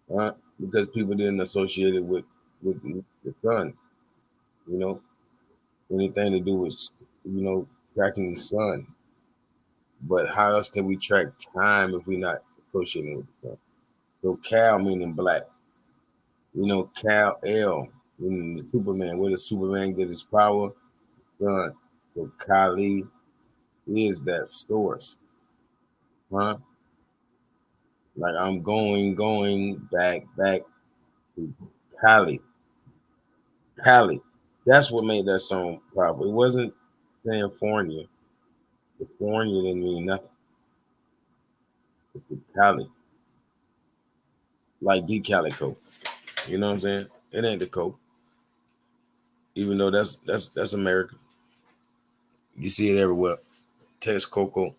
right? Because people didn't associate it with the sun, you know, anything to do with, tracking the sun. But how else can we track time if we're not associating with the sun? So Cal meaning black, Cal L meaning the Superman. Where does Superman get his power? The sun. So Kali is that source, huh? Like I'm going back to Cali. Cali. That's what made that song powerful. It wasn't saying Fornia. The Fornia didn't mean nothing. It's the Cali. Like D'Calico. You know what I'm saying? It ain't the Coke. Even though that's American. You see it everywhere. Texcoco,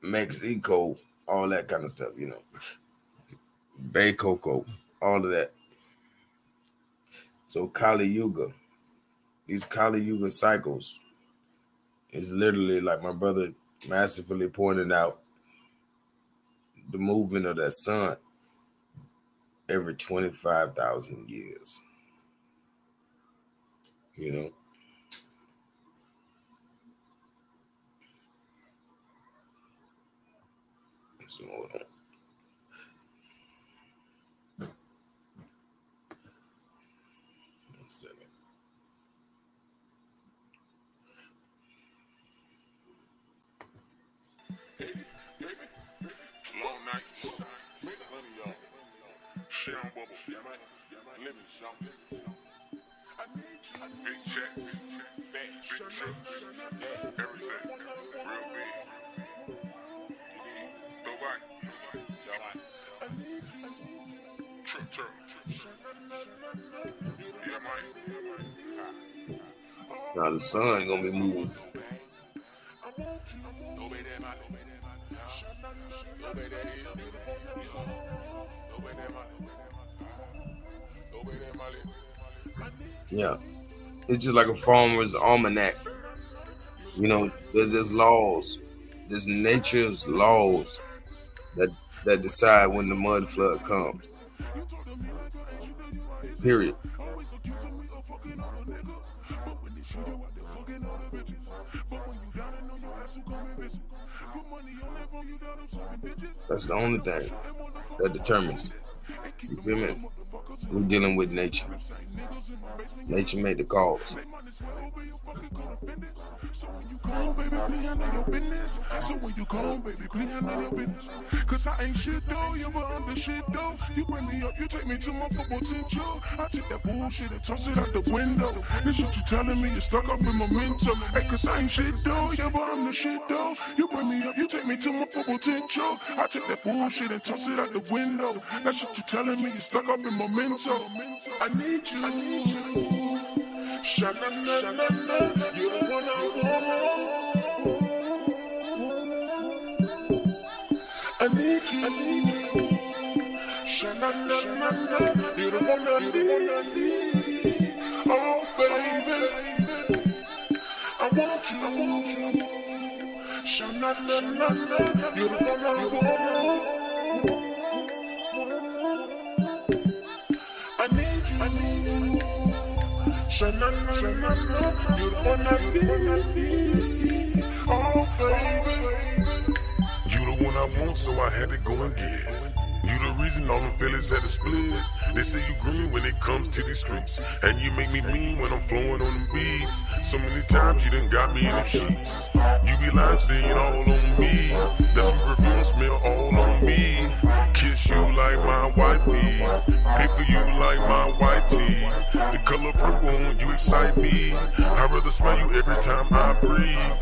Mexico, all that kind of stuff, Bay Coco, all of that. So Kali Yuga, these Kali Yuga cycles is literally like my brother masterfully pointed out, the movement of that sun every 25,000 years. So hold on. One second. Long night, make the honey, y'all. Share on bubble, lemon, y'all. I need you. Big check, fat, big trips, everything. Yeah, man. Now the sun gonna be moving. Yeah, it's just like a farmer's almanac. You know, there's laws, there's nature's laws that decide when the mud flood comes. Period. That's the only thing that determines. You feel me? We're dealing with nature. Nature made the calls. So when you call, baby, please handle your business. So when you call, baby, please handle your business. Cause I ain't shit though, you but I'm the shit though. You bring me up, you take me to my full potential. I take that bullshit and toss it out the window. This what you telling me, you're stuck up in momentum. Hey, cause I ain't shit though, yeah, but I'm the shit though. You bring me up, you take me to my full potential. I take that bullshit and toss it out the window. That's what you telling me, you're stuck up in momentum. I need you. Sha-na-na-na-na, you're the one I want. I need you. Sha-na-na-na-na, you're the one I need. Oh, baby, I want you. Sha-na-na-na-na, you're the one I want. I need you. Sha-na-na-na-na, you're the one I need. Oh, baby. You the one I want, so I had to go and get. You the reason all them fellas had to split. They say you green when it comes to these streets, and you make me mean when I'm flowing on them beats. So many times you done got me in them sheets. You be lying, saying all on me. That some perfume smell all on me. Kiss you like my wifey, pay for you like my white tee. The color purple on you excite me. I'd rather smell you every time I breathe.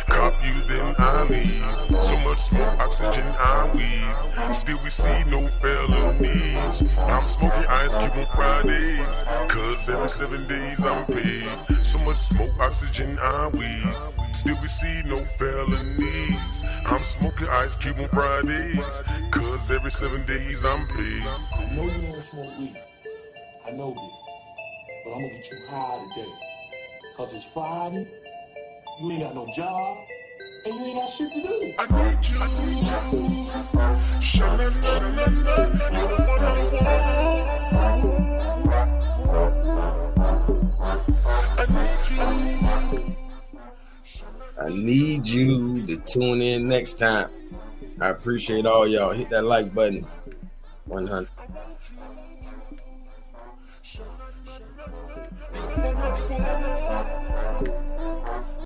Cop you then I leave. So much smoke, oxygen I weave. Still we see no felonies. I'm smoking Ice Cube on Fridays, cause every 7 days I'm paid. So much smoke, oxygen I weave. Still we see no felonies. I'm smoking Ice Cube on Fridays, cause every 7 days I'm paid. I know you don't smoke weed. I know this. But I'm gonna get you high today. Cause it's Friday, you ain't got no job, and you ain't got shit to do. I need you. Sha-na-na-na-na, you're the one I want. I need you. I need you to tune in next time. I appreciate all y'all. Hit that like button. 100.